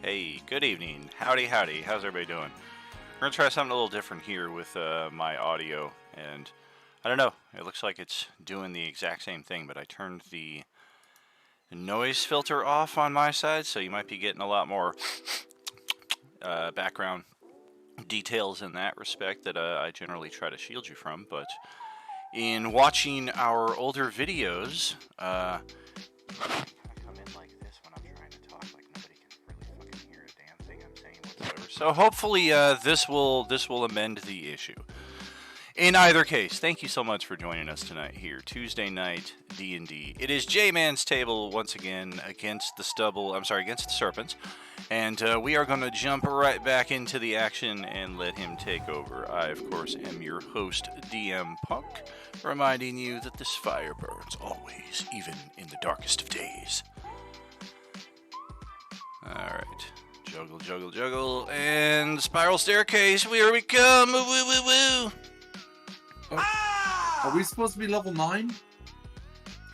Hey, good evening. Howdy, howdy. How's everybody doing? We're going to try something a little different here with my audio, and I don't know. It looks like it's doing the exact same thing, but I turned the noise filter off on my side, so you might be getting a lot more background details in that respect that I generally try to shield you from, but in watching our older videos, come in like this when I'm trying to talk, like nobody can really fucking hear a damn thing I'm saying whatsoever. So hopefully this will amend the issue. In either case, thank you so much for joining us tonight here, Tuesday night D&D. It is J-Man's table once again against the Serpents, and we are going to jump right back into the action and let him take over. I, of course, am your host, DM Punk, reminding you that this fire burns always, even in the darkest of days. Alright. Juggle, juggle, juggle, and spiral staircase, here we come! Woo, woo, woo, woo! Are we supposed to be level 9?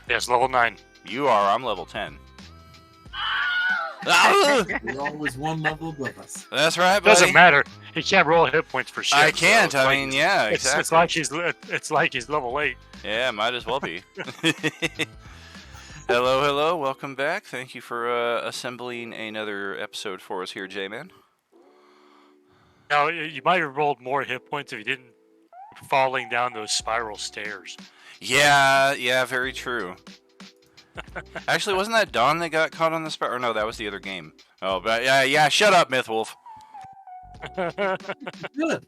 Yes, level 9. You are, I'm level 10. You're always one level above us. That's right, buddy. Doesn't matter. He can't roll hit points for shit. I can't, so I mean, yeah, exactly. It's like he's level 8. Yeah, might as well be. Hello, welcome back. Thank you for assembling another episode for us here, J-Man. Now, you might have rolled more hit points if you didn't falling down those spiral stairs. Yeah, very true. Actually, wasn't that Dawn that got caught on the spiral? Or no, that was the other game. Oh, but yeah, shut up, Mythwolf. Good.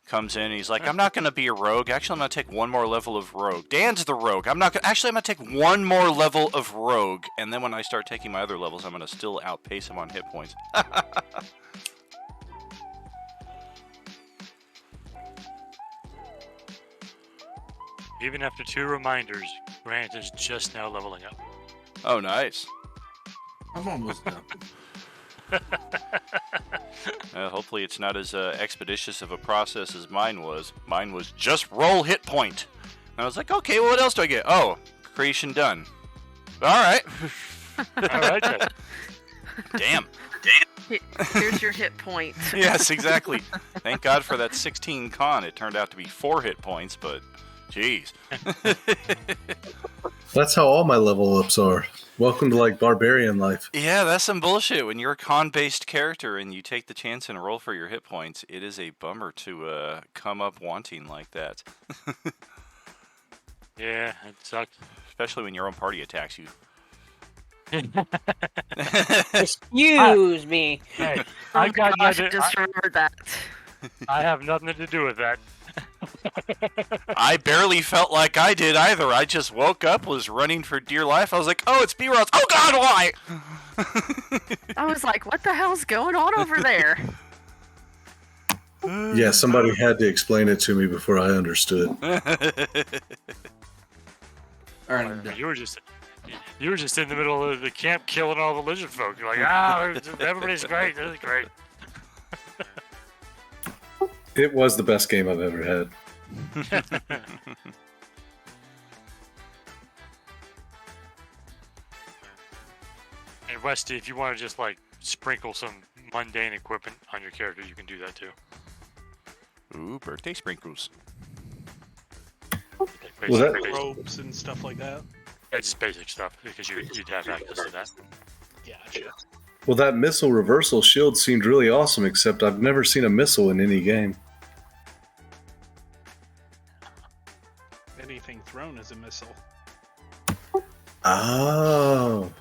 Comes in, he's like, I'm not going to be a rogue. Actually, I'm going to take one more level of rogue. Dan's the rogue. I'm going to take one more level of rogue. And then when I start taking my other levels, I'm going to still outpace him on hit points. Even after 2 reminders, Grant is just now leveling up. Oh, nice. I'm almost done. Hopefully it's not as expeditious of a process as mine was. Mine was just roll hit point. And I was like, okay, well, what else do I get? Oh, creation done. All right. All right, then. Damn. Here's your hit point. Yes, exactly. Thank God for that 16 con. It turned out to be 4 hit points, but jeez. That's how all my level ups are. Welcome to like barbarian life. Yeah, that's some bullshit. When you're a con-based character and you take the chance and roll for your hit points, it is a bummer to come up wanting like that. Yeah, it sucks. Especially when your own party attacks you. Excuse me. Hey, Oh I got gosh, I nothing. just remembered that. I have nothing to do with that. I barely felt like I did either. I just woke up, was running for dear life. I was like, oh, it's B-Ross. Oh, God, why? I was like, what the hell's going on over there? Yeah, somebody had to explain it to me before I understood. Alright, I'm done. You were just in the middle of the camp killing all the lizard folk. You're like, everybody's great. This is great. It was the best game I've ever had. And Westy, if you want to just like sprinkle some mundane equipment on your character, you can do that too. Ooh, birthday sprinkles. Was that- Robes and stuff like that. Yeah, just basic stuff because you'd have access to that. Gotcha. Well, that missile reversal shield seemed really awesome, except I've never seen a missile in any game. Anything thrown is a missile. Oh.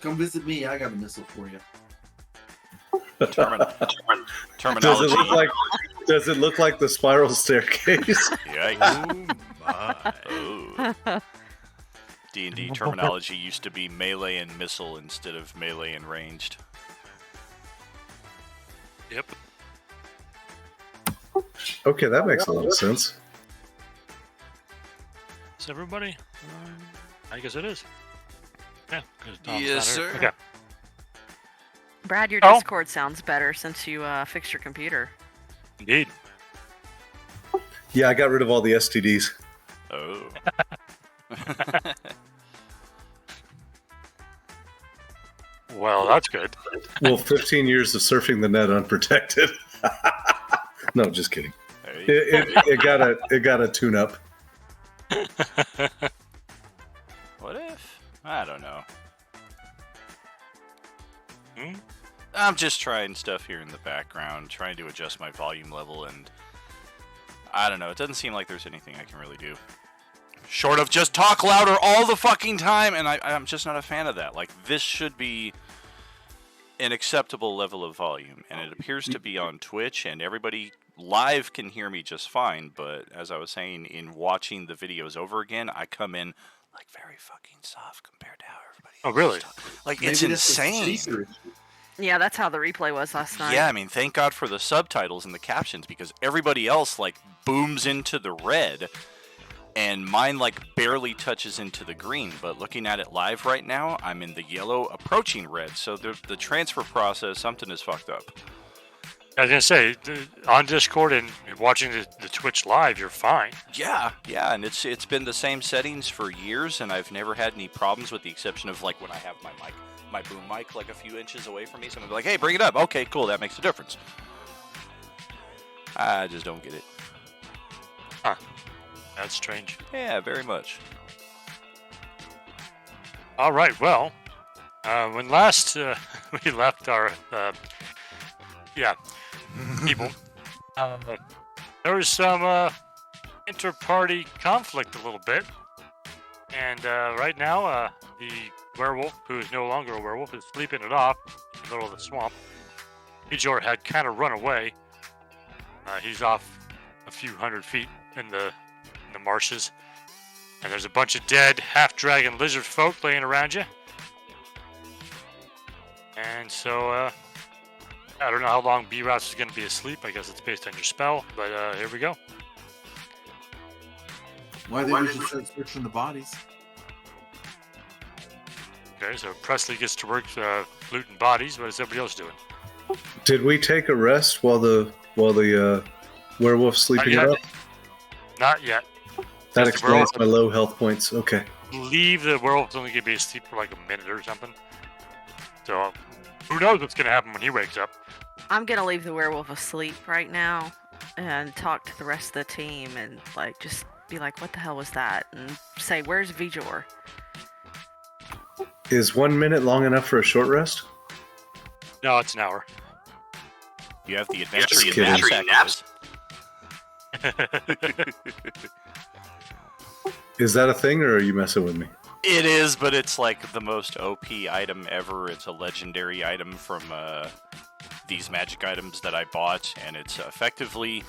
Come visit me. I got a missile for you. Terminology. Does it look like the spiral staircase? Yikes. Oh. D&D terminology used to be melee and missile instead of melee and ranged. Yep. Okay, that makes a lot of sense. Is everybody? I guess it is. Yeah. 'cause Tom's Yes, not here. sir. Okay. Brad, your Oh. Discord sounds better since you fixed your computer. Indeed. Yeah, I got rid of all the STDs. Oh. Well, that's good. Well, 15 years of surfing the net unprotected. No, just kidding. There you It got a tune up. What if? I don't know. Hmm? I'm just trying stuff here in the background, trying to adjust my volume level, and I don't know. It doesn't seem like there's anything I can really do. Short of just talk louder all the fucking time, and I'm just not a fan of that. Like, this should be an acceptable level of volume, and it appears to be on Twitch, and everybody live can hear me just fine, but as I was saying, in watching the videos over again, I come in like very fucking soft compared to how everybody Oh, really? else talk. Like, Maybe it's that's the insane. speaker. Yeah, that's how the replay was last night. Yeah, I mean, thank God for the subtitles and the captions, because everybody else, like, booms into the red, and mine, like, barely touches into the green. But looking at it live right now, I'm in the yellow approaching red, so the transfer process, something is fucked up. I was gonna say, on Discord and watching the Twitch live, you're fine. Yeah, and it's been the same settings for years, and I've never had any problems, with the exception of, like, when I have my boom mic, like, a few inches away from me, someone will be like, hey, bring it up. Okay, cool, that makes a difference. I just don't get it. Huh. That's strange. Yeah, very much. All right, well, when last we left our, people, there was some inter-party conflict a little bit, and right now, the werewolf, who is no longer a werewolf, is sleeping it off in the middle of the swamp. Ejor had kind of run away. He's off a few hundred feet in the marshes, and there's a bunch of dead half-dragon lizard folk laying around you. And so, I don't know how long B-Rouse is going to be asleep. I guess it's based on your spell, but here we go. Why they should start searching the bodies? Okay, so Presley gets to work looting bodies. What is everybody else doing? Did we take a rest while the werewolf's sleeping it yet. up? Not yet. That Just the explains werewolf- my low health points. Okay. Leave the werewolf's only going to be asleep for like a minute or something. So, who knows what's going to happen when he wakes up? I'm gonna leave the werewolf asleep right now and talk to the rest of the team and like just be like, what the hell was that? And say, where's Vijor? Is 1 minute long enough for a short rest? No, it's an hour. You have the adventure Just in kidding. knapsack. Is that a thing, or are you messing with me? It is, but it's like the most OP item ever. It's a legendary item from these magic items that I bought, and it's effectively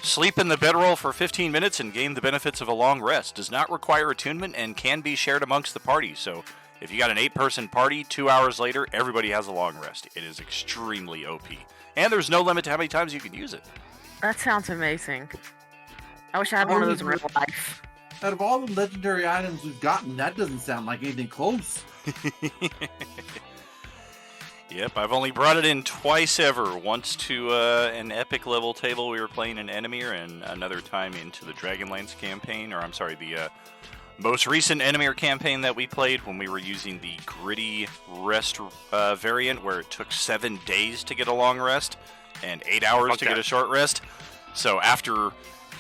sleep in the bedroll for 15 minutes and gain the benefits of a long rest. Does not require attunement and can be shared amongst the party. So if you got an 8-person party, 2 hours later, everybody has a long rest. It is extremely OP. And there's no limit to how many times you can use it. That sounds amazing. I wish I had one of those in real life. Out of all the legendary items we've gotten, that doesn't sound like anything close. Yep, I've only brought it in twice ever. Once to an epic level table we were playing in Enemir, and another time into the Dragonlance campaign, or I'm sorry, the most recent Enemir campaign that we played when we were using the gritty rest variant, where it took 7 days to get a long rest and 8 hours to get a short rest. So after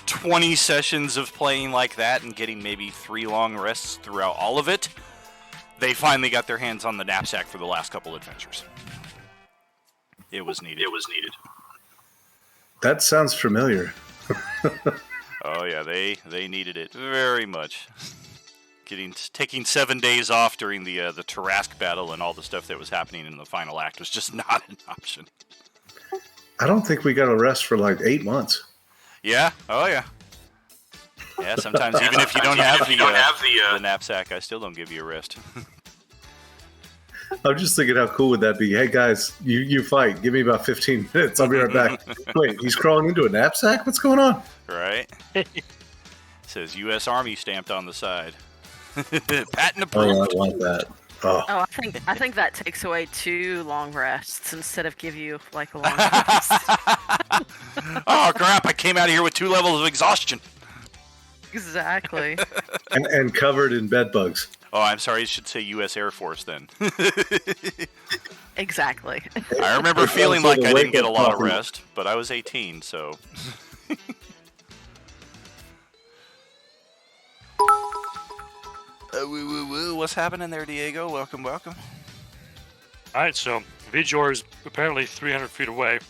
20 sessions of playing like that and getting maybe 3 long rests throughout all of it, they finally got their hands on the knapsack for the last couple adventures. It was needed. That sounds familiar. Oh yeah, they needed it very much. Taking 7 days off during the Tarask battle and all the stuff that was happening in the final act was just not an option. I don't think we got a rest for like 8 months. Yeah. Oh yeah. Yeah. Sometimes even if you don't have the knapsack, I still don't give you a rest. I'm just thinking, how cool would that be? Hey guys, you fight. Give me about 15 minutes. I'll be right back. Wait, he's crawling into a knapsack? What's going on? Right. Says U.S. Army stamped on the side. Patent Oh, approved. I want that. Oh, Oh, I think that takes away 2 long rests instead of give you like a long rest. Oh crap! I came out of here with 2 levels of exhaustion. Exactly. and covered in bed bugs. Oh, I'm sorry. You should say U.S. Air Force then. Exactly. I remember feeling Also like the I didn't get a wake-up lot of coffee. rest, but I was 18, so. Woo, woo, woo. What's happening there, Diego? Welcome, welcome. All right, so Vijor is apparently 300 feet away.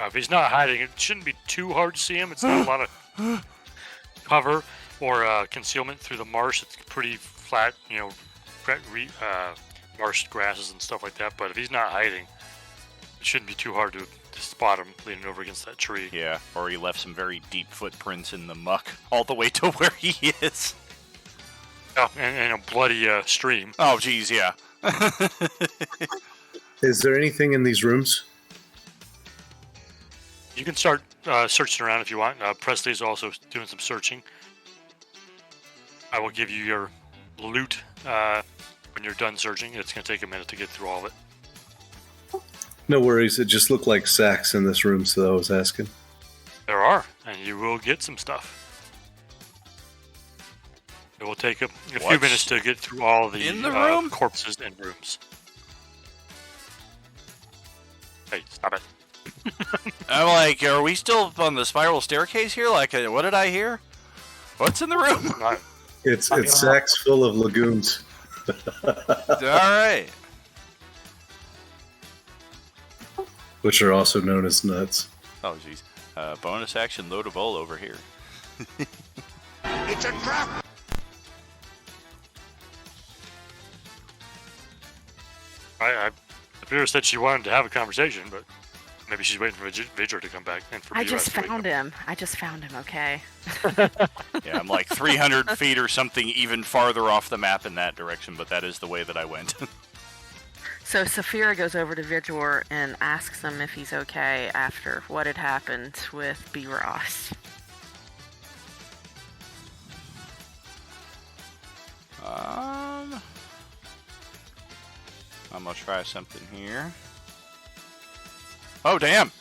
If he's not hiding, it shouldn't be too hard to see him. It's not a lot of cover or concealment through the marsh. It's pretty flat, marsh grasses and stuff like that. But if he's not hiding, it shouldn't be too hard to spot him leaning over against that tree. Yeah, or he left some very deep footprints in the muck all the way to where he is. Oh, and a bloody stream. Oh, geez, yeah. Is there anything in these rooms? You can start searching around if you want. Presley's also doing some searching. I will give you your loot when you're done searching. It's going to take a minute to get through all of it. No worries. It just looked like sacks in this room, so I was asking. There are, and you will get some stuff. It will take a few What's minutes to get through all the, in the room? corpses and rooms. Hey, stop it. I'm like, are we still on the spiral staircase here? Like, what did I hear? What's in the room? It's sacks full of legumes. All right. Which are also known as nuts. Oh, jeez. Bonus action loadable over here. It's a trap! Vera said she wanted to have a conversation, but maybe she's waiting for Vigor to come back. And for I BRS just to wake found up. him. I just found him, okay? Yeah, I'm like 300 feet or something even farther off the map in that direction, but that is the way that I went. So Saphira goes over to Vigor and asks him if he's okay after what had happened with B. Ross. I'm gonna try something here. Oh, damn!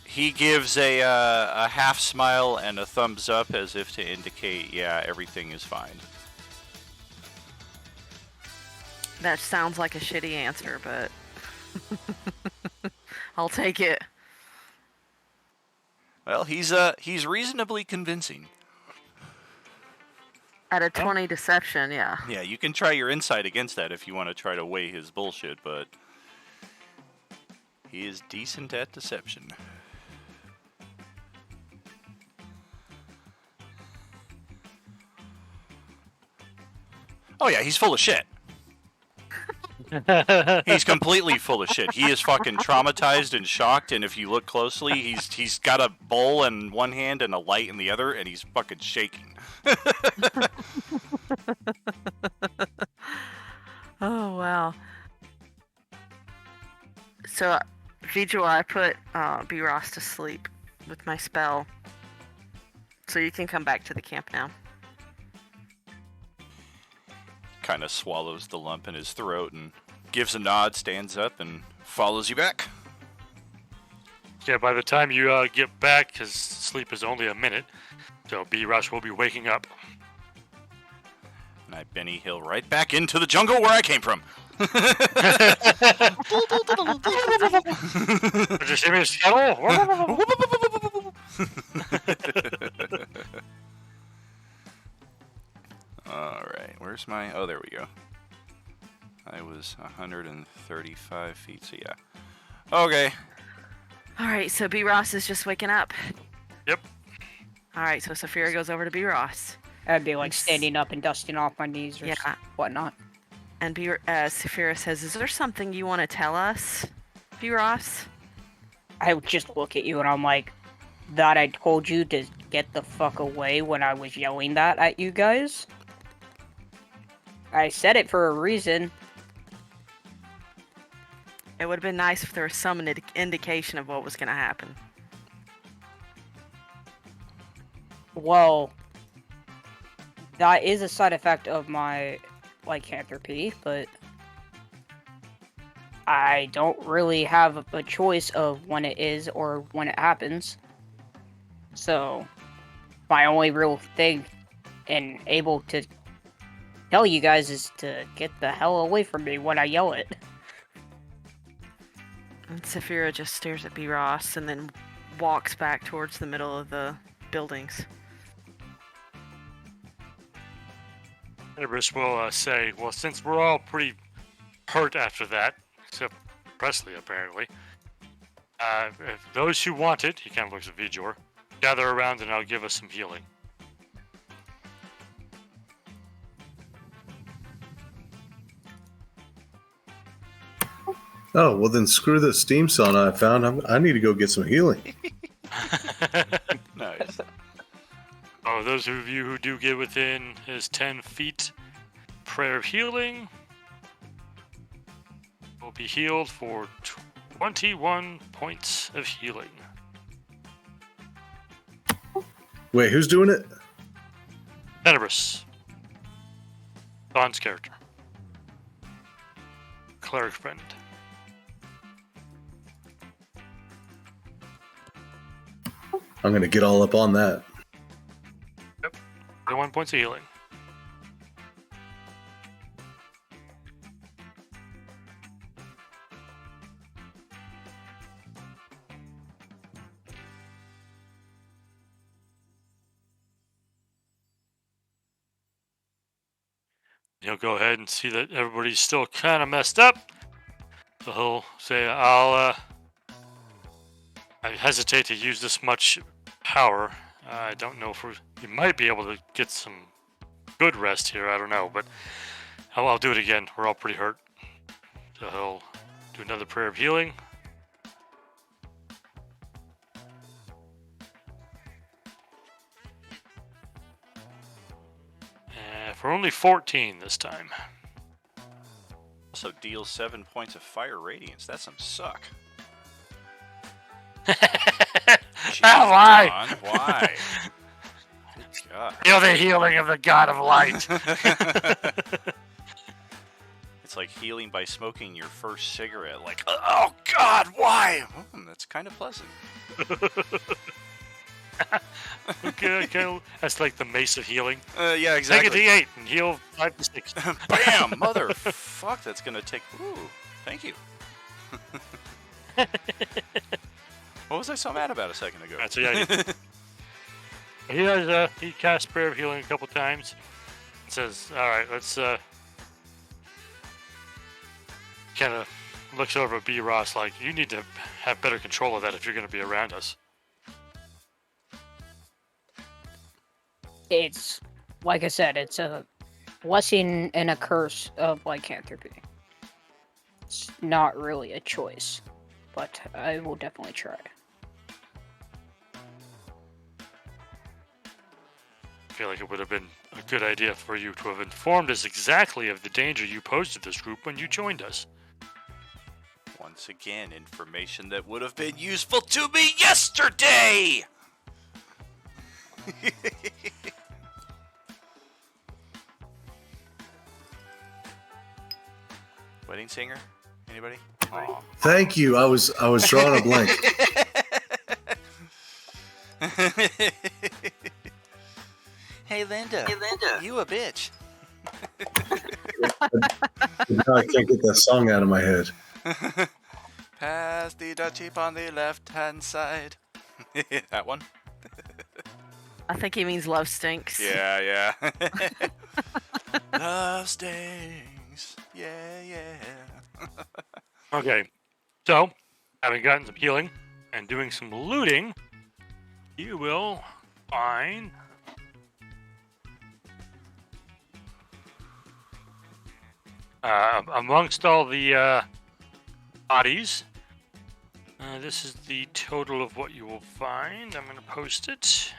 He gives a half smile and a thumbs up as if to indicate, yeah, everything is fine. That sounds like a shitty answer, but I'll take it. Well, he's reasonably convincing. At a 20 deception, yeah. Yeah, you can try your insight against that if you want to try to weigh his bullshit, but he is decent at deception. Oh yeah, he's full of shit. He's completely full of shit. He is fucking traumatized and shocked, and if you look closely, he's got a bowl in one hand and a light in the other, and he's fucking shaking. Oh, wow. So, Vijay, I put B. Ross to sleep with my spell. So you can come back to the camp now. Kind of swallows the lump in his throat and gives a nod, stands up, and follows you back. Yeah, by the time you get back, his sleep is only a minute, so B-Rush will be waking up. And I Benny Hill right back into the jungle where I came from. Did you see me scuttle? Alright, where's my... Oh, there we go. I was 135 feet, so yeah. Okay. Alright, so B. Ross is just waking up. Yep. Alright, so Saphira goes over to B. Ross. I'd be like standing up and dusting off my knees or Yeah. whatnot. And Saphira says, is there something you want to tell us, B. Ross? I would just look at you and I'm like, that I told you to get the fuck away when I was yelling that at you guys? I said it for a reason. It would have been nice if there was some indication of what was going to happen. Well, that is a side effect of my lycanthropy, but I don't really have a choice of when it is or when it happens. So, my only real thing and able to tell you guys is to get the hell away from me when I yell it. And Saphira just stares at B. Ross and then walks back towards the middle of the buildings. Cerberus will say, well, since we're all pretty hurt after that, except Presley apparently, if those who want it, he kind of looks at Vijor, gather around and I'll give us some healing. Oh, well then screw the steam sauna I found. I need to go get some healing. Nice. Oh, those of you who do get within his 10 feet, prayer of healing will be healed for 21 points of healing. Wait, who's doing it? Cerberus. Bond's character. Cleric friend. I'm gonna get all up on that. 21 points of healing. He'll go ahead and see that everybody's still kind of messed up. So he'll say, I hesitate to use this much power. I don't know if you might be able to get some good rest here. I don't know, but I'll do it again. We're all pretty hurt. So he'll do another prayer of healing. For only 14 this time. Also deals 7 points of fire radiance. That's some suck. Jeez, Why? Don, why? Good God. Feel the healing of the God of Light. It's like healing by smoking your first cigarette. Like, oh God, why? That's kind of pleasant. Okay. That's like the mace of healing. Yeah, exactly. Take a D8 and heal 5 to 6. Bam! Motherfuck, that's gonna take. Ooh, thank you. What was I so mad about a second ago? That's he casts prayer of healing a couple times. And says, "All right, let's." Kind of looks over at B. Ross like, "You need to have better control of that if you're going to be around us." It's, like I said, it's a blessing and a curse of lycanthropy. It's not really a choice, but I will definitely try. I feel like it would have been a good idea for you to have informed us exactly of the danger you posed to this group when you joined us. Once again, information that would have been useful to me yesterday! Wedding singer? Anybody? Aw. Thank you. I was drawing a blank. Hey Linda, you a bitch. Now I can't get that song out of my head. Pass the Dutchie on the left-hand side. That one? I think he means love stinks. Yeah. Love stinks. Yeah. Okay, so having gotten some healing and doing some looting, you will find amongst all the bodies. This is the total of what you will find. I'm going to post it.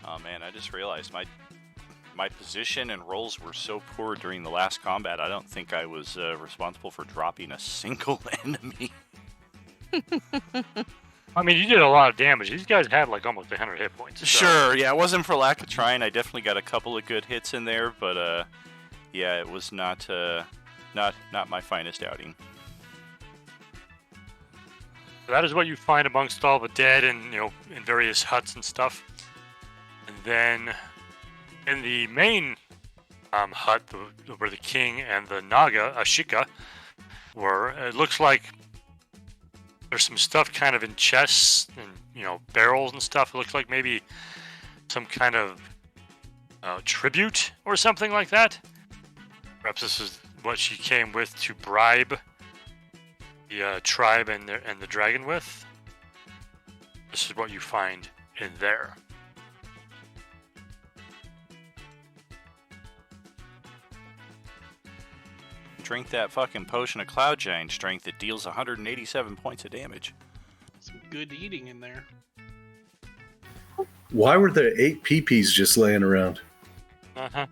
Oh man, I just realized my position and roles were so poor during the last combat. I don't think I was responsible for dropping a single enemy. I mean, you did a lot of damage. These guys had like almost 100 hit points. So. Sure, yeah, it wasn't for lack of trying. I definitely got a couple of good hits in there, but yeah, it was not my finest outing. That is what you find amongst all the dead and, in various huts and stuff. And then in the main hut, where the king and the Naga, Ashika, were, it looks like there's some stuff kind of in chests and, barrels and stuff. It looks like maybe some kind of tribute or something like that. Perhaps this is what she came with to bribe the tribe and the dragon with. This is what you find in there. Drink that fucking potion of Cloud Giant Strength that deals 187 points of damage. Some good eating in there. Why were there 8 peepees just laying around? Uh-huh.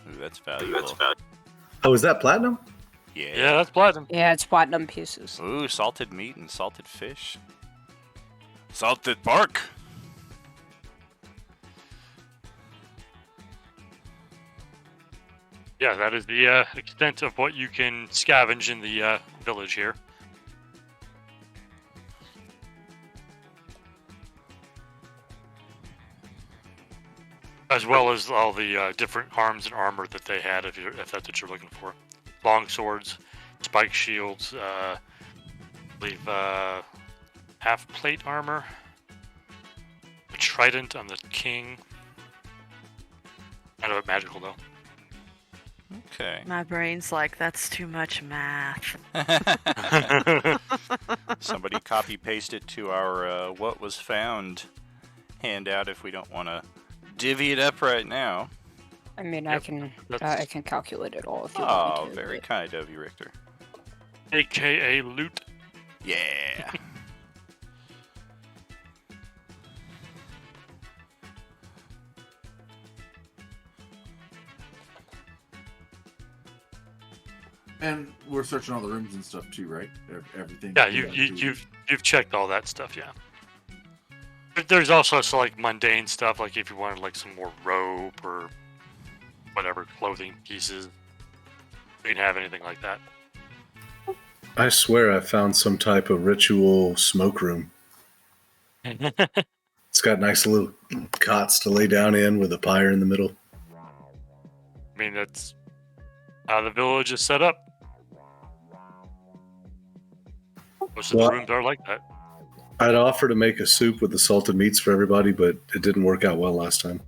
Ooh, that's valuable. Oh, is that platinum? Yeah, that's platinum. Yeah, it's platinum pieces. Ooh, salted meat and salted fish. Salted bark. Yeah, that is the extent of what you can scavenge in the village here. As well as all the different arms and armor that they had, if that's what you're looking for. Long swords, spike shields, I believe half plate armor, a trident on the king. Kind of magical though. Okay. My brain's like, that's too much math. Somebody copy paste it to our what was found handout if we don't want to divvy it up right now. I mean, Yep, I can calculate it all if you want Oh, me to. very but- kind of you, Richter. AKA loot. Yeah. And we're searching all the rooms and stuff too, right? Everything. Yeah, you've checked all that stuff, yeah. But there's also some like mundane stuff, like if you wanted like some more rope or whatever clothing pieces. You can have anything like that. I swear I found some type of ritual smoke room. It's got nice little cots to lay down in with a pyre in the middle. I mean, that's how the village is set up. Most of Well- the rooms are like that. I'd offer to make a soup with the salted meats for everybody, but it didn't work out well last time.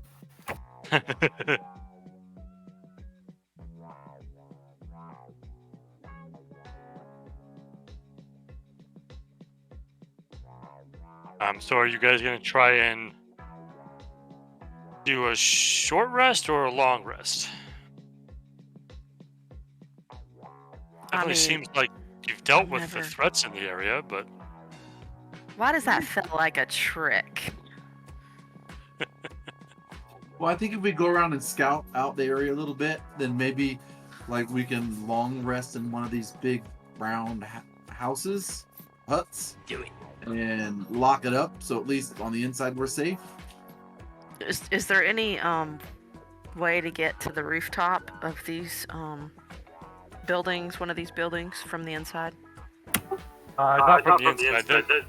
So are you guys gonna try and do a short rest or a long rest? Definitely mean, seems like you've dealt with the never- threats in the area, but Why does that feel like a trick? Well, I think if we go around and scout out the area a little bit, then maybe like we can long rest in one of these big round huts, and lock it up so at least on the inside we're safe. Is there any way to get to the rooftop of these buildings, one of these buildings from the inside? not from the inside. They're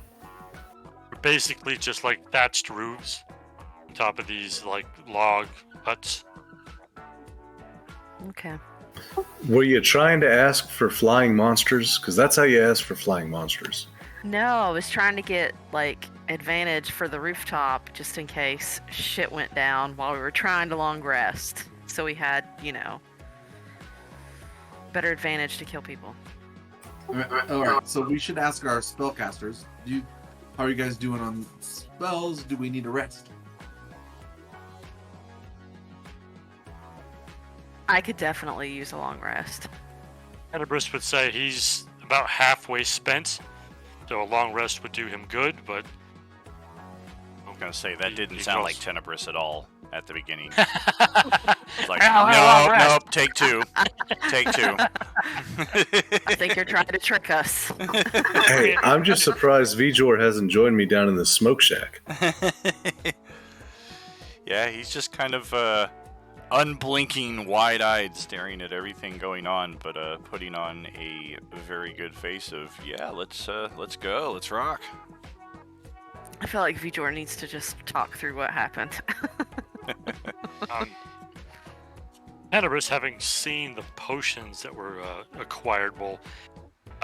basically just like thatched roofs on top of these like log huts. Okay. Were you trying to ask for flying monsters? Because that's how you ask for flying monsters. No, I was trying to get like advantage for the rooftop just in case shit went down while we were trying to long rest. So we had, better advantage to kill people. All right, so we should ask our spellcasters. How are you guys doing on spells? Do we need a rest? I could definitely use a long rest. Tenebris would say he's about halfway spent, so a long rest would do him good, but I'm gonna say that didn't He sound goes- like Tenebris at all at the beginning. It's It's like, nope, take two. Take two. I think you're trying to trick us. Hey, I'm just surprised Vjor hasn't joined me down in the smoke shack. Yeah, he's just kind of unblinking, wide-eyed, staring at everything going on, but putting on a very good face of, yeah, let's go, let's rock. I feel like Vijor needs to just talk through what happened. Cannabis, having seen the potions that were acquired, will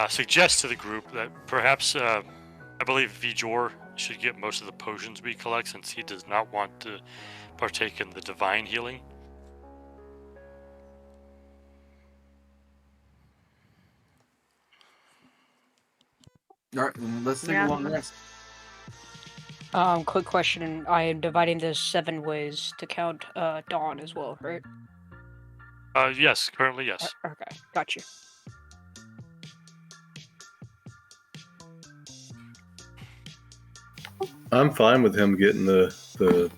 suggest to the group that perhaps, I believe Vijor should get most of the potions we collect, since he does not want to partake in the divine healing. All right, then let's take Yeah. a long rest. Quick question. I am dividing this 7 ways to count dawn as well, right? Yes, currently yes. Okay, got you. I'm fine with him getting the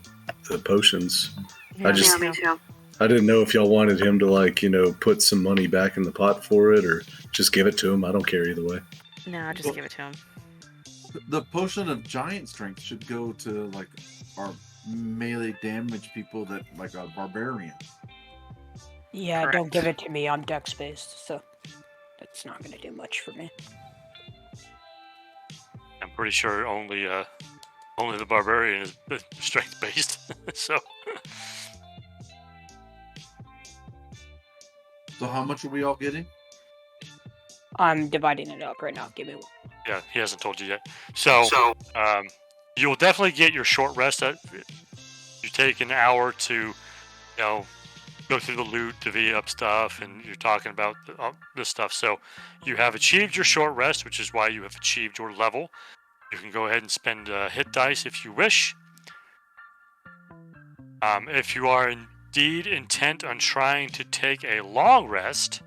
potions. Yeah, just- me too. I didn't know if y'all wanted him to, like, you know, put some money back in the pot for it, or just give it to him. I don't care either way. No, just give it to him. The potion of giant strength should go to like our melee damage people that like a barbarian. Yeah, Correct. don't give it to me. I'm dex based, so that's not gonna do much for me. I'm pretty sure only the barbarian is strength based. So So how much are we all getting? I'm dividing it up right now. Give me one. yeah, he hasn't told you yet. So you'll definitely get your short rest. You take an hour to, go through the loot, divvy up stuff, and you're talking about this stuff. So you have achieved your short rest, which is why you have achieved your level. You can go ahead and spend hit dice if you wish. If you are indeed intent on trying to take a long rest,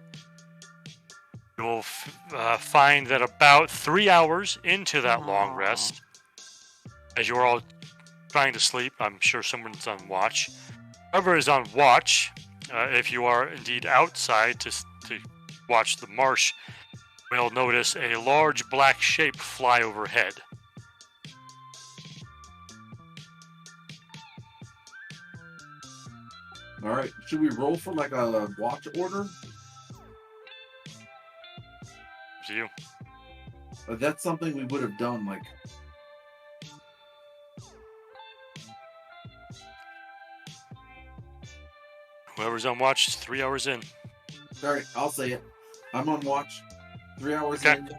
you will find that about 3 hours into that long rest, as you're all trying to sleep, I'm sure someone's on watch. Whoever is on watch, if you are indeed outside to watch the marsh, will notice a large black shape fly overhead. All right, should we roll for like a watch order? To you. That's something we would have done. Like, Whoever's on watch is 3 hours in. all right, I'll say it. I'm on watch. 3 hours Okay. in.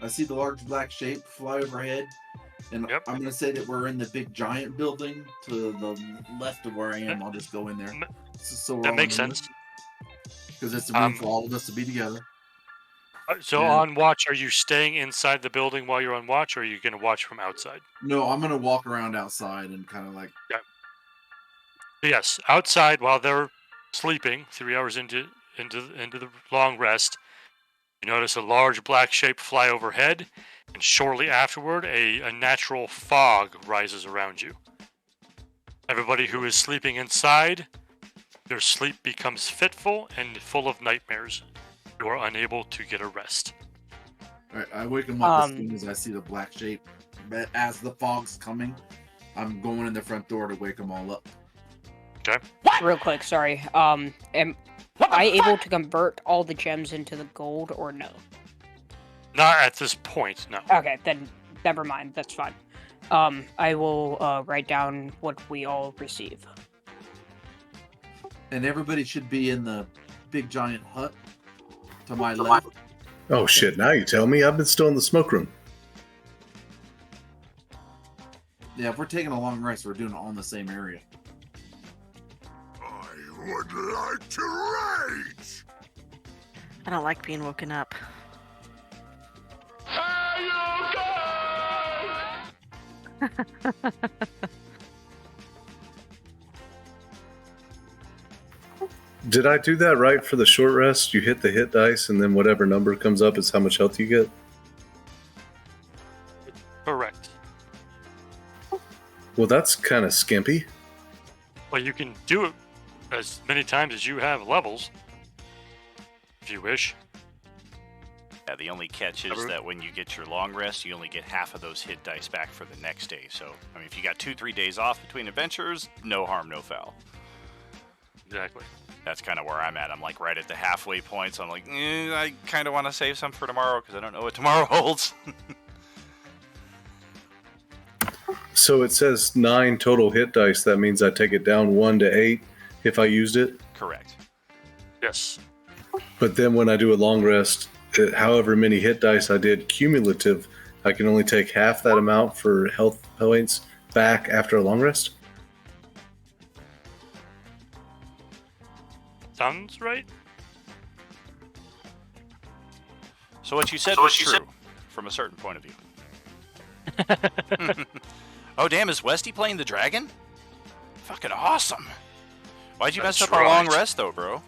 I see the large black shape fly overhead, and Yep. I'm gonna say that we're in the big giant building to the left of where I am. I'll just go in there. M- So we're That all makes in sense. because it's a room for all of us to be together. So Yeah. on watch, are you staying inside the building while you're on watch, or are you going to watch from outside? No, I'm gonna walk around outside and kind of like. Yes, outside while they're sleeping, 3 hours into the long rest, you notice a large black shape fly overhead, and shortly afterward, a natural fog rises around you. Everybody who is sleeping inside, their sleep becomes fitful and full of nightmares. You are unable to get a rest. All right, I wake him up as Um, soon as I see the black shape. But as the fog's coming, I'm going in the front door to wake them all up. Real quick, sorry. Am I able to convert all the gems into the gold or no? Not at this point, no. Okay, then never mind. That's fine. I will write down what we all receive. And everybody should be in the big giant hut to my left. Oh shit! Now you tell me. I've been still in the smoke room. Yeah, if we're taking a long rest, we're doing it all in the same area. I would like to rage! I don't like being woken up. Did I do that right for the short rest? You hit the hit dice, and then whatever number comes up is how much health you get. Correct. Well, that's kind of skimpy. Well, you can do it as many times as you have levels, if you wish. Yeah, the only catch is that when you get your long rest, you only get half of those hit dice back for the next day. So, I mean, if you got 2-3 days off between adventures, no harm, no foul. Exactly. That's kind of where I'm at. I'm like right at the halfway point, so I'm like, I kind of want to save some for tomorrow because I don't know what tomorrow holds. So it says 9 total hit dice. That means I take it down 1 to 8 if I used it. Correct. Yes. But then when I do a long rest, however many hit dice I did cumulative, I can only take half that amount for health points back after a long rest. Sounds right. So what you said was true from a certain point of view. Oh, damn, is Westy playing the dragon? Fucking awesome. Why'd you mess up our long rest, though, bro?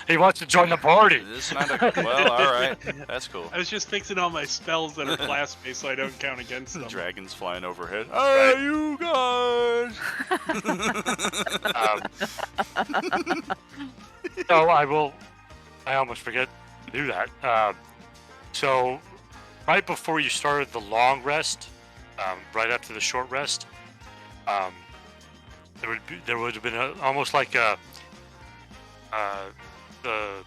He wants to join the party. This is not a... Well, alright. That's cool. I was just fixing all my spells that are class-based so I don't count against them. Dragons flying overhead. Hey, you guys! So I almost forget to do that. So right before you started the long rest, right after the short rest, there would have been almost like the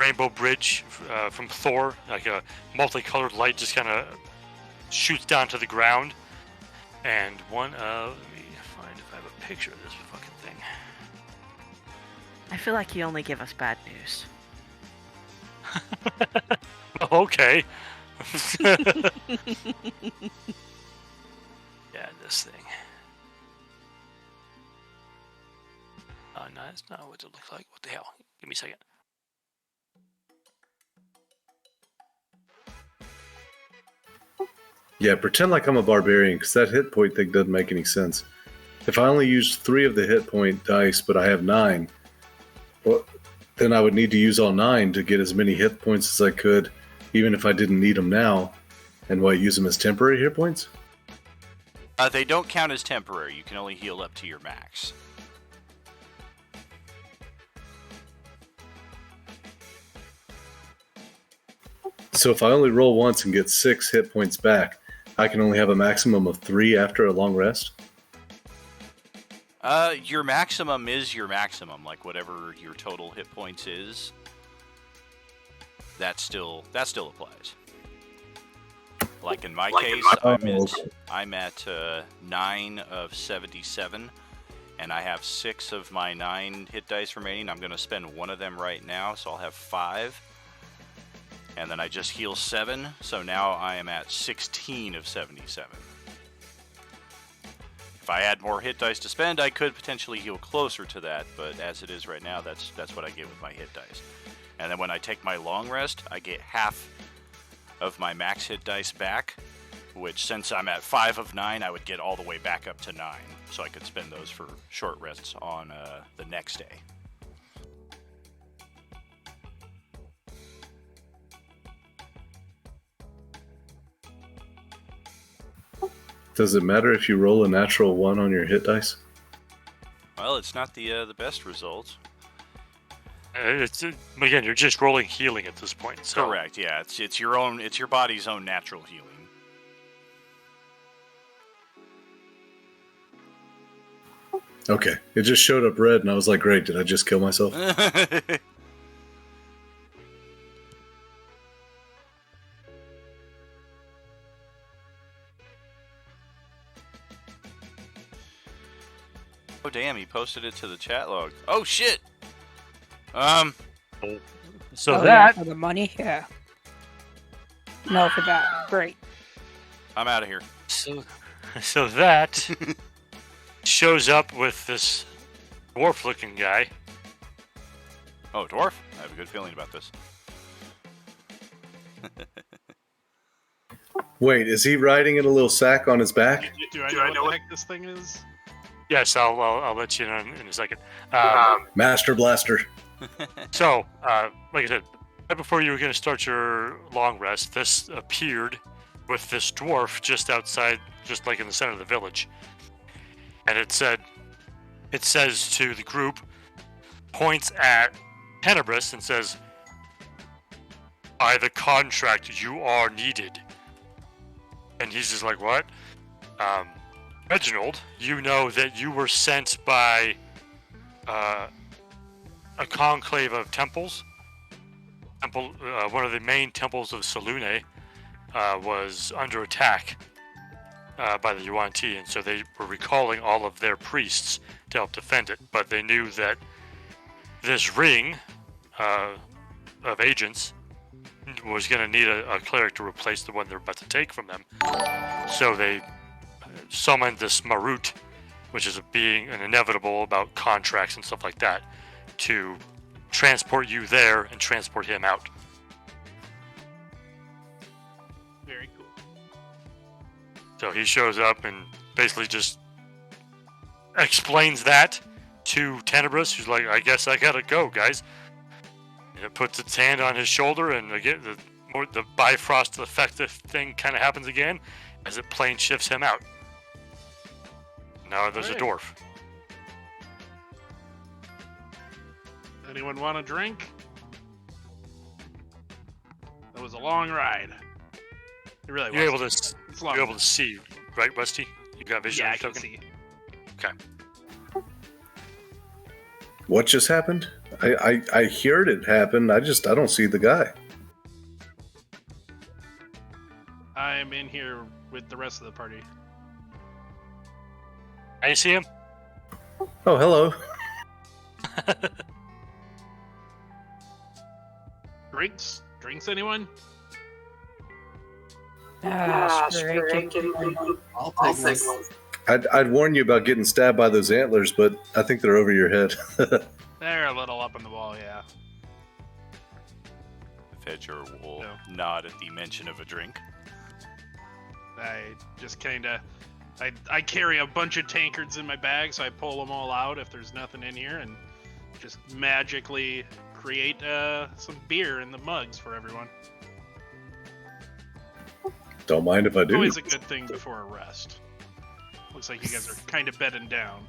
Rainbow Bridge from Thor, like a multicolored light just kind of shoots down to the ground. And let me find if I have a picture of this fucking thing. I feel like you only give us bad news. Okay. Yeah, this thing. Oh, no, that's not what it looks like. What the hell? Give me a second. Yeah, pretend like I'm a barbarian, because that hit point thing doesn't make any sense. If I only use 3 of the hit point dice, but I have 9, well, then I would need to use all 9 to get as many hit points as I could, even if I didn't need them now. And use them as temporary hit points? They don't count as temporary. You can only heal up to your max. So if I only roll once and get 6 hit points back, I can only have a maximum of 3 after a long rest? Your maximum is your maximum. Like, whatever your total hit points is, that still applies. Like in my case, I'm at 9 of 77, and I have 6 of my 9 hit dice remaining. I'm going to spend 1 of them right now, so I'll have 5. And then I just heal 7, so now I am at 16 of 77. If I had more hit dice to spend, I could potentially heal closer to that, but as it is right now, that's what I get with my hit dice. And then when I take my long rest, I get half of my max hit dice back, which since I'm at 5 of 9, I would get all the way back up to 9, so I could spend those for short rests on the next day. Does it matter if you roll a natural 1 on your hit dice? Well, it's not the best result. It's again, you're just rolling healing at this point. So. Correct. Yeah, it's your body's own natural healing. Okay, it just showed up red, and I was like, "Great, did I just kill myself?" Oh damn! He posted it to the chat log. Oh shit! So Oh, that yeah, for the money, yeah. No, for that, great. I'm out of here. so that shows up with this dwarf-looking guy. Oh, dwarf! I have a good feeling about this. Wait, is he riding in a little sack on his back? Do I know what the heck this thing is? Yes, I'll let you know in a second. Master Blaster. So, like I said, right before you were going to start your long rest, this appeared with this dwarf just outside, just like in the center of the village. And it says to the group, points at Tenebris and says, by the contract, you are needed. And he's just like, what? Reginald, you know that you were sent by a conclave of temples. One of the main temples of Salune was under attack by the Yuan-Ti, and so they were recalling all of their priests to help defend it. But they knew that this ring of agents was going to need a cleric to replace the one they're about to take from them. So they summoned this Marut, which is a being, an inevitable about contracts and stuff like that, to transport you there and transport him out. Very cool. So he shows up and basically just explains that to Tenebris, who's like, I guess I gotta go, guys. And it puts its hand on his shoulder, and again, the Bifrost effective thing kind of happens again as it plane shifts him out. Now there's a dwarf. Anyone want a drink? That was a long ride. It really was. You're able It's long. to see, right, Rusty? You got vision Yeah, on I your can token? see. Okay. What just happened? I heard it happen. I don't see the guy. I'm in here with the rest of the party. Can you see him? Oh, hello. Drinks? Drinks, anyone? I'll take one. I'd warn you about getting stabbed by those antlers, but I think they're over your head. They're a little up on the wall, yeah. Fetcher will No. nod at the mention of a drink. I just kinda... I carry a bunch of tankards in my bag, so I pull them all out if there's nothing in here, and just magically create some beer in the mugs for everyone. Don't mind if I do. Always a good thing before a rest. Looks like you guys are kind of bedding down.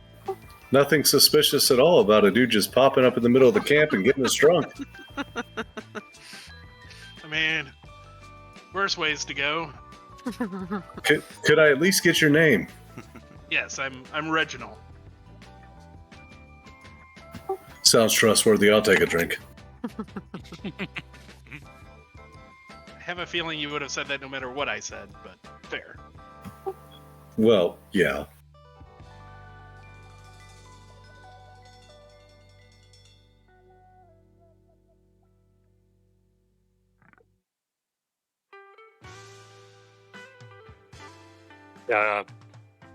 Nothing suspicious at all about a dude just popping up in the middle of the camp and getting us drunk. I mean, worse ways to go. Could I at least get your name? Yes, I'm Reginald. Sounds trustworthy. I'll take a drink. I have a feeling you would have said that no matter what I said, but fair. Well, yeah.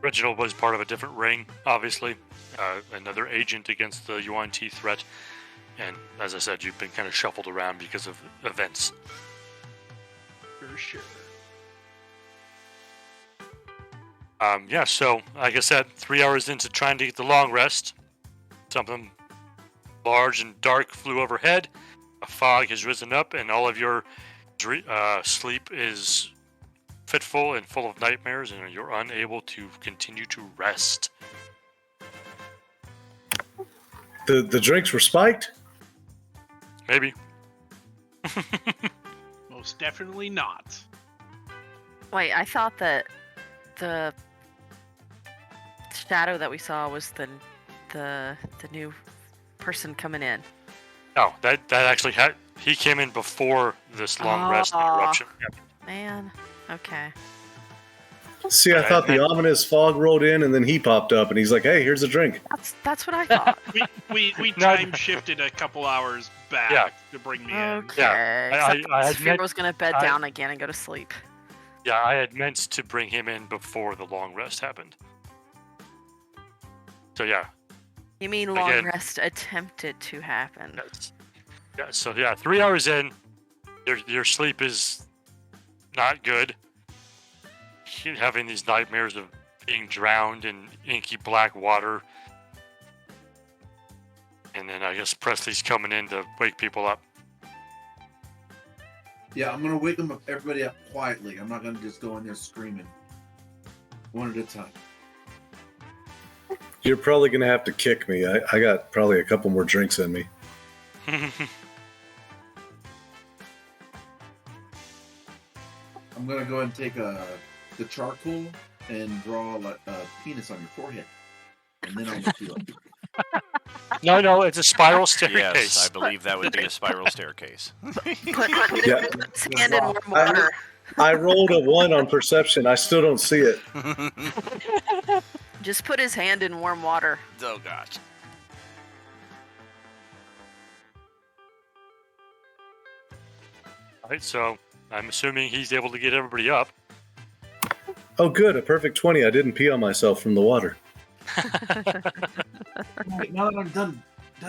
Reginald was part of a different ring, obviously. Another agent against the Yuan-Ti threat. And as I said, you've been kind of shuffled around because of events. For sure. So, like I said, 3 hours into trying to get the long rest, something large and dark flew overhead, a fog has risen up, and all of your sleep is fitful and full of nightmares, and you're unable to continue to rest. The drinks were spiked? Maybe. Most definitely not. Wait, I thought that the shadow that we saw was the new person coming in. No, that actually he came in before this long rest interruption happened. Man, okay. See, I thought the ominous fog rolled in and then he popped up and he's like, hey, here's a drink. That's what I thought. We time shifted a couple hours back to bring me in. Okay. Yeah, I Sphere was gonna bed down again and go to sleep. Yeah, I had meant to bring him in before the long rest happened. So yeah. You mean long Again. rest attempted to happen? Yes. Yeah. So yeah, 3 hours in, your sleep is not good. You're having these nightmares of being drowned in inky black water, and then I guess Presley's coming in to wake people up. Yeah, I'm gonna wake them up, everybody up quietly. I'm not gonna just go in there screaming. One at a time. You're probably going to have to kick me. I got probably a couple more drinks in me. I'm gonna go and take the charcoal and draw like a penis on your forehead, and then I'll look you up. No, it's a spiral Yes, staircase. I believe that would be a spiral staircase. Put Yeah. his hand in warm water. I rolled a 1 on perception. I still don't see it. Just put his hand in warm water. Oh gosh. Alright, so I'm assuming he's able to get everybody up. Oh, good. A perfect 20. I didn't pee on myself from the water. Alright, now that I'm done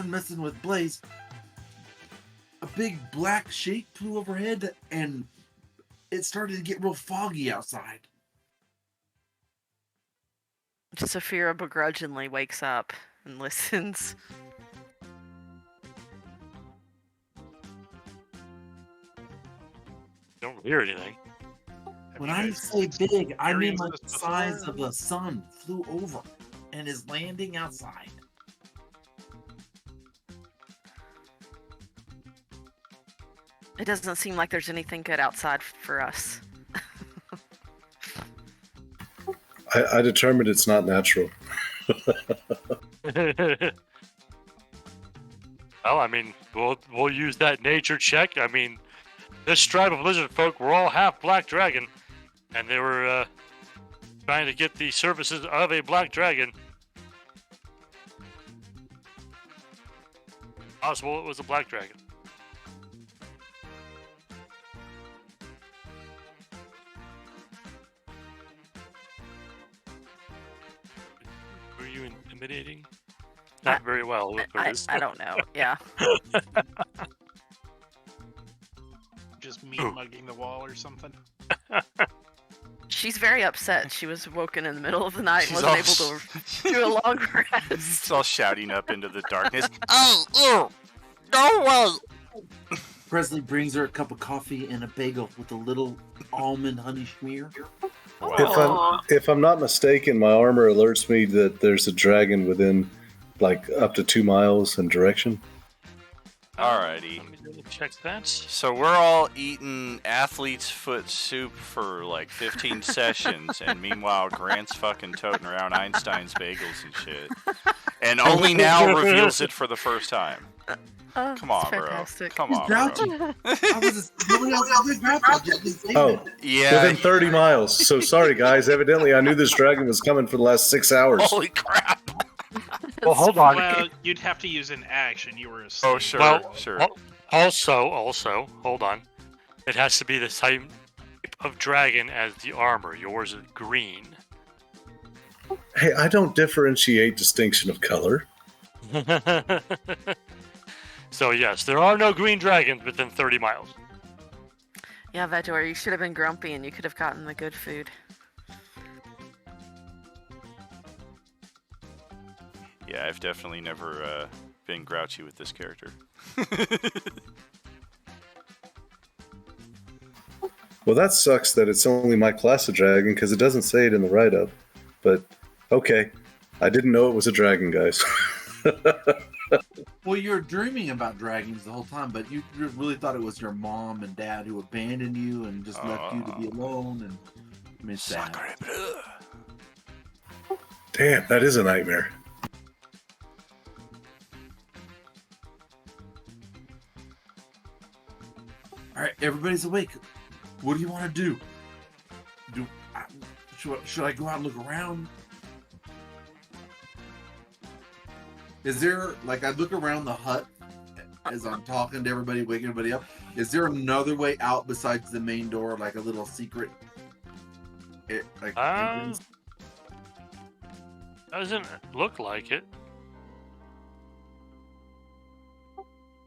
messing with Blaze, a big black shape flew overhead and it started to get real foggy outside. Saphira begrudgingly wakes up and listens. Don't hear anything. When I say big, I mean like the size of the sun flew over and is landing outside. It doesn't seem like there's anything good outside for us. I determined it's not natural. Well, I mean, we'll use that nature check. I mean, this tribe of lizard folk were all half black dragon, and they were trying to get the services of a black dragon. Possible it was a black dragon. Were you intimidating? Not very well. I don't know. Yeah. Just me mugging the wall or something. She's very upset. She was woken in the middle of the night and She's wasn't all able to do a long rest. It's all shouting up into the darkness. Oh, ew! Go away! Presley brings her a cup of coffee and a bagel with a little almond honey schmear. If I'm not mistaken, my armor alerts me that there's a dragon within like up to 2 miles in direction. Alrighty. Let me double check that. So we're all eating athlete's foot soup for like 15 sessions, and meanwhile Grant's fucking toting around Einstein's bagels and shit. And only now reveals it for the first time. Come on, bro. Fantastic. Come on, Grouchy. bro. Oh, Yeah. within 30 miles. So sorry, guys. Evidently, I knew this dragon was coming for the last 6 hours. Holy crap. Well, hold on. Well, you'd have to use an action. You were asleep. Oh, sure, Well, sure. Also, hold on. It has to be the same type of dragon as the armor. Yours is green. Hey, I don't differentiate distinction of color. So yes, there are no green dragons within 30 miles. Yeah, Vedor, you should have been grumpy and you could have gotten the good food. Yeah, I've definitely never been grouchy with this character. Well, that sucks that it's only my class of dragon because it doesn't say it in the write-up. But, okay. I didn't know it was a dragon, guys. Well, you're dreaming about dragons the whole time, but you really thought it was your mom and dad who abandoned you and just left you to be alone. And I mean, it's sad. Sacre bleu. Damn, that is a nightmare. All right, everybody's awake. What do you want to do? Should I go out and look around? Is there, like, I look around the hut as I'm talking to everybody, waking everybody up. Is there another way out besides the main door, like a little secret? Entrance? Doesn't look like it.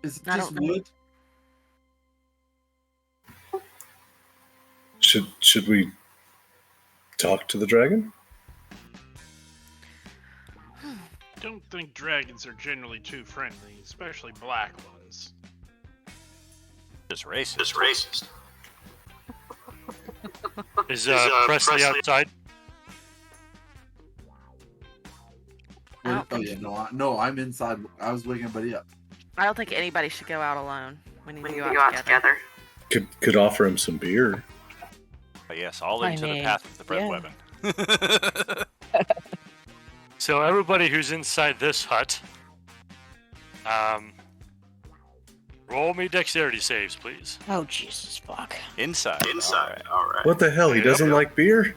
Is it I just don't know. wood? Should we talk to the dragon? Don't think dragons are generally too friendly, especially black ones. Just racist. Is Presley outside? I don't No, I'm inside. I was waking everybody up. I don't think anybody should go out alone. We need to go out together. Could offer him some beer. But yes, all I into the mean, path of the breath yeah. weapon. So everybody who's inside this hut Roll me dexterity saves, please. Oh Jesus fuck. Inside. All right. What the hell? He Yep, doesn't yep. like beer?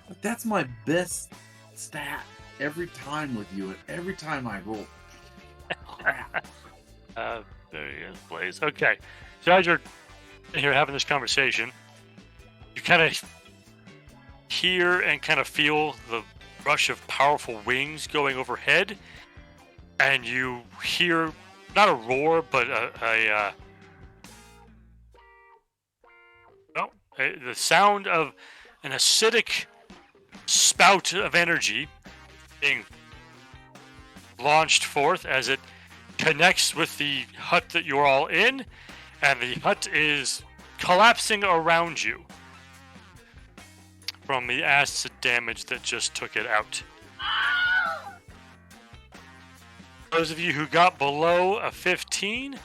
But that's my best stat every time with you, and every time I roll. Crap. There he is, Blaze. Okay. So as you're here having this conversation, you kind of hear and kind of feel the rush of powerful wings going overhead, and you hear not a roar, but the sound of an acidic spout of energy being launched forth as it connects with the hut that you're all in, and the hut is collapsing around you from the acid damage that just took it out. Those of you who got below a 15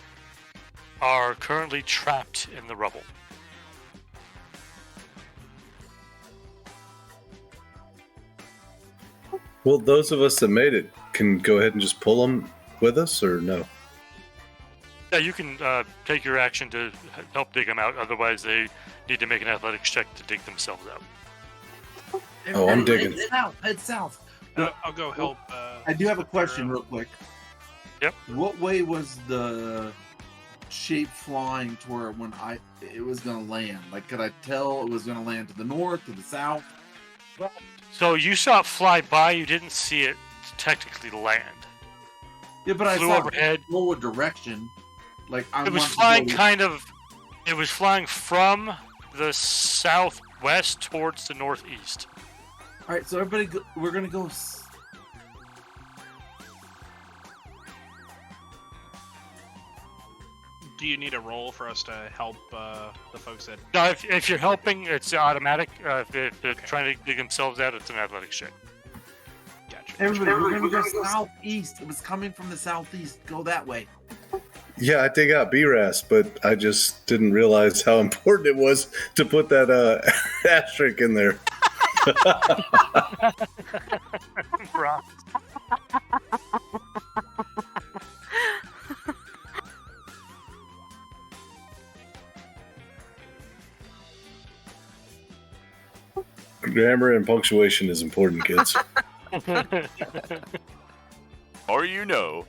are currently trapped in the rubble. Well, those of us that made it can go ahead and just pull them with us, or no? Yeah, you can take your action to help dig them out. Otherwise, they need to make an athletics check to dig themselves out. Oh, I'm digging. Head south. I'll go help. I do have a question real quick. Yep. What way was the shape flying to where it was going to land? Like, could I tell it was going to land to the north, to the south? So you saw it fly by. You didn't see it technically land. Yeah, but I Flew saw overhead. it go a direction. Like It was flying It was flying from the southwest towards the northeast. All right, so everybody, we're gonna go. Do you need a roll for us to help the folks that? No, if you're helping, it's automatic. If they're trying to dig themselves out, it's an athletics check. Gotcha. Everybody, we're gonna go southeast. It was coming from the southeast. Go that way. Yeah, I dig out BRAS, but I just didn't realize how important it was to put that asterisk in there. Right. Grammar and punctuation is important, kids. Or you know.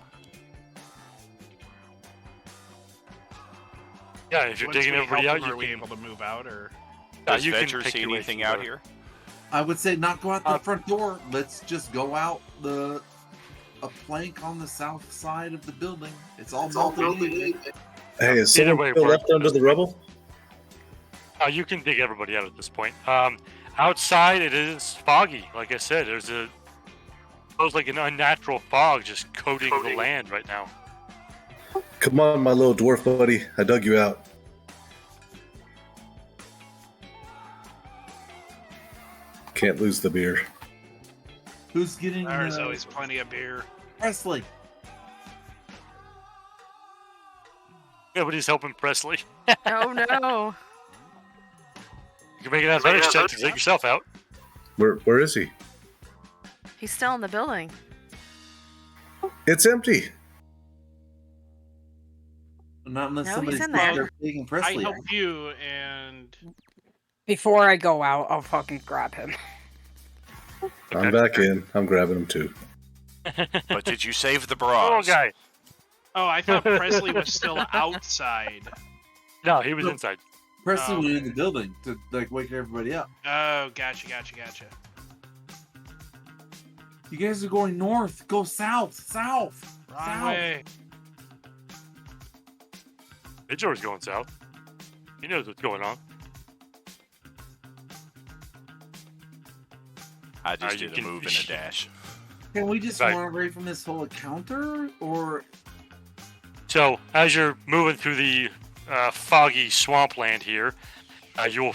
Yeah, if you're Once digging we everybody help out, them, you are we can. able to move out, or Does you can Vetcher pick see your way anything through out there. here? I would say not go out the front door. Let's just go out a plank on the south side of the building. It's all building. Hey, is Either someone way still works. left under the rubble? You can dig everybody out at this point. Outside, it is foggy. Like I said, there's feels like an unnatural fog just coating the land right now. Come on, my little dwarf buddy. I dug you out. Can't lose the beer. Who's getting? there's always plenty of beer. Presley. Nobody's helping Presley. Oh no. You can make an athletics check to dig yourself out. Where is he? He's still in the building. It's empty. Not unless No, somebody's he's in there. taking I Presley. help you, and Before I go out, I'll fucking grab him. I'm back in. I'm grabbing him too. But did you save the Oh, bras? guy. I thought Presley was still outside. No, he was No. inside. Presley Oh, went in okay. the building to wake everybody up. Oh, gotcha. You guys are going north. Go south. Wrong way. Major's going south. He knows what's going on. I just you did a can- move and a dash. Can we just Right. run away from this whole encounter, or So, as you're moving through the foggy swampland here, you'll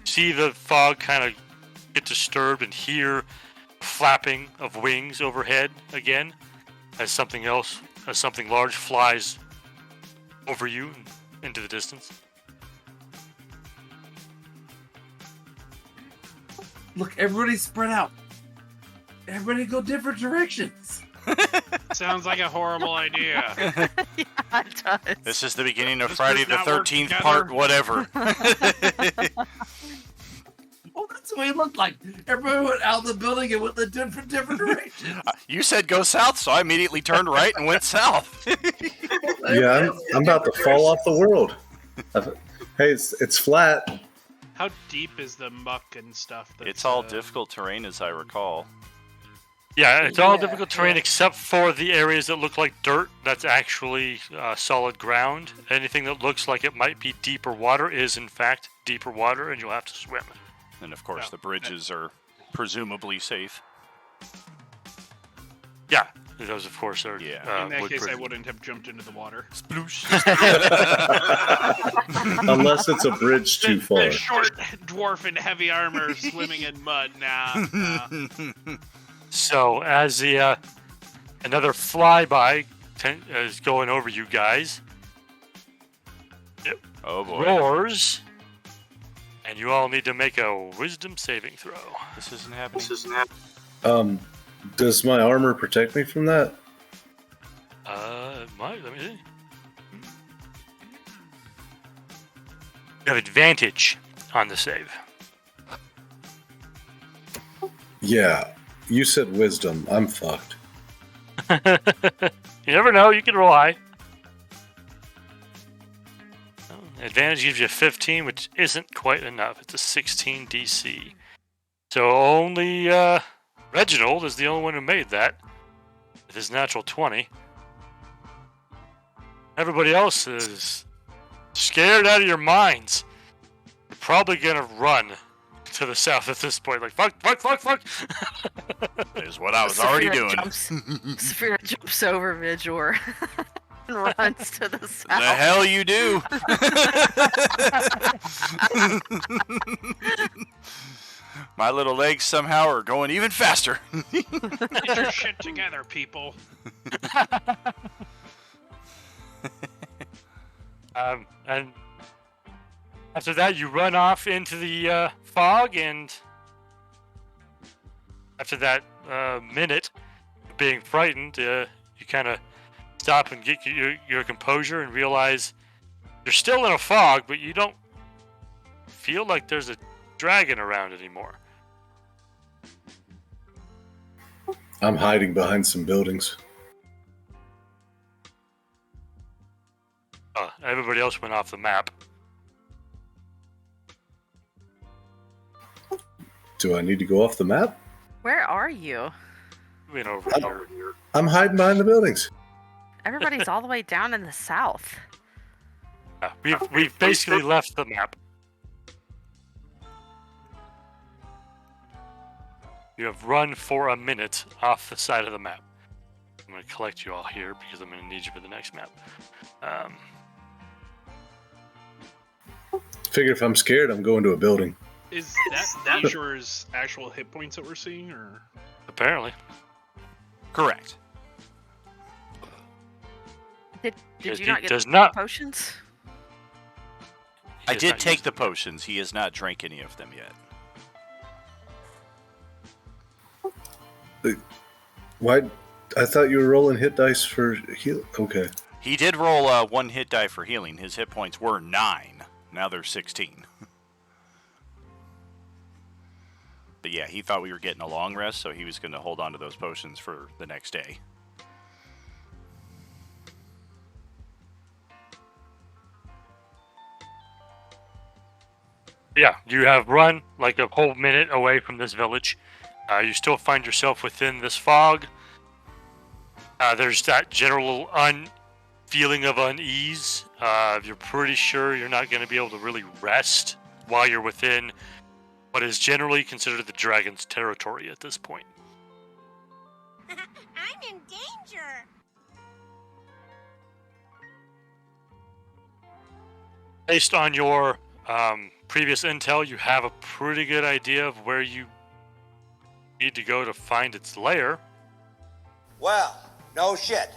see the fog kind of get disturbed and hear flapping of wings overhead again. as something large flies over you and into the distance. Look, everybody spread out. Everybody go different directions. Sounds like a horrible idea. Yeah, it does. This is the beginning of This Friday does the not work 13th together. part whatever. Well, that's what it looked like. Everybody went out of the building and went in different directions. You said go south, so I immediately turned right and went south. Yeah, I'm about to fall off the world. Hey, it's flat. How deep is the muck and stuff? It's all difficult terrain, as I recall. Yeah, it's all Yeah, difficult terrain yeah. except for the areas that look like dirt. That's actually solid ground. Anything that looks like it might be deeper water is, in fact, deeper water, and you'll have to swim. And of course, Yeah. the bridges are presumably safe. Yeah, those, of course, are. Yeah. In that wood case, I bridges. wouldn't have jumped into the water. Sploosh. Unless it's a bridge too far. The short dwarf in heavy armor swimming in mud. Nah. So, as the another flyby is going over you guys, Oh boy. roars, and you all need to make a wisdom saving throw. This isn't happening. Does my armor protect me from that? It might. Let me see. You have advantage on the save. Yeah. You said wisdom. I'm fucked. You never know. You can roll high. Advantage gives you 15, which isn't quite enough. It's a 16 DC. So only Reginald is the only one who made that with his natural 20. Everybody else is scared out of your minds. You're probably gonna run to the south at this point. Like, fuck. Is what I was already doing. Saphira jumps over Midjor and runs to the south. The hell you do? My little legs somehow are going even faster. Get your shit together, people. And after that, you run off into the fog, and after that minute of being frightened, you kind of stop and get your composure and realize you're still in a fog, but you don't feel like there's a dragon around anymore. I'm hiding behind some buildings. Everybody else went off the map. Do I need to go off the map? Where are you? Went over here. I'm hiding behind the buildings. Everybody's all the way down in the south. We've basically left the map. You have run for a minute off the side of the map. I'm going to collect you all here because I'm going to need you for the next map. Figure if I'm scared, I'm going to a building. Is that Azur's actual hit points that we're seeing, or? Apparently. Correct. Did Because you he not get does the not- potions? I He has did not take used the them. potions. He has not drank any of them yet. Why? I thought you were rolling hit dice for heal. Okay. He did roll one hit die for healing. His hit points were 9. Now they're 16. But yeah, he thought we were getting a long rest, so he was going to hold on to those potions for the next day. Yeah, you have run like a whole minute away from this village. You still find yourself within this fog. There's that general feeling of unease. You're pretty sure you're not going to be able to really rest while you're within what is generally considered the dragon's territory at this point. I'm in danger. Based on your previous intel, you have a pretty good idea of where you need to go to find its lair. Well, No shit.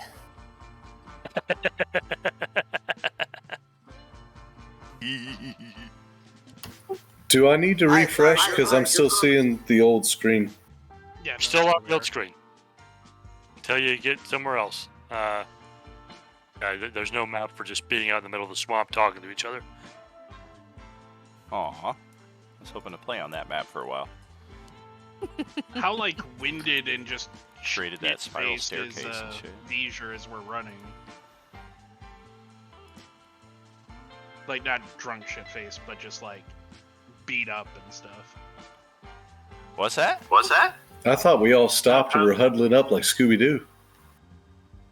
Do I need to refresh? Because I'm still seeing the old screen. Yeah, no, Still that's on where we build are. screen. Until you get somewhere else. There's no map for just being out in the middle of the swamp talking to each other. Aw. I was hoping to play on that map for a while. How like winded and just Created that spiral shit-faced staircase is and shit. Vizier as we're running. Like not drunk shit face, but just like beat up and stuff. What's that? I thought we all stopped and were huddling up like Scooby Doo.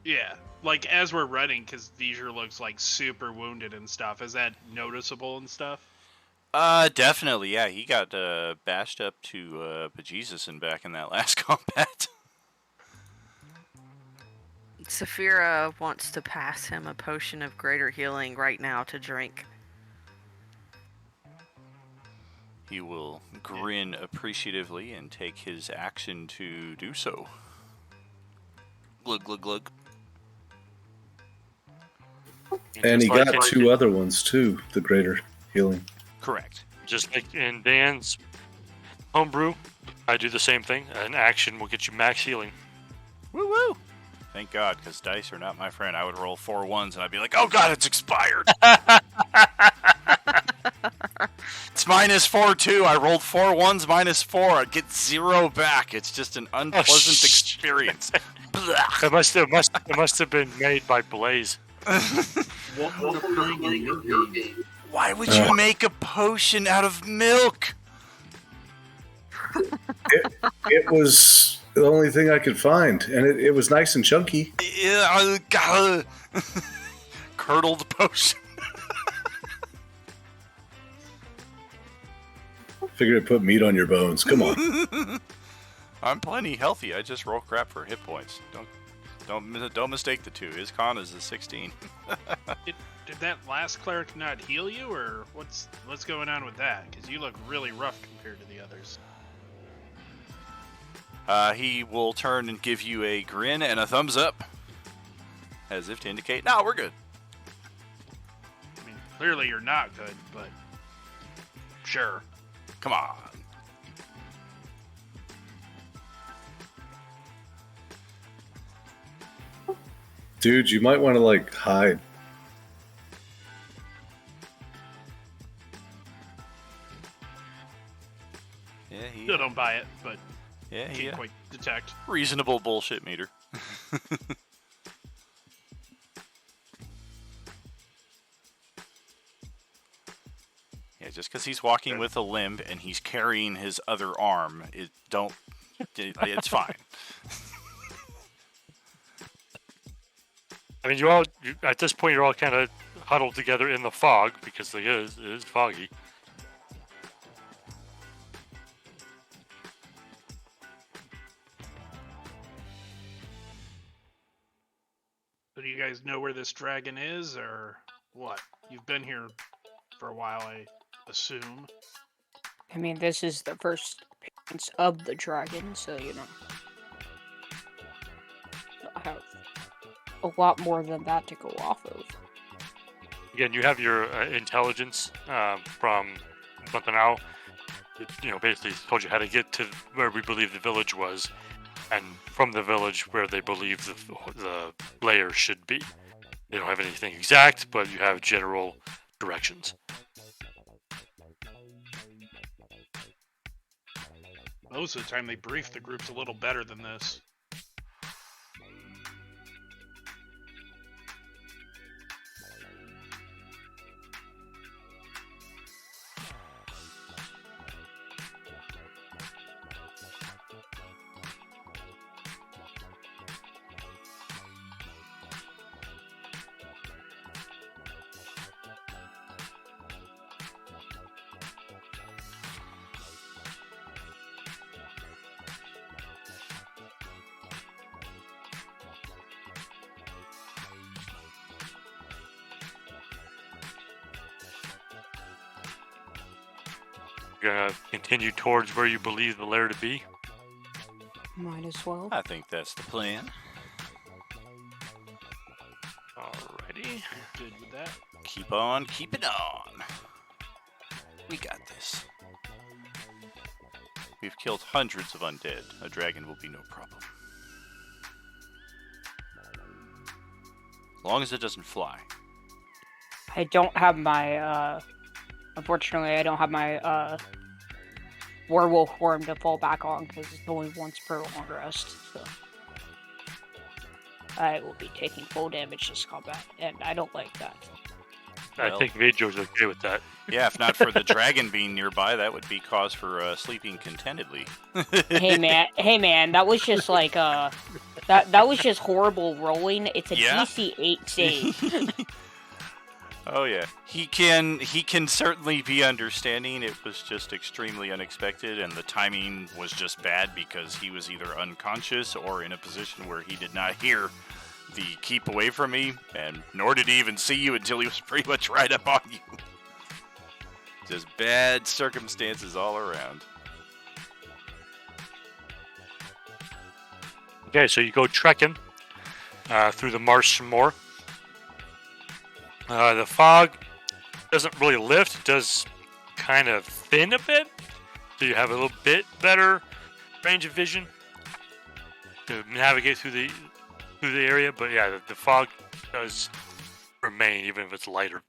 Yeah, like as we're running, because Vizier looks like super wounded and stuff. Is that noticeable and stuff? Definitely, yeah. He got bashed up to bejesus and back in that last combat. Saphira wants to pass him a potion of greater healing right now to drink. He will grin appreciatively and take his action to do so. Glug, glug, glug. And he Just like got in- two other ones too, the greater healing. Correct. Just like in Dan's homebrew, I do the same thing. An action will get you max healing. Woo woo! Thank God, because dice are not my friend. I would roll 4 1s and I'd be like, oh God, it's expired! It's -4 too. I rolled 4 1s -4. I'd get 0 back. It's just an unpleasant shh. experience. It must have been made by Blaze. Welcome to playing in your game. Why would you make a potion out of milk? It was the only thing I could find, and it was nice and chunky. Yeah, curdled potion. Figured it put meat on your bones. Come on. I'm plenty healthy. I just roll crap for hit points. Don't mistake the two. His con is a 16. Did that last cleric not heal you, or what's going on with that? Because you look really rough compared to the others. He will turn and give you a grin and a thumbs up, as if to indicate, no, we're good. I mean, clearly you're not good, but sure. Come on. Dude, you might want to, like, hide. Yeah, he. Still don't buy it, but Yeah, he. can't quite detect. Reasonable bullshit meter. Yeah, just because he's walking with a limb and he's carrying his other arm, it's fine. I mean, at this point, you're all kind of huddled together in the fog because it is foggy. So do you guys know where this dragon is, or what? You've been here for a while, I assume. I mean, this is the first appearance of the dragon, so I have a lot more than that to go off of. Again, you have your intelligence from Montanao. It, basically told you how to get to where we believe the village was, and from the village where they believe the layer should be. They don't have anything exact, but you have general directions. Most of the time they brief the groups a little better than this. You're gonna continue towards where you believe the lair to be. Might as well. I think that's the plan. Alrighty. Good with that. Keep on keeping on. We got this. We've killed hundreds of undead. A dragon will be no problem. As long as it doesn't fly. I don't have my, unfortunately, I don't have my, werewolf form to fall back on because it's only once per long rest, so. I will be taking full damage this combat, and I don't like that. I think Majo's okay with that. Yeah, if not for the dragon being nearby, that would be cause for sleeping contentedly. Hey man, that was just like, that was just horrible rolling. It's a Yeah. DC 8 save. Oh yeah, he can certainly be understanding. It was just extremely unexpected, and the timing was just bad because he was either unconscious or in a position where he did not hear the keep away from me, and nor did he even see you until he was pretty much right up on you. Just bad circumstances all around. Okay, so you go trekking through the marsh some more. The fog doesn't really lift, it does kind of thin a bit, so you have a little bit better range of vision to navigate through the area. But yeah, the fog does remain even if it's lighter.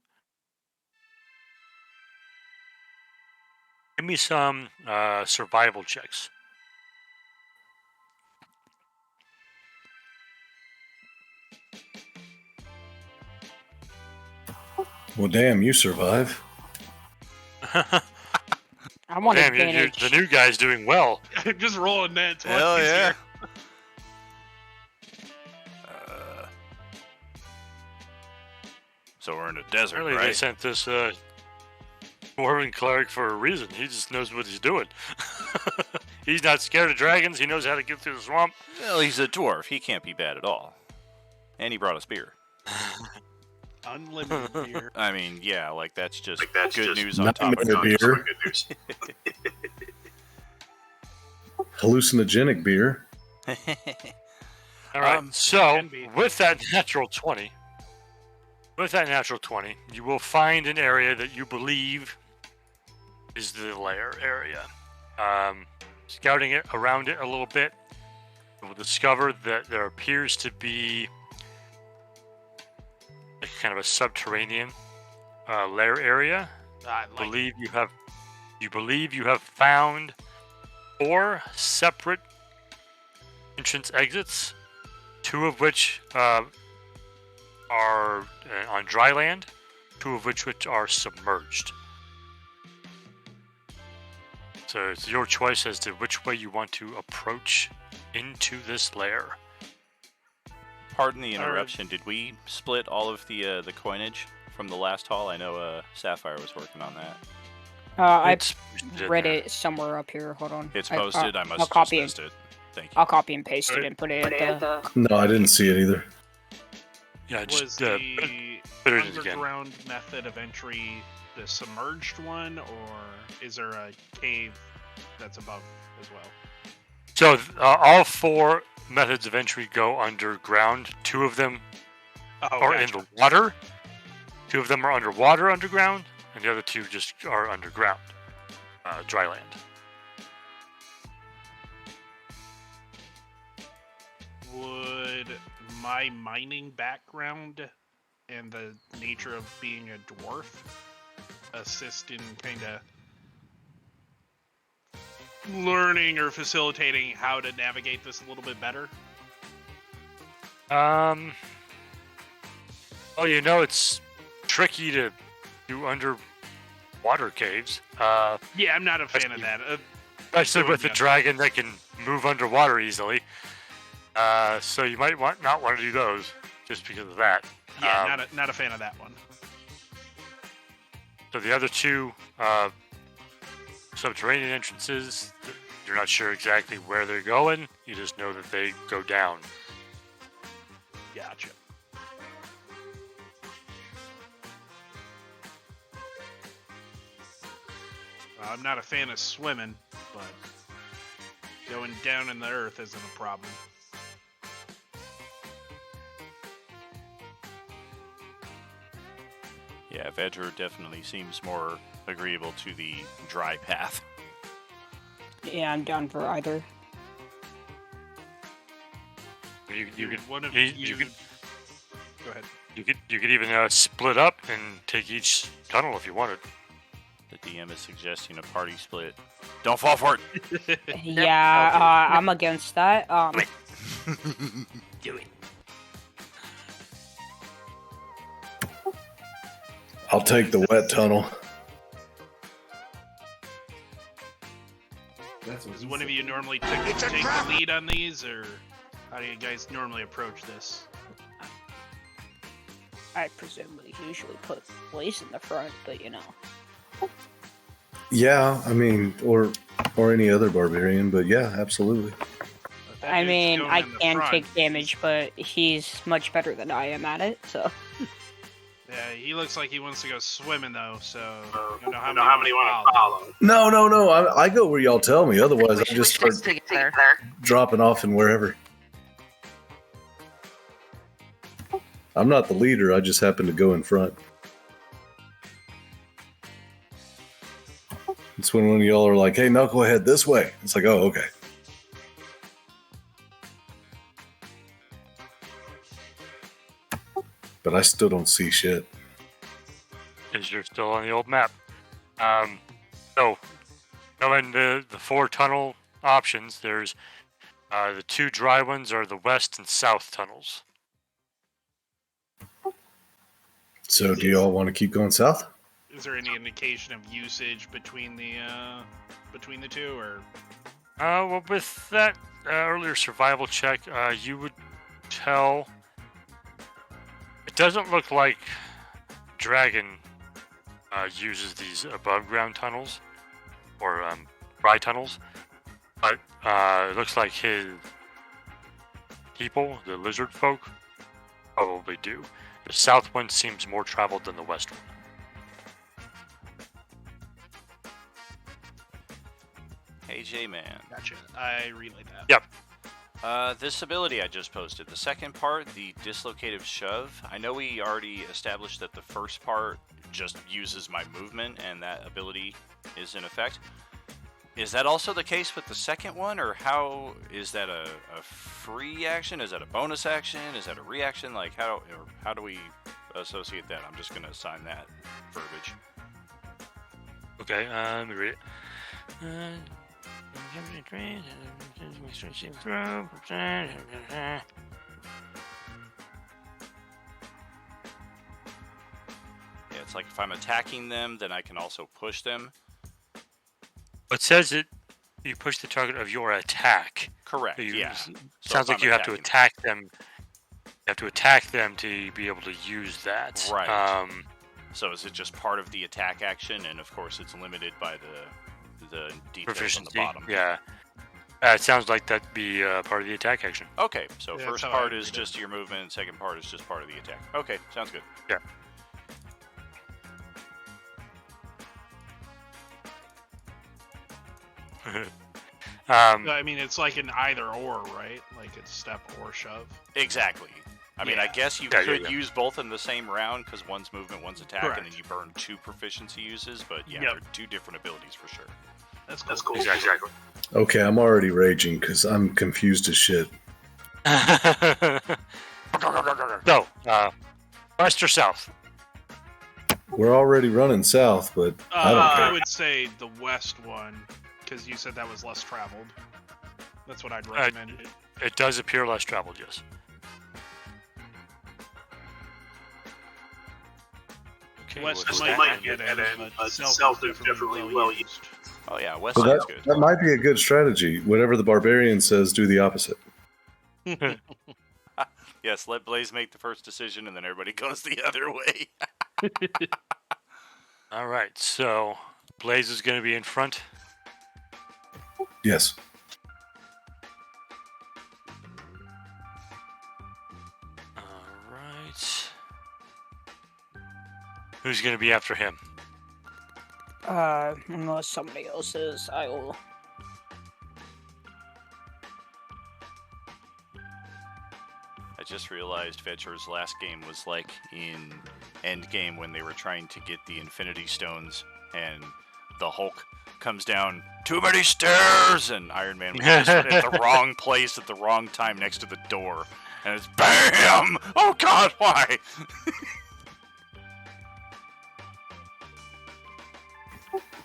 Give me some survival checks. Well, damn, you survive. I'm on Damn, advantage. the new guy's doing well. Just rolling that. Hell yeah. So we're in a desert, Apparently they right? sent this dwarven cleric for a reason. He just knows what he's doing. He's not scared of dragons. He knows how to get through the swamp. Well, he's a dwarf. He can't be bad at all. And he brought us beer. Unlimited beer. I mean, yeah, like that's just that's good just news on top of nightmare good beer. news. Hallucinogenic beer. All right. So can be. with that natural 20, you will find an area that you believe is the lair area. Scouting it around it a little bit, you will discover that there appears to be a kind of a subterranean lair area. I like You believe you have found 4 separate entrance exits, 2 of which are on dry land, 2 of which are submerged. So it's your choice as to which way you want to approach into this lair. Pardon the interruption. Did we split all of the coinage from the last haul? I know Sapphire was working on that. I It's in read there. it somewhere up here. Hold on. It's posted. I must I'll have copy just it. missed it. Thank you. I'll copy and paste it Alright. and put it at the. No, I didn't see it either. Yeah, Was just the put it in again. underground method of entry the submerged one, or is there a cave that's above as well? So all 4 methods of entry go underground. 2 of them Oh, are gotcha. in the water. 2 of them are underwater underground, and the other 2 just are underground, dry land. Would my mining background and the nature of being a dwarf assist in kind of learning or facilitating how to navigate this a little bit better? Well, you know it's tricky to do underwater caves. Yeah, I'm not a fan of that. Especially with a Yeah. dragon that can move underwater easily. So you might not want to do those just because of that. Yeah, not a fan of that one. So the other 2 subterranean entrances, you're not sure exactly where they're going. You just know that they go down. Gotcha. I'm not a fan of swimming, but going down in the earth isn't a problem. Yeah, Vedra definitely seems more agreeable to the dry path. Yeah, I'm down for either. You could one of you could Go ahead. you could even split up and take each tunnel if you wanted. The DM is suggesting a party split. Don't fall for it. Yeah, I'm against that. Do it. I'll take the wet tunnel. That's what Does he one of said. you normally It's a take trap! the lead on these, or how do you guys normally approach this? I presume we usually put Blaze in the front, but you know. Yeah, I mean, or any other barbarian, but yeah, absolutely. That I dude's mean, going I in the can front. take damage, but he's much better than I am at it, so. Yeah, he looks like he wants to go swimming though, so I don't know I don't know how many want to follow. No. I go where y'all tell me. Otherwise, I We just should start stick together. dropping off in wherever. I'm not the leader. I just happen to go in front. It's when one of y'all are like, "Hey, knucklehead, this way." It's like, "Oh, okay." But I still don't see shit. Because you're still on the old map. So, knowing the 4 tunnel options, there's the 2 dry ones are the west and south tunnels. So, do y'all want to keep going south? Is there any indication of usage between the two, or Well, with that earlier survival check, you would tell. It doesn't look like Dragon uses these above ground tunnels or dry tunnels, but it looks like his people, the lizard folk, probably do. The south one seems more traveled than the west one. Hey, J-Man. gotcha? I relay that. Yep. This ability I just posted, the second part, the dislocative shove, I know we already established that the first part just uses my movement and that ability is in effect. Is that also the case with the second one, or how is that a free action? Is that a bonus action? Is that a reaction? Like how do we associate that? I'm just going to assign that verbiage. Okay, let me read it. Yeah, it's like if I'm attacking them, then I can also push them. It says that you push the target of your attack. Correct. So Yeah. Sounds if like I'm you have to attacking- attack them. You have to attack them to be able to use that. Right. So is it just part of the attack action, and of course it's limited by the details Proficiency. on the bottom? Yeah. It sounds like that'd be part of the attack action. Okay, so Yeah, first that's how I part is read it. just your movement, second part is just part of the attack. Okay, sounds good. Yeah. I mean, it's like an either or, right? Like it's step or shove. Exactly. I mean, I Yeah. guess you Yeah, could yeah. use both in the same round because one's movement, one's attack, and then Correct. you burn 2 proficiency uses. But yeah, Yep. they're 2 different abilities for sure. That's cool. That's cool. Exactly. Okay, I'm already raging because I'm confused as shit. So, west or south? We're already running south, but I don't I care. would say the west one, because you said that was less traveled. That's what I'd recommend. It does appear less traveled, yes. Okay, West what's might that? be a dead end, but Self south is is definitely definitely well well used. used. Oh yeah, west So sounds that good. might be a good strategy. Whatever the barbarian says, do the opposite. Yes, let Blaze make the first decision, and then everybody goes the other way. All right, so Blaze is going to be in front. Yes. All right. Who's going to be after him? Unless somebody else is, I will. I just realized Vetcher's last game was like in Endgame when they were trying to get the Infinity Stones, and the Hulk comes down, too many stairs, and Iron Man was just at the wrong place at the wrong time next to the door, and it's BAM! Oh God, why?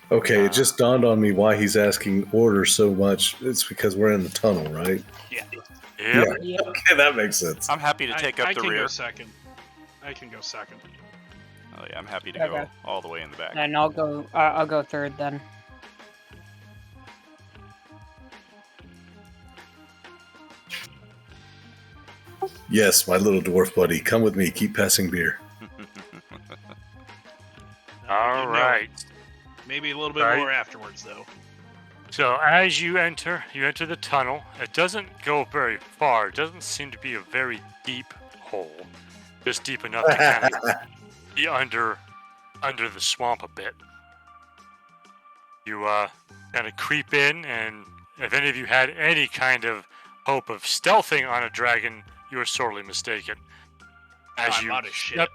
Okay, it just dawned on me why he's asking order so much. It's because we're in the tunnel, right? Yep. Yep. Okay, that makes sense. I'm happy to take up I the can rear. go second. I can go second. Oh yeah, I'm happy to go Okay. all the way in the back. Then I'll go third then. Yes, my little dwarf buddy. Come with me. Keep passing beer. All You know right. Maybe a little bit Right. more afterwards, though. So as you enter the tunnel. It doesn't go very far. It doesn't seem to be a very deep hole. Just deep enough to kind of be under the swamp a bit. You kind of creep in, and if any of you had any kind of hope of stealthing on a dragon, you are sorely mistaken. As I'm you out of shit. step,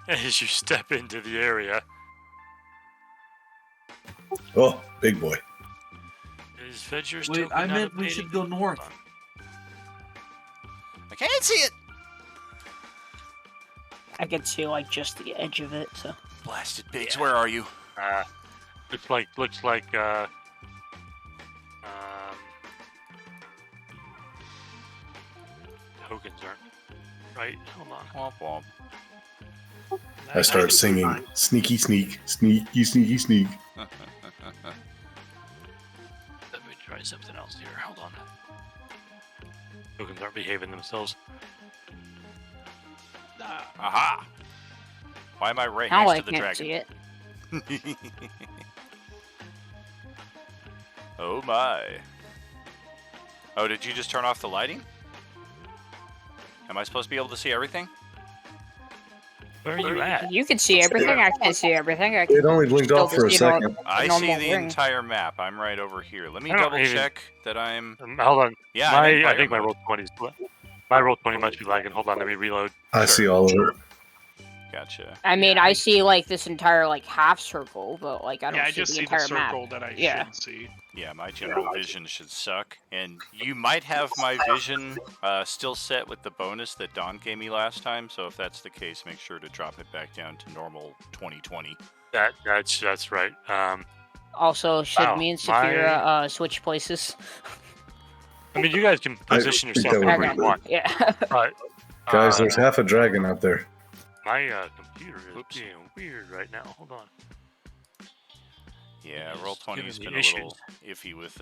as you step into the area, Oh, big boy. is Fedger's Wait, token I not meant we updating? should go north. I can't see it. I can see like just the edge of it. So Blasted pigs, where are you? Looks like tokens aren't right. Hold on. Womp womp. I start singing sneaky sneak, sneaky sneaky sneak. Let me try something else here. Hold on. Tokens aren't behaving themselves. Aha! Why am I right now I next to the can't dragon? see it. Oh my. Oh, did you just turn off the lighting? Am I supposed to be able to see everything? Where are you at? You can see everything. I can't see everything. I can It only blinked still off for a just, you know, second. I see normal the ring. entire map. I'm right over here. Let me I don't double even- check that I'm... Hold on. Yeah, I'm in I fire think my mode. roll 20 is my roll 20 must be lagging. Hold on, let me reload. I see all of it. Gotcha. I mean, Yeah, I I- see like this entire like half circle, but like I don't Yeah, I see just the see entire the circle map. that I Yeah. should see. Yeah, my general vision should suck. And you might have my vision still set with the bonus that Don gave me last time. So if that's the case, make sure to drop it back down to normal 2020. That's right. Also, should Wow, me and Saphira my- switch places? I mean, you guys can position think yourself that would wherever be you want. Yeah. But Guys, there's half a dragon out there. my computer is Oops. being weird right now. Hold on. Yeah, Just roll 20's giving been me a little iffy with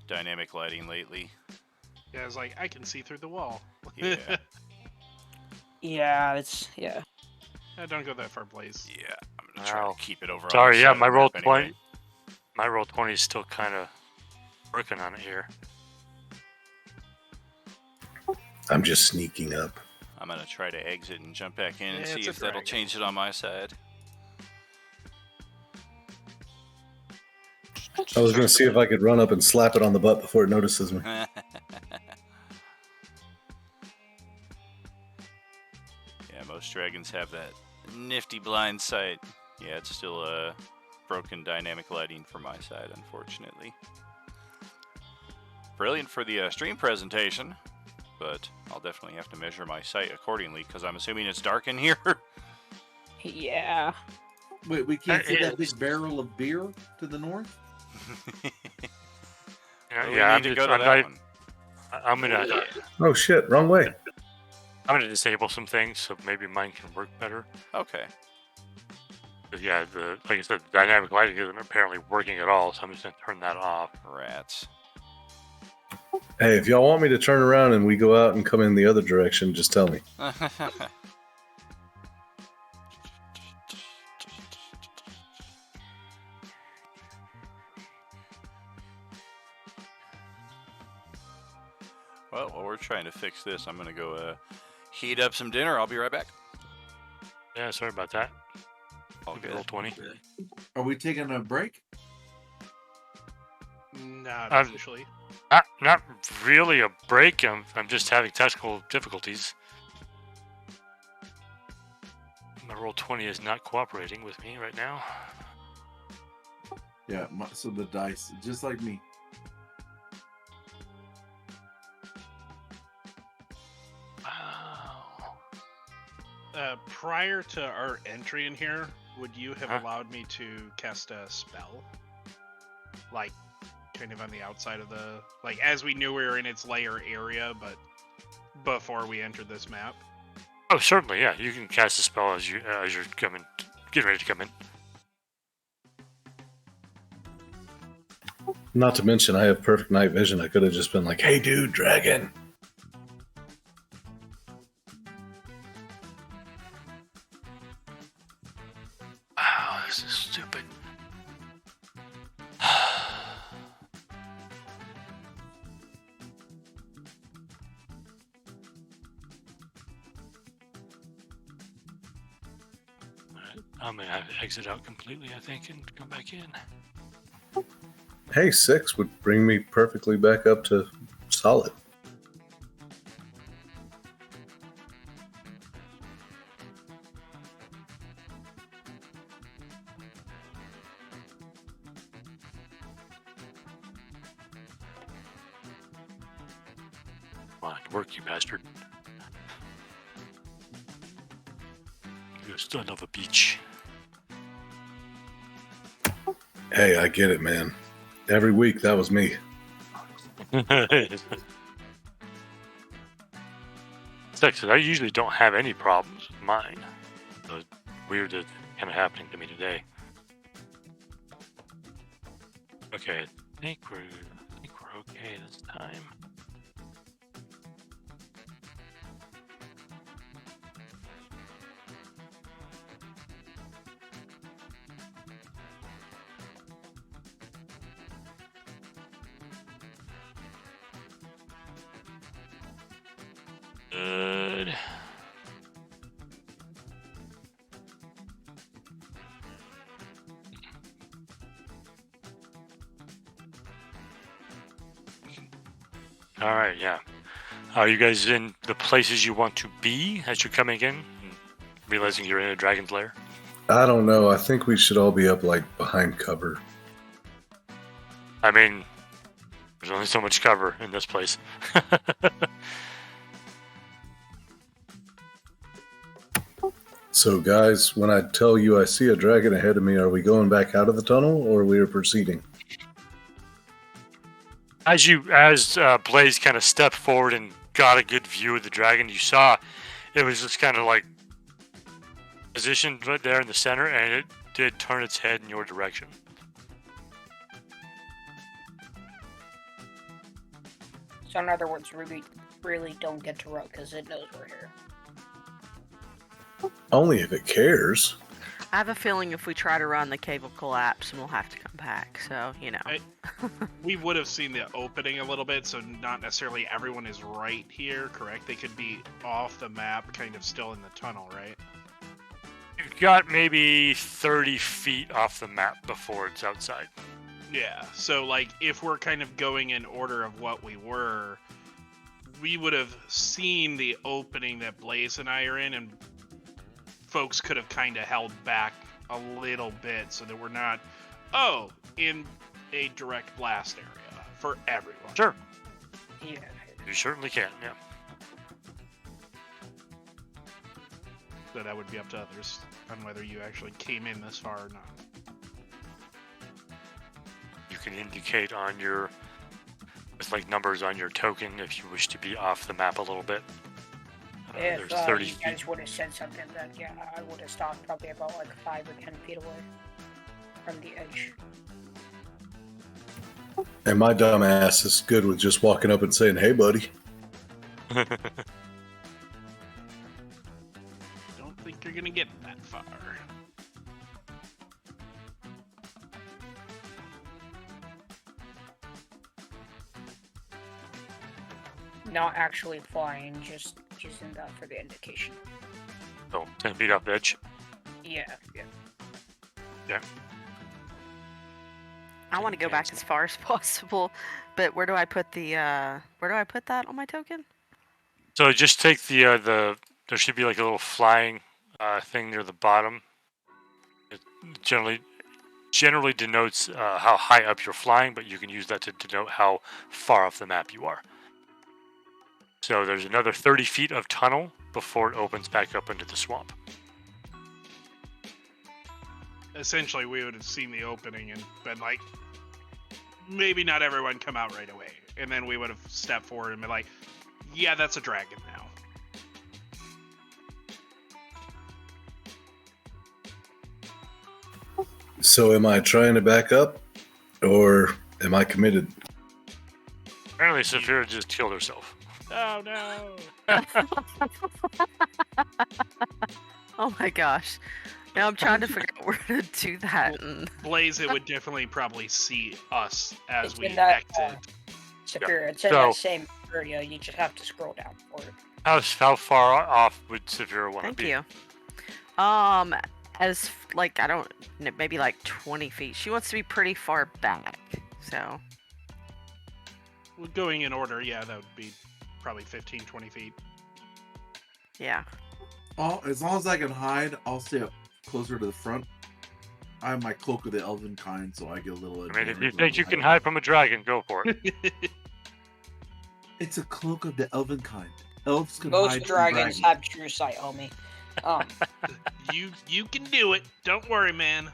dynamic lighting lately. Yeah, I was like, I can see through the wall. Yeah. Yeah, it's yeah. Don't go that far, Blaze. Yeah, I'm gonna try Wow. to keep it over. on Sorry, the yeah, side of my the roll map 20. anyway. My roll 20 is still kind of working on it here. I'm just sneaking up. I'm gonna try to exit and jump back in and Yeah, see it's a if that'll dragon. change it on my side. I was gonna see if I could run up and slap it on the butt before it notices me. Yeah, most dragons have that nifty blind sight. Yeah, it's still broken dynamic lighting for my side, unfortunately. Brilliant for the stream presentation, but I'll definitely have to measure my sight accordingly because I'm assuming it's dark in here. Yeah. Wait, we can't see that It's- big barrel of beer to the north? Well, we Yeah, need I'm to just, go to I'm, that not, one. I'm gonna Oh shit, wrong way. I'm gonna disable some things so maybe mine can work better. Okay. But yeah, like I said, the dynamic lighting isn't apparently working at all, so I'm just gonna turn that off. Rats. Hey, if y'all want me to turn around and we go out and come in the other direction, just tell me. Well, while we're trying to fix this, I'm gonna go heat up some dinner. I'll be right back. Yeah, sorry about that. All Roll good. 20. Are we taking a break? Not Um, officially. Not really a break. I'm just having technical difficulties. roll 20 is not cooperating with me right now. Yeah, so the dice, just like me. Wow. Prior to our entry in here, would you have Huh? allowed me to cast a spell? Like, kind of on the outside of the... Like, as we knew we were in its lair area, but before we entered this map? Oh, certainly, yeah. You can cast a spell as you're getting ready to come in. Not to mention, I have perfect night vision. I could have just been like, "Hey, dude, dragon." Wow, this is stupid. Alright, I'm gonna have to exit out completely, I think, and come back in. Hey, 6 would bring me perfectly back up to solid. Come on, work, you bastard. You son of a beach. Hey, I get it, man. Every week, that was me. Texas, I usually don't have any problems with mine. So it's weird that it's kind of happening to me today. Okay, I think we're okay this time. Good. All right, yeah. Are you guys in the places you want to be as you're coming in, realizing you're in a dragon's lair? I don't know. I think we should all be up, like, behind cover. I mean, there's only so much cover in this place. So, guys, when I tell you I see a dragon ahead of me, are we going back out of the tunnel, or we are proceeding? As Blaze kind of stepped forward and got a good view of the dragon, you saw it was just kind of like positioned right there in the center, and it did turn its head in your direction. So in other words, really don't get to run because it knows we're here. Only if it cares. I have a feeling if we try to run, the cave will collapse and we'll have to come back. So, you know. We would have seen the opening a little bit, so not necessarily everyone is right here, correct? They could be off the map, kind of still in the tunnel, right? You've got maybe 30 feet off the map before it's outside. Yeah, so like if we're kind of going in order of what we were, we would have seen the opening that Blaze and I are in, and folks could have kind of held back a little bit so that we're not, in a direct blast area for everyone. Sure. Yeah. You certainly can, yeah. So that would be up to others on whether you actually came in this far or not. You can indicate on your, with like numbers on your token if you wish to be off the map a little bit. If There's 30 you feet. guys would have said something, then yeah, I would have stopped probably about like 5 or 10 feet away from the edge. And my dumb ass is good with just walking up and saying, "Hey, buddy." Don't think you're gonna get that far. Not actually flying, just using that for the indication. So 10 feet off the edge. Yeah. Yeah. I want to go back as far as possible, but where do I put that on my token? So just take the there should be like a little flying thing near the bottom. It generally denotes how high up you're flying, but you can use that to denote how far off the map you are. So there's another 30 feet of tunnel before it opens back up into the swamp. Essentially, we would have seen the opening and been like, maybe not everyone come out right away. And then we would have stepped forward and been like, yeah, that's a dragon now. So am I trying to back up, or am I committed? Apparently, Saphira just killed herself. Oh no! Oh my gosh. Now I'm trying to figure out where to do that. And... Blaze, it would definitely probably see us as It's we in that, exit. Superior. It's in So- that same area. You just have to scroll down for it. How far off would Saphira want to Thank be? you. As like I don't maybe like 20 feet. She wants to be pretty far back. So Well, going in order, yeah, that would be probably 15, 20 feet. yeah. As long as I can hide, I'll stay up closer to the front. I have my cloak of the elven kind, so I get a little. I mean, if you advantage think on you can hiding. hide from a dragon, go for it. It's a cloak of the elven kind. Elves can Most hide from dragons dragons. have true sight, homie. You can do it. Don't worry, man.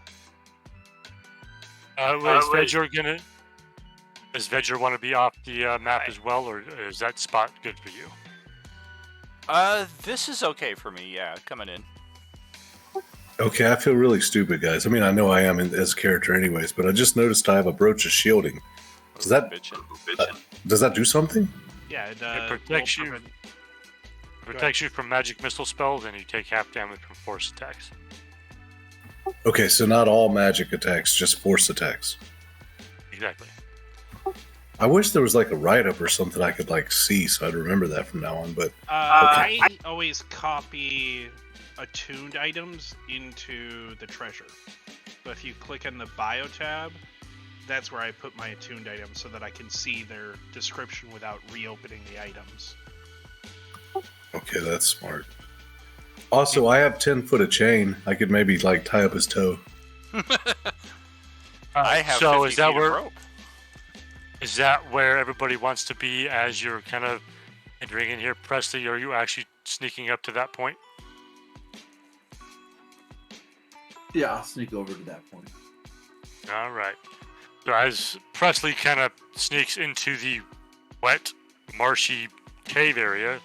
Does Vedger want to be off the map as well, or is that spot good for you? This is okay for me. Yeah, coming in. Okay, I feel really stupid, guys. I mean, I know I am as a character anyways, but I just noticed I have a brooch of shielding. Does that do something? Yeah, it protects will you. prevent- Protects you from magic missile spells, and you take half damage from force attacks. Okay, so not all magic attacks, just force attacks. Exactly. I wish there was like a write-up or something I could like see, so I'd remember that from now on. But I always copy attuned items into the treasure. So if you click on the bio tab, that's where I put my attuned items so that I can see their description without reopening the items. okay, that's smart. Also, I have 10 foot of chain. I could maybe like tie up his toe. I have so 50 is that feet of where rope. is that where everybody wants to be as you're kind of entering in here, Presley? Are you actually sneaking up to that point? Yeah, I'll sneak over to that point. All right. So as Presley kind of sneaks into the wet, marshy cave area,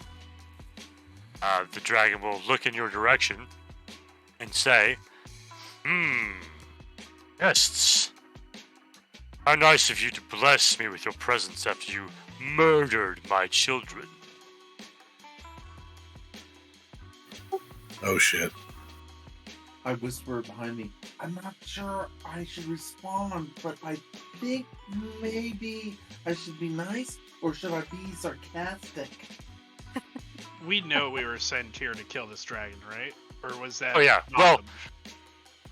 the dragon will look in your direction and say, guests, how nice of you to bless me with your presence after you murdered my children. Oh shit. I whisper behind me, I'm not sure I should respond, but I think maybe I should be nice, or should I be sarcastic? We know we were sent here to kill this dragon, right? Or was that? Oh, yeah. not Well, them?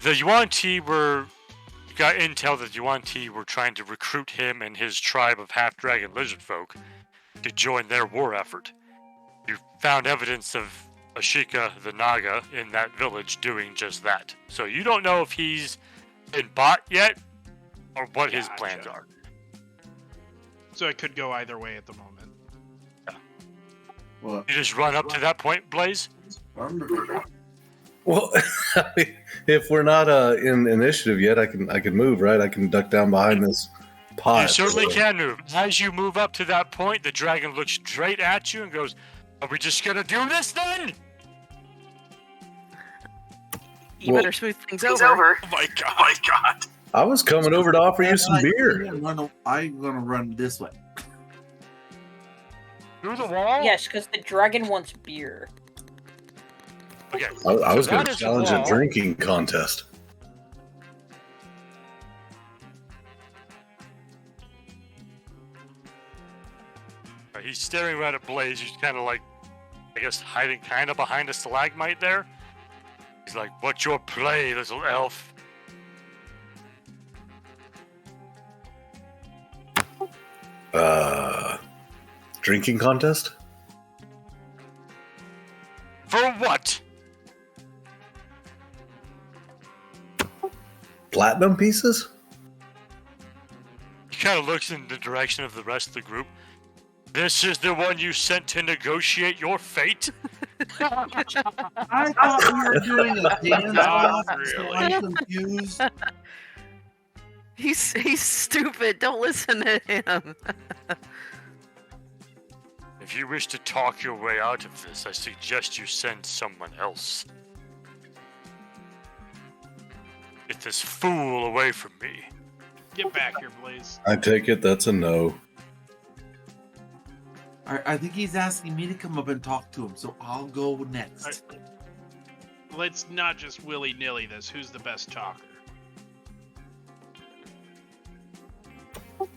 The Yuan Ti got intel that Yuan Ti were trying to recruit him and his tribe of half-dragon lizard folk to join their war effort. You found evidence of Ashika the Naga in that village doing just that. So you don't know if he's been bought yet or what his plans Gotcha. are. So it could go either way at the moment. Well, You just run up to that point, Blaze? Well, if we're not in initiative yet, I can move, right? I can duck down behind this pot. You certainly so- can move. As you move up to that point, the dragon looks straight at you and goes, "Are we just gonna do this then?" You Well- better smooth things over. Oh my god! Oh my god! I was coming over to offer you some beer. I'm gonna run this way. Through the wall? Yes, because the dragon wants beer. Okay. I was So going that to is the challenge a wall. drinking contest. He's staring right at Blaze. He's kind of like, I guess, hiding kind of behind a stalagmite there. He's like, "What's your play, little elf?" Drinking contest? For what? platinum pieces? He kind of looks in the direction of the rest of the group. This is the one you sent to negotiate your fate? I thought we were doing a dance Not off, so really. I'm confused. He's stupid. Don't listen to him. If you wish to talk your way out of this, I suggest you send someone else. Get this fool away from me. Get back here, Blaze. I take it that's a no. I think he's asking me to come up and talk to him, so I'll go next. Let's not just willy-nilly this. Who's the best talker?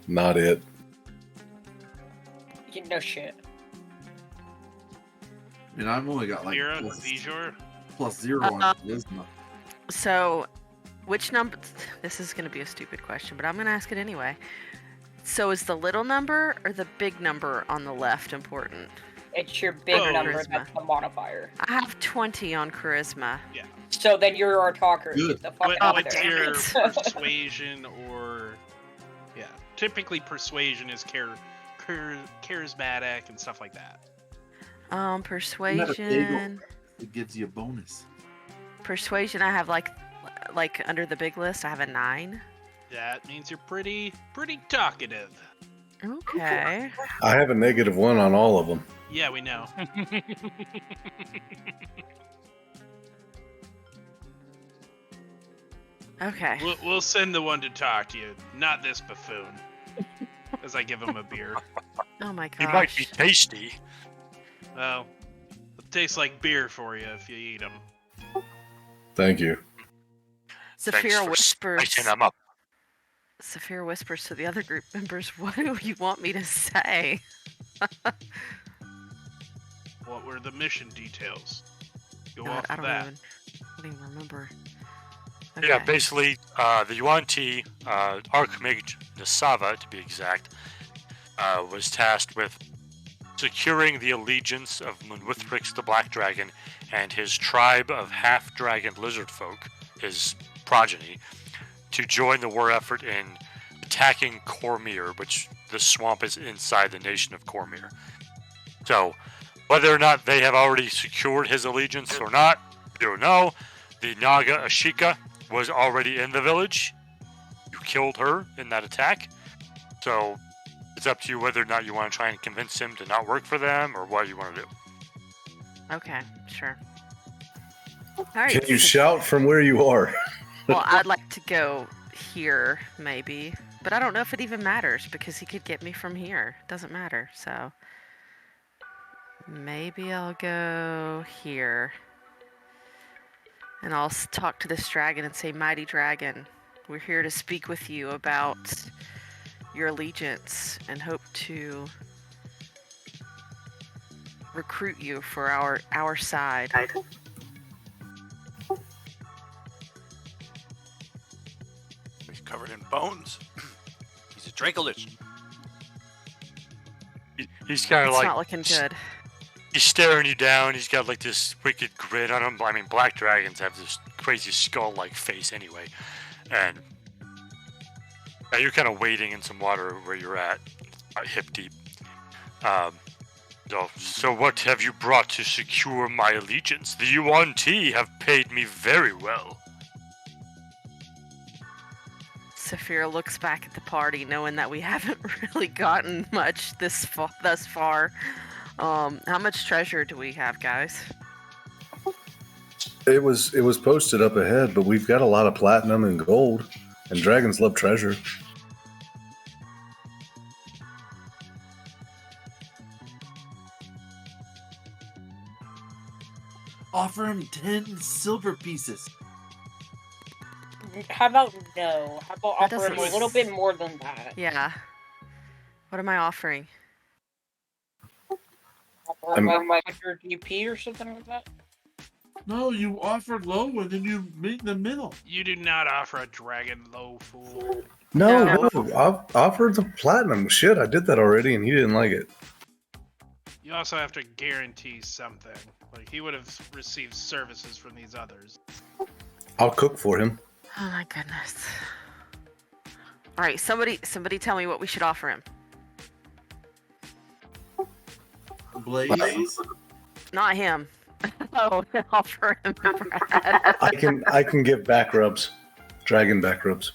Not it. No shit. I mean, I've only got like Lyra? plus Vijor? 0 on charisma. So, which number? This is going to be a stupid question, but I'm going to ask it anyway. So, is the little number or the big number on the left important? It's your big Oh. number Charisma. that's the modifier. I have 20 on charisma. So then you're our talker. Good. Get the fuck What, out what's there. your it. persuasion or... Yeah. Typically, persuasion is charismatic and stuff like that. Persuasion. It gives you a bonus. Persuasion. I have like under the big list. I have a 9. That means you're pretty talkative. Okay. I have a -1 on all of them. Yeah, we know. Okay. We'll send the one to talk to you, not this buffoon. As I give him a beer. Oh my He might be gosh. tasty. Well, it tastes like beer for you if you eat them. Thank you. Thanks Saphira for whispers. spicing them up. Saphira whispers to the other group members, "What do you want me to say?" What were the mission details? Go God, off I of don't that. even remember. Yeah, Okay. basically, the Yuan-Ti, Archmage Nasava, to be exact, was tasked with securing the allegiance of Munwithrix the Black Dragon and his tribe of half-dragon lizard folk, his progeny, to join the war effort in attacking Cormyr, which the swamp is inside the nation of Cormyr. So, whether or not they have already secured his allegiance or not, we don't know. The Naga Ashika was already in the village. You killed her in that attack. So, it's up to you whether or not you want to try and convince him to not work for them or what you want to do. Okay, sure. All right. Can you shout from where you are? Well, I'd like to go here, maybe, but I don't know if it even matters because he could get me from here. Doesn't matter. So maybe I'll go here, and I'll talk to this dragon and say, "Mighty dragon, we're here to speak with you about your allegiance and hope to recruit you for our side." He's covered in bones. He's a Dracolich. He's kind of It's like not looking good. he's staring you down. He's got like this wicked grin on him. I mean, black dragons have this crazy skull-like face anyway, and you're kind of wading in some water where you're at, hip deep. So what have you brought to secure my allegiance? The Yuan-Ti have paid me very well. Saphira looks back at the party, knowing that we haven't really gotten much thus far. How much treasure do we have, guys? It was posted up ahead, but we've got a lot of platinum and gold, and dragons love treasure. Offer him 10 silver pieces. How about no? How about That offer him a doesn't- little bit more than that? Yeah. What am I offering? Offer him like 100 GP or something like that? No, you offered low and then you meet in the middle. You do not offer a dragon low, fool. No, I've offered the platinum. Shit, I did that already, and he didn't like it. You also have to guarantee something. Like, he would have received services from these others. I'll cook for him. Oh my goodness. All right, somebody tell me what we should offer him. Blaze. Not him. Oh, offer him Brad. I can give back rubs, dragon back rubs.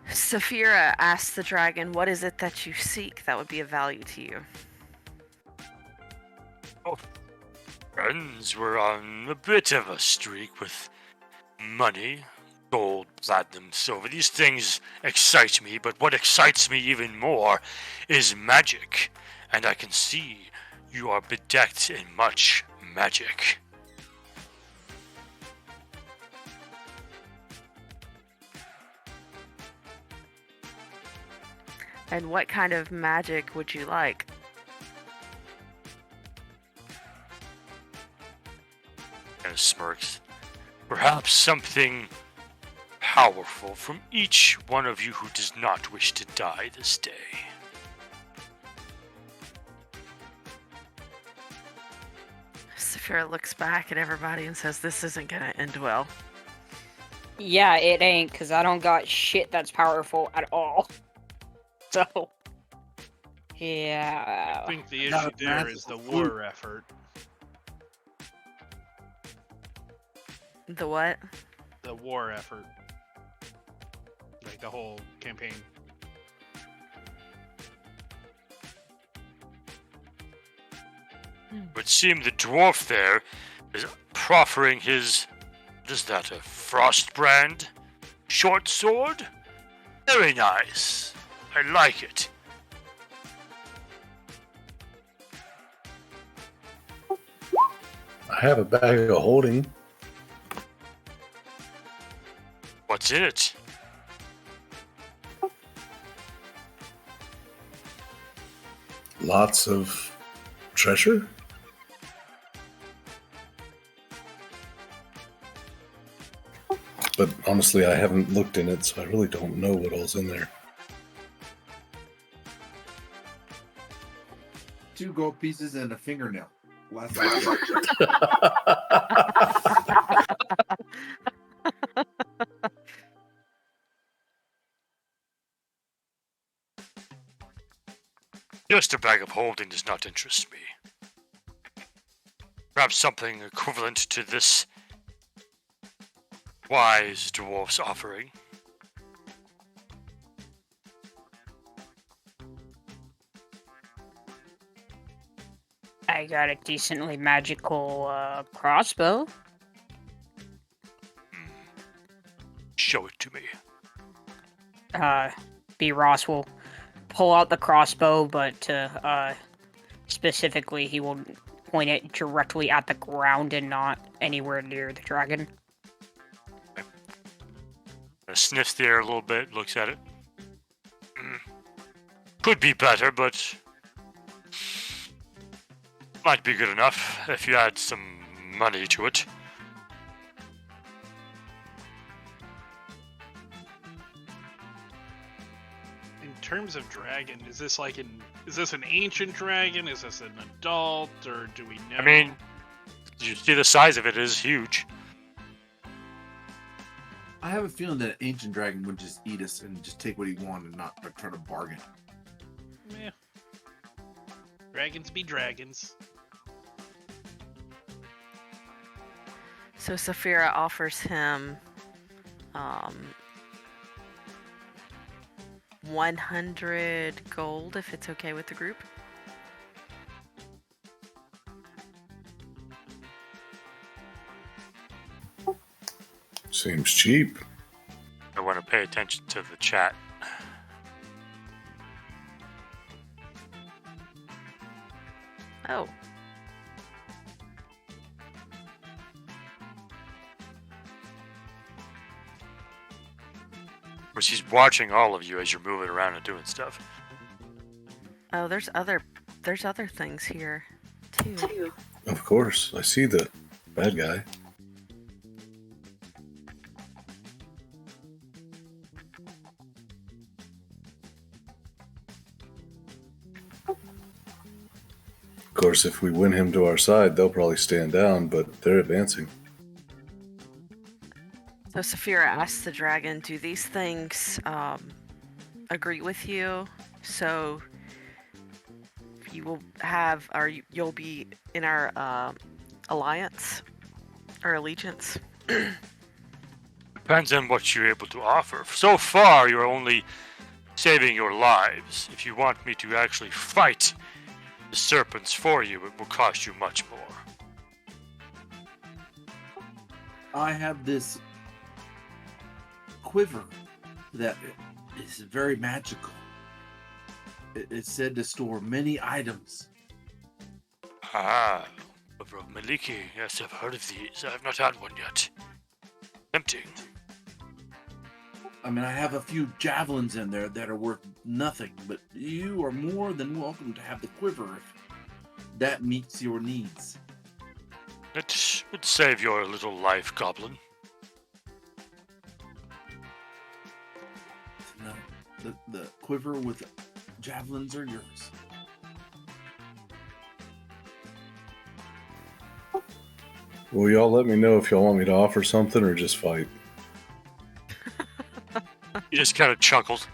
Saphira asks the dragon, what is it that you seek that would be of value to you? Friends, we're on a bit of a streak with money, gold, platinum, silver. These things excite me, but what excites me even more is magic. And I can see you are bedecked in much magic. And what kind of magic would you like? And smirks. Perhaps something powerful from each one of you who does not wish to die this day. Saphira looks back at everybody and says, this isn't gonna end well. Yeah, it ain't, because I don't got shit that's powerful at all. So, yeah. I think the issue Not there is the war effort. The what? The war effort. Like the whole campaign. It would seem the dwarf there is proffering his, what is that, a Frostbrand short sword? Very nice. I like it. I have a bag of holding. What's in it? Lots of treasure. But honestly, I haven't looked in it, so I really don't know what all's in there. 2 gold pieces and a fingernail. Last Just a bag of holding does not interest me. Perhaps something equivalent to this wise dwarf's offering. I got a decently magical crossbow. Show it to me. B. Ross will pull out the crossbow, but specifically he will point it directly at the ground and not anywhere near the dragon. Sniffs the air a little bit, looks at it. Could be better, but might be good enough if you add some money to it. In terms of dragon, is this an ancient dragon? Is this an adult, or do we know? I mean, you see the size of it is huge. I have a feeling that an ancient dragon would just eat us and just take what he wanted and not try to bargain. Yeah. Dragons be dragons. So Saphira offers him 100 gold if it's okay with the group. Seems cheap. I want to pay attention to the chat. Oh. Of course, he's watching all of you as you're moving around and doing stuff. Oh, there's other things here too. Of course, I see the bad guy. course, if we win him to our side, they'll probably stand down, but they're advancing. So Saphira asks the dragon, do these things agree with you? So you will have, or you'll be in our alliance or allegiance? Depends on what you're able to offer. So far, you're only saving your lives. If you want me to actually fight the serpents for you, it will cost you much more. I have this quiver that is very magical. It's said to store many items. Ah, bro, Maliki, yes, I've heard of these. I've not had one yet. Tempting. I mean, I have a few javelins in there that are worth nothing, but you are more than welcome to have the quiver if that meets your needs. It would save your little life, goblin. No, the quiver with javelins are yours. Will y'all let me know if y'all want me to offer something or just fight? He just kind of chuckled.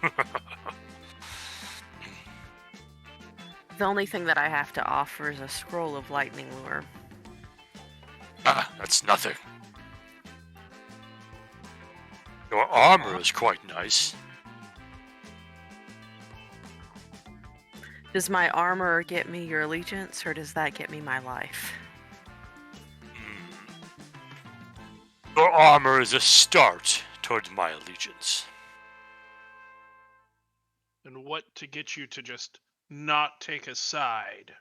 The only thing that I have to offer is a scroll of lightning lure. Ah, that's nothing. Your armor is quite nice. Does my armor get me your allegiance, or does that get me my life? Your armor is a start towards my allegiance. And what to get you to just not take a side?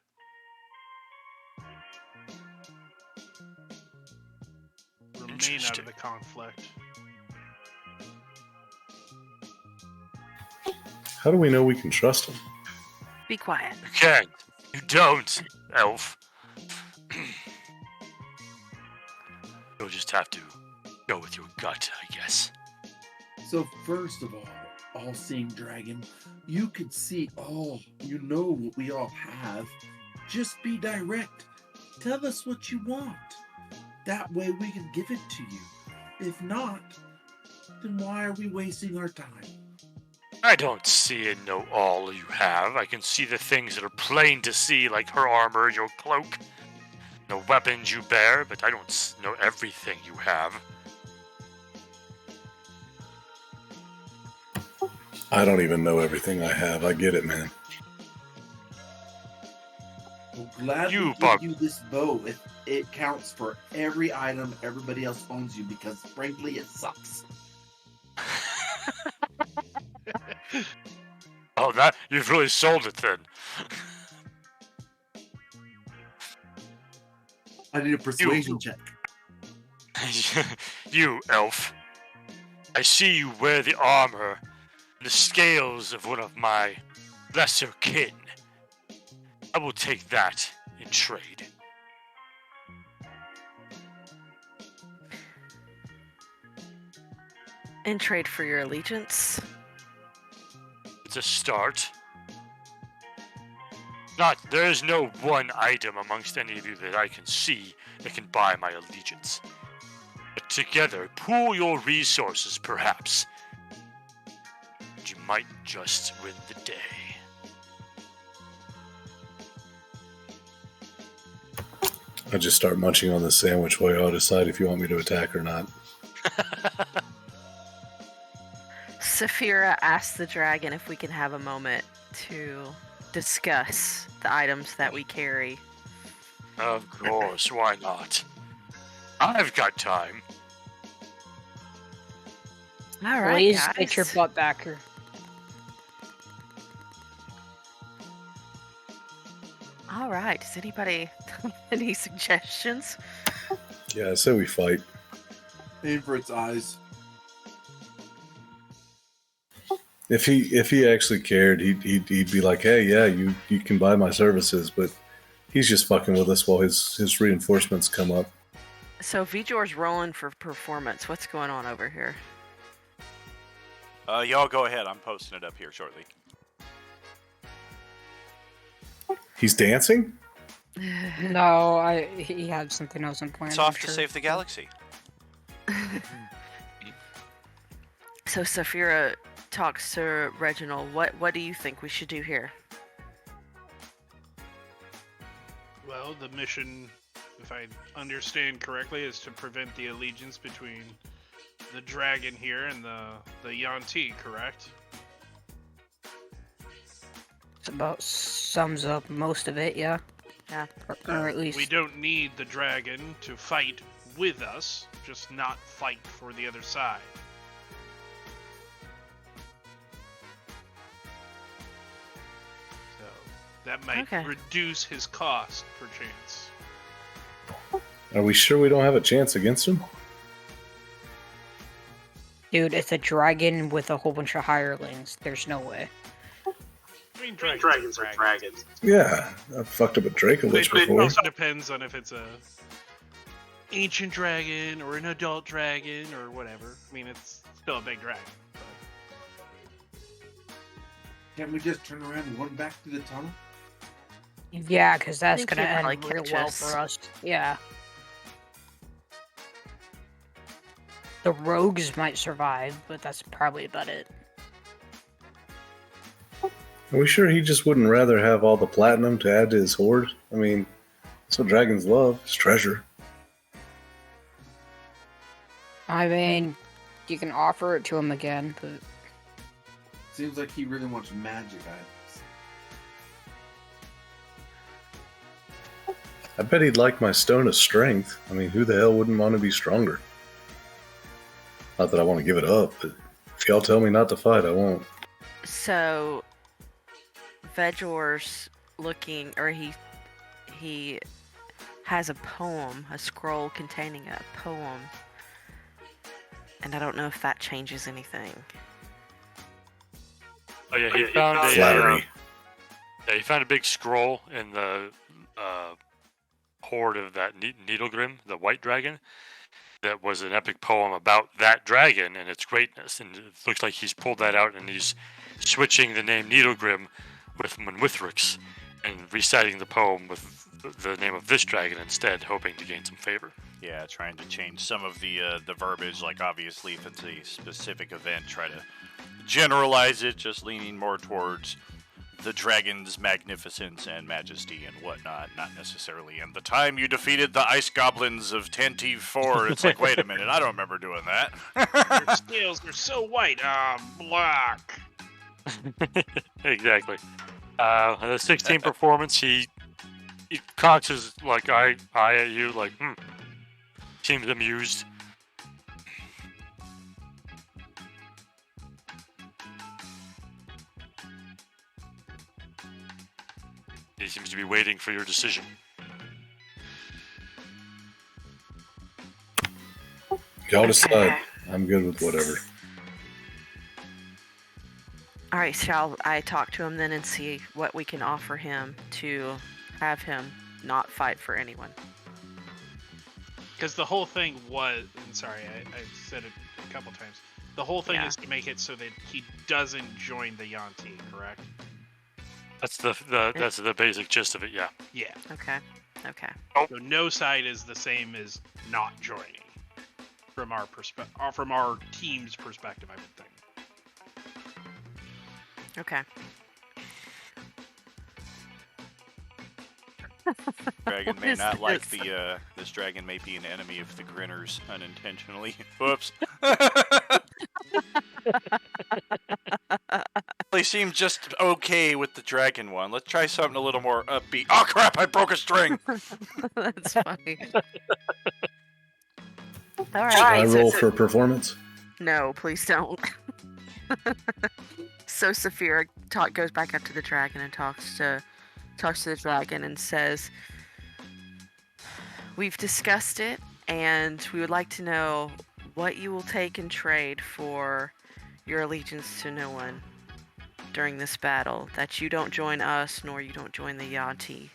Remain out of the conflict. How do we know we can trust him? Be quiet. You can't. You don't, elf. You'll just have to go with your gut, I guess. So first of all seeing dragon, you could see all, you know what we all have. Just be direct. Tell us what you want. That way we can give it to you. If not, then why are we wasting our time? I don't see and know all you have. I can see the things that are plain to see, like her armor, your cloak, the weapons you bear, but I don't know everything you have. I don't even know everything I have. I get it, man. We'll gladly give you this bow if it counts for every item everybody else owns you, because frankly it sucks. Oh, that you've really sold it then. I need a persuasion check. You, elf. I see you wear the armor and the scales of one of my lesser kin. I will take that in trade. In trade for your allegiance? It's a start. There is no one item amongst any of you that I can see that can buy my allegiance. But together, pool your resources, perhaps. And you might just win the day. I just start munching on the sandwich while y'all decide if you want me to attack or not. Saphira asks the dragon if we can have a moment to discuss the items that we carry. Of course, why not? I've got time. All right, Please guys. get your butt back here. All right. Does anybody have any suggestions? Yeah, I say we fight. Aim for its eyes. If he actually cared, he'd be like, hey, yeah, you can buy my services, but he's just fucking with us while his reinforcements come up. So Vjor's rolling for performance. What's going on over here? Y'all go ahead. I'm posting it up here shortly. He's dancing? No, he had something else in plan. It's I'm off to sure. save the galaxy. So Saphira talks to Reginald. What do you think we should do here? Well, the mission, if I understand correctly, is to prevent the allegiance between the dragon here and the Yanti, correct? It's about sums up most of it, yeah. Yeah. Or at least We don't need the dragon to fight with us, just not fight for the other side. So that might Okay. reduce his cost, perchance. Are we sure we don't have a chance against him? dude, it's a dragon with a whole bunch of hirelings. There's no way. I mean, dragons are dragons. Yeah, I've fucked up a Dracolich It before. also depends on if it's a ancient dragon or an adult dragon or whatever. I mean, it's still a big dragon. But... Can we just turn around and run back to the tunnel? Yeah, because that's think gonna he'd end probably real catch well us. for us. Yeah. The rogues might survive, but that's probably about it. Are we sure he just wouldn't rather have all the platinum to add to his hoard? I mean, that's what dragons love, is treasure. I mean, you can offer it to him again, but Seems like he really wants magic items. I bet he'd like my stone of strength. I mean, who the hell wouldn't want to be stronger? Not that I want to give it up, but if y'all tell me not to fight, I won't. So, Vegor's looking, or he has a poem, a scroll containing a poem, and I don't know if that changes anything. Oh yeah, he found a Flattery. yeah, he found a big scroll in the hoard of that Needlegrim, the white dragon. That was an epic poem about that dragon and its greatness, and it looks like he's pulled that out and he's switching the name Needlegrim with Munwithrix and reciting the poem with the name of this dragon instead, hoping to gain some favor. Yeah, trying to change some of the verbiage. Like obviously, if it's a specific event, try to generalize it, just leaning more towards the dragon's magnificence and majesty and whatnot, not necessarily in the time you defeated the ice goblins of Tantive 4. It's like, wait a minute, I don't remember doing that. Your scales are so white, black. Exactly. The 16 performance, he cocks his like eye at you, like, seems amused. He seems to be waiting for your decision. Y'all decide. I'm good with whatever. All right, shall I talk to him then and see what we can offer him to have him not fight for anyone? Because the whole thing was, and sorry, I said it a couple times. The whole thing Yeah. is to make it so that he doesn't join the Yanti, correct? That's the basic gist of it, yeah. Yeah. Okay. Okay. So no side is the same as not joining. From our from our team's perspective, I would think. Okay. Dragon may What is not like this? the. This dragon may be an enemy of the Grinners unintentionally. Whoops. They seem just okay with the dragon one. Let's try something a little more upbeat. Oh crap! I broke a string. That's funny. All Should I right. roll for performance? No, please don't. So Saphira goes back up to the dragon and talks to the dragon and says, "We've discussed it, and we would like to know what you will take in trade for your allegiance to no one during this battle. That you don't join us, nor you don't join the Yanti."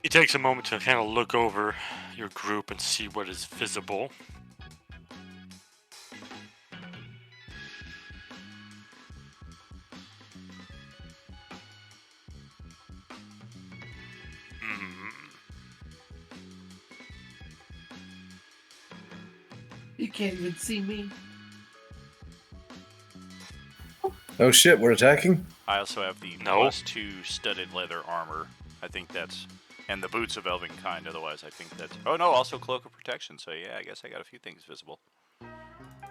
He takes a moment to kind of look over your group and see what is visible. can't even see me. Oh shit, we're attacking? I also have the No. +2 studded leather armor. I think that's... And the boots of elven kind, otherwise I think that's... Oh no, also cloak of protection, so yeah, I guess I got a few things visible.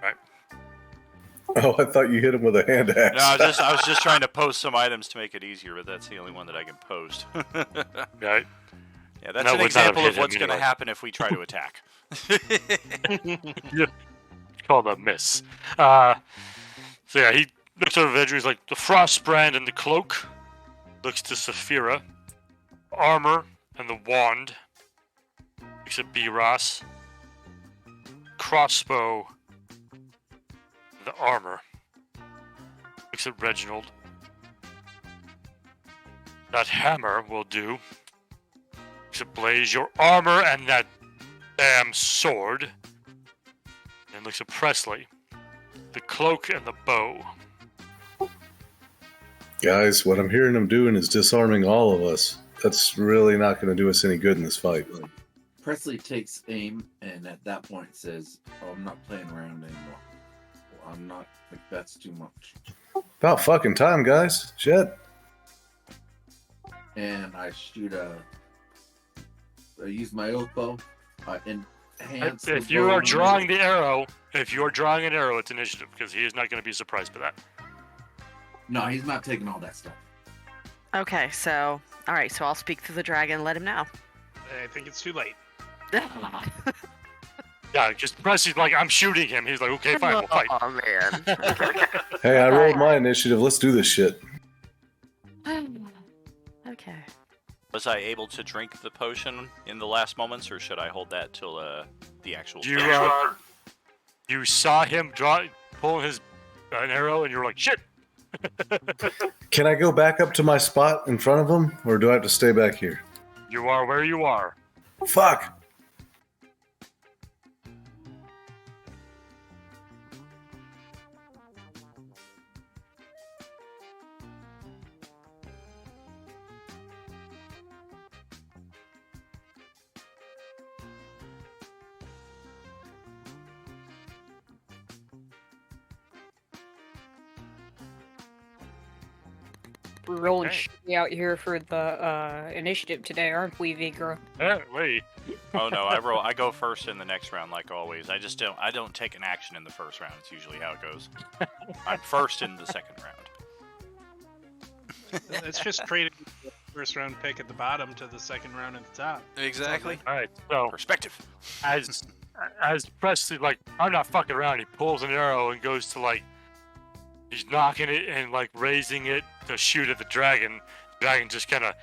Right. Oh, I thought you hit him with a hand axe. No, I was just trying to post some items to make it easier, but that's the only one that I can post. Right. Yeah, that's No, an would not have example hit of him what's going to anyway. happen if we try to attack. Called a miss. So yeah, he looks over Vedri. He's like, the frost brand and the cloak. Looks to Saphira. Armor and the wand. Looks at B-Ross. Crossbow. The armor. Looks at Reginald. That hammer will do. Looks at Blaze. Your armor and that damn sword. And looks at Presley. The cloak and the bow. Guys, what I'm hearing him doing is disarming all of us. That's really not going to do us any good in this fight. Presley takes aim and at that point says, "Oh, I'm not playing around anymore. I'm not, like, that's too much." About fucking time, guys. Shit. And I shoot I use my oath bow. Enhance If the you bow. are drawing the arrow, it's initiative, because he is not going to be surprised by that. No, he's not taking all that stuff. Okay, so all right, so I'll speak to the dragon and let him know. I think it's too late. Yeah, because Presley's like, I'm shooting him. He's like, okay, fine, we'll fight. Oh man. Okay. Hey, I rolled my initiative. Let's do this shit. Okay. Was I able to drink the potion in the last moments, or should I hold that till the actual... You saw him pulling an arrow, and you were like, shit! Can I go back up to my spot in front of him, or do I have to stay back here? You are where you are. Fuck! We're rolling Okay. shitty out here for the initiative today, aren't we, Vigra? Wait. Oh no, I go first in the next round like always. I don't take an action in the first round. It's usually how it goes. I'm first in the second round. It's just trading the first round pick at the bottom to the second round at the top. Exactly. All right, so Perspective. as Presley, like, I'm not fucking around, he pulls an arrow and goes to, like, he's knocking it and, like, raising it to shoot at the dragon. The dragon just kind of,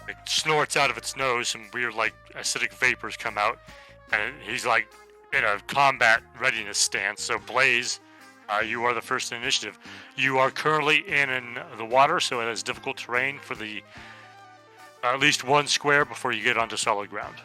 like, snorts out of its nose. Some weird, like, acidic vapors come out. And he's, like, in a combat readiness stance. So, Blaze, you are the first initiative. You are currently in the water, so it is difficult terrain for the at least one square before you get onto solid ground.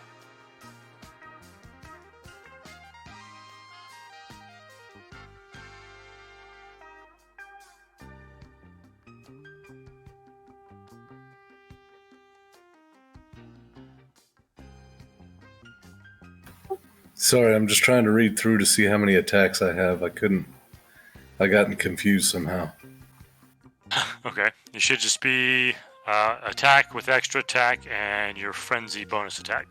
Sorry, I'm just trying to read through to see how many attacks I have. I gotten confused somehow. Okay, you should just be attack with extra attack and your frenzy bonus attack.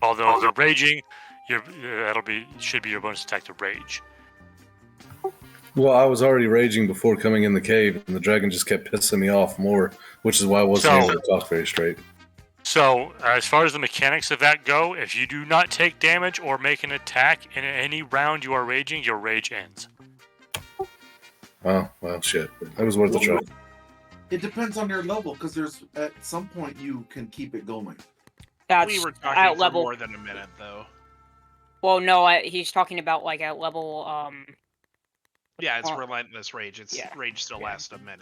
Although if you're raging, should be your bonus attack to rage. Well, I was already raging before coming in the cave, and the dragon just kept pissing me off more, which is why I wasn't able to talk very straight. So, as far as the mechanics of that go, if you do not take damage or make an attack in any round you are raging, your rage ends. Oh, well, shit. That was worth a try. It depends on your level, because there's at some point you can keep it going. That's We were at talking for level. more than a minute, though. Well, no, he's talking about like at level. Yeah, it's Oh. relentless rage. It's Yeah. rage still Yeah. lasts a minute.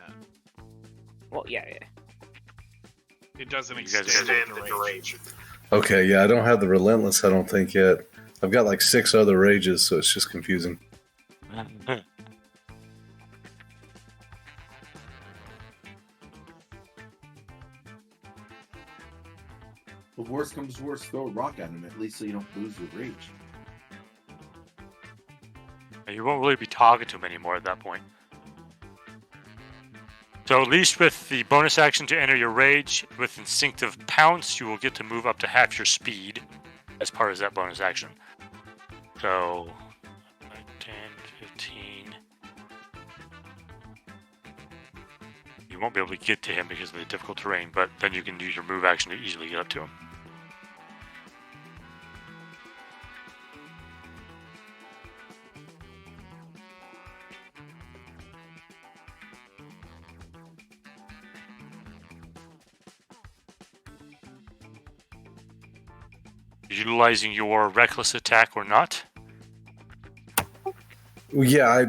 Well, yeah. It doesn't You guys extend the rage. Okay, yeah, I don't have the relentless, I don't think, yet. I've got like 6 other rages, so it's just confusing. If worst comes to worst, throw a rock at him, at least so you don't lose your rage. You won't really be talking to him anymore at that point. So at least with the bonus action to enter your rage, with Instinctive Pounce, you will get to move up to half your speed as part of that bonus action. So, 10, 15... You won't be able to get to him because of the difficult terrain, but then you can use your move action to easily get up to him. Utilizing your reckless attack or not? Well, yeah,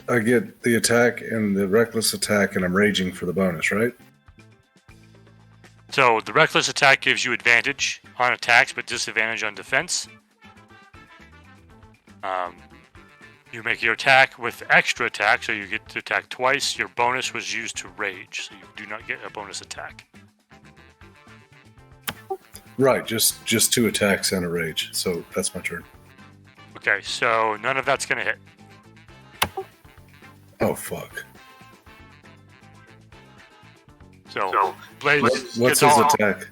I get the attack and the reckless attack, and I'm raging for the bonus, right? So the reckless attack gives you advantage on attacks, but disadvantage on defense. You make your attack with extra attack, so you get to attack twice. Your bonus was used to rage, so you do not get a bonus attack. Right, just 2 attacks and a rage. So that's my turn. Okay, so none of that's going to hit. Oh, fuck. So Blaze What's gets his all- attack?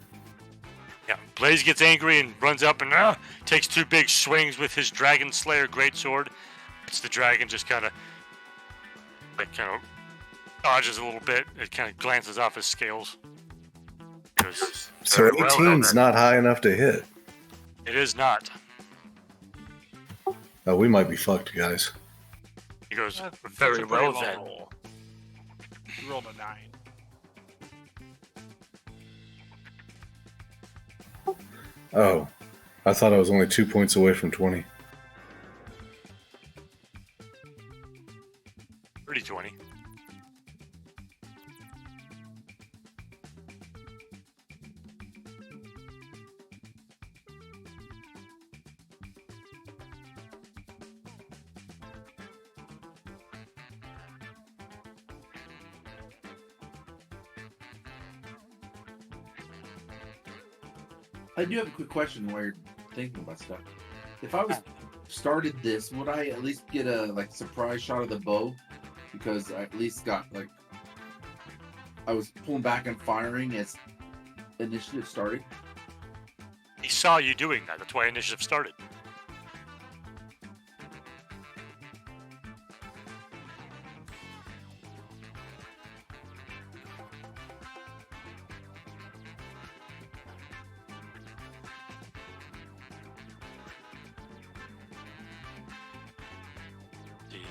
Yeah, Blaze gets angry and runs up and takes 2 big swings with his Dragon Slayer greatsword. It's the dragon just kind of dodges a little bit. It kind of glances off his scales. Goes, So "Very well 18's then." not high enough to hit. It is not. Oh, we might be fucked, guys. He goes, That's very a pretty well low then. roll. You rolled a 9. Oh, I thought I was only 2 points away from 20. Pretty 20. I do have a quick question while you're thinking about stuff. If I was started this, would I at least get a surprise shot of the bow? Because I at least got I was pulling back and firing as initiative started. He saw you doing that. That's why initiative started.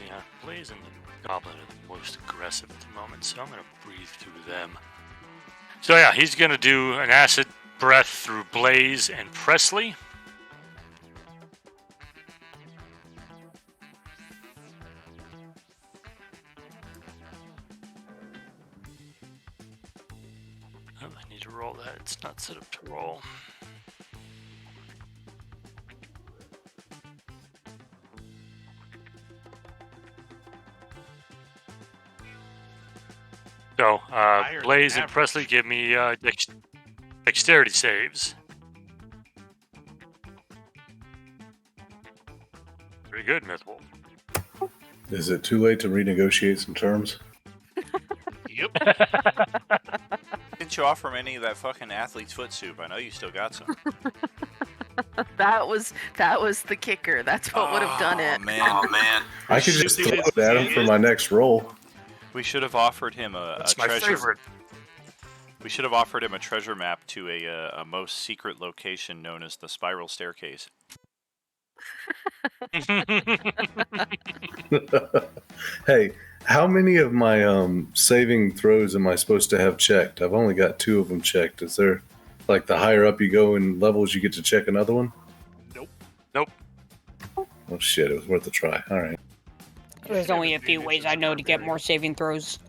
Yeah, Blaze and the Goblin are the most aggressive at the moment, so I'm going to breathe through them. So yeah, he's going to do an acid breath through Blaze and Presley. Oh, I need to roll that. It's not set up to roll. So, Higher Blaze than and Presley give me dexterity saves. Pretty good, Mythwolf. Is it too late to renegotiate some terms? Yep. Didn't you offer him any of that fucking athlete's foot soup? I know you still got some. That was the kicker. That's what would have done it. Man. Oh, man. I could just throw it at him for my next roll. We should have offered him a That's my treasure. favorite. We should have offered him a treasure map to a most secret location known as the Spiral Staircase. Hey, how many of my saving throws am I supposed to have checked? I've only got 2 of them checked. Is there, the higher up you go in levels, you get to check another one? Nope. Oh shit, it was worth a try. All right. There's only a few ways I know to get more saving throws.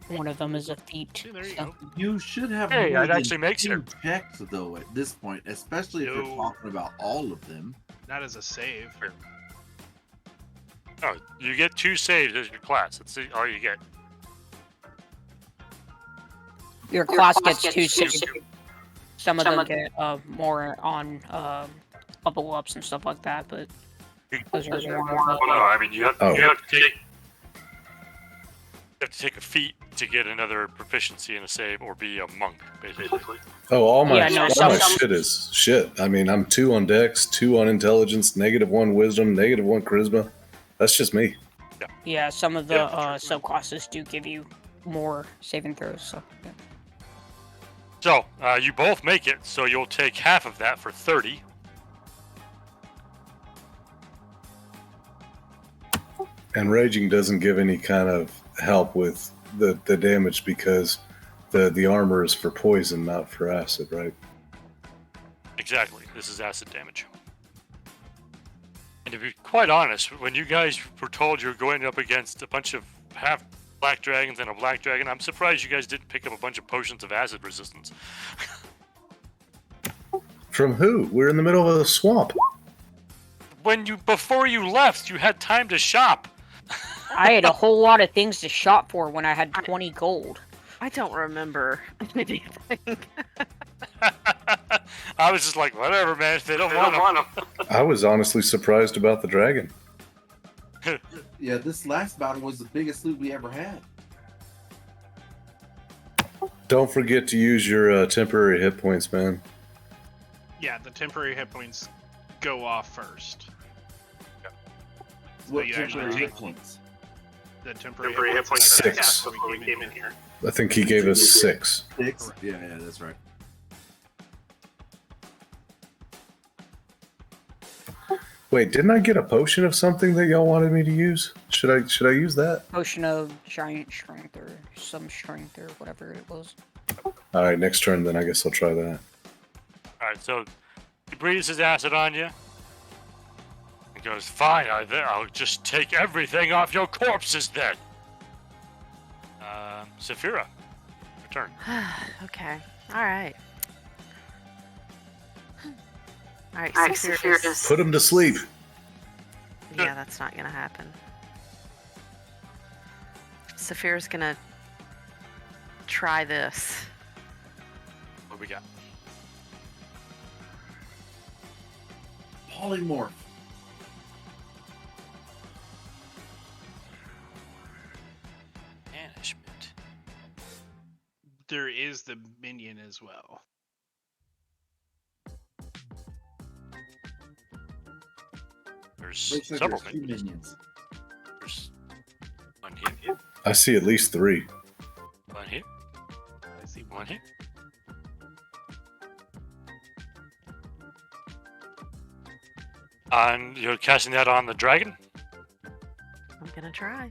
One of them is a feat. See, there you so- go. You should have Hey, more that than actually makes 2 it. checks though at this point, especially if No. you're talking about all of them. Not as a save. Oh, you get 2 saves as your class. That's all you get. Your class gets 2 saves. Some of them get more on bubble ups and stuff like that, but Because you're more. Well, no, I mean you have, Oh. you have to take a feat to get another proficiency in a save or be a monk, basically. Oh, all my Yeah, no, all my some- shit is shit. I mean, I'm 2 on Dex, 2 on Intelligence, -1 Wisdom, -1 Charisma. That's just me. Yeah, some of the subclasses do give you more saving throws. So. Yeah. So you both make it, so you'll take half of that for 30. And Raging doesn't give any kind of help with the damage because the armor is for poison, not for acid, right? Exactly. This is acid damage. And to be quite honest, when you guys were told you were going up against a bunch of half black dragons and a black dragon, I'm surprised you guys didn't pick up a bunch of potions of acid resistance. From who? We're in the middle of a swamp. Before you left, you had time to shop. I had a whole lot of things to shop for when I had 20 gold. I don't remember anything. I was just like, whatever, man. If they don't want them. I was honestly surprised about the dragon. Yeah, this last battle was the biggest loot we ever had. Don't forget to use your temporary hit points, man. Yeah, the temporary hit points go off first. What you temporary actually hit take- points? The temporary hit points. 6. before we came in here. I think he gave us 6. 6? Yeah, that's right. Wait, didn't I get a potion of something that y'all wanted me to use? Should I use that? Potion of giant strength or some strength or whatever it was. All right, next turn then I guess I'll try that. Alright, so he breathes his acid on you. He goes, fine, I'll just take everything off your corpses then. Saphira, your turn. Okay. All right. All right. Alright, Saphira Saphira's- Put him to sleep. Yeah, that's not gonna happen. Saphira's gonna try this. What do we got? Polymorph. Banishment. There is the minion as well. There's Looks like several there's 2 minions. minions. There's one here, I see at least 3. one here, I see one here. And you're casting that on the dragon? I'm gonna try.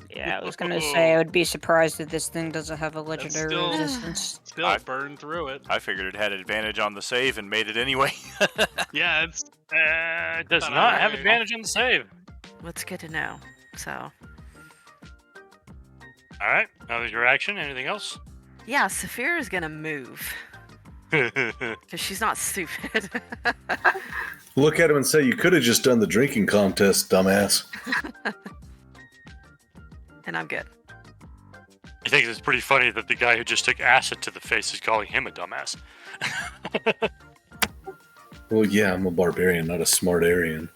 Yeah, I was gonna say I would be surprised if this thing doesn't have a legendary still- resistance. Still I- burn through it. I figured it had advantage on the save and made it anyway. Yeah, it's It does Not not have very- advantage on the save. What's good to know. So, Alright, now that your action, anything else? yeah, Saphira's gonna move because she's not stupid. Look at him and say, you could have just done the drinking contest, dumbass. And I'm good. I think it's pretty funny that the guy who just took acid to the face is calling him a dumbass. Well, yeah, I'm a barbarian, not a smart Aryan.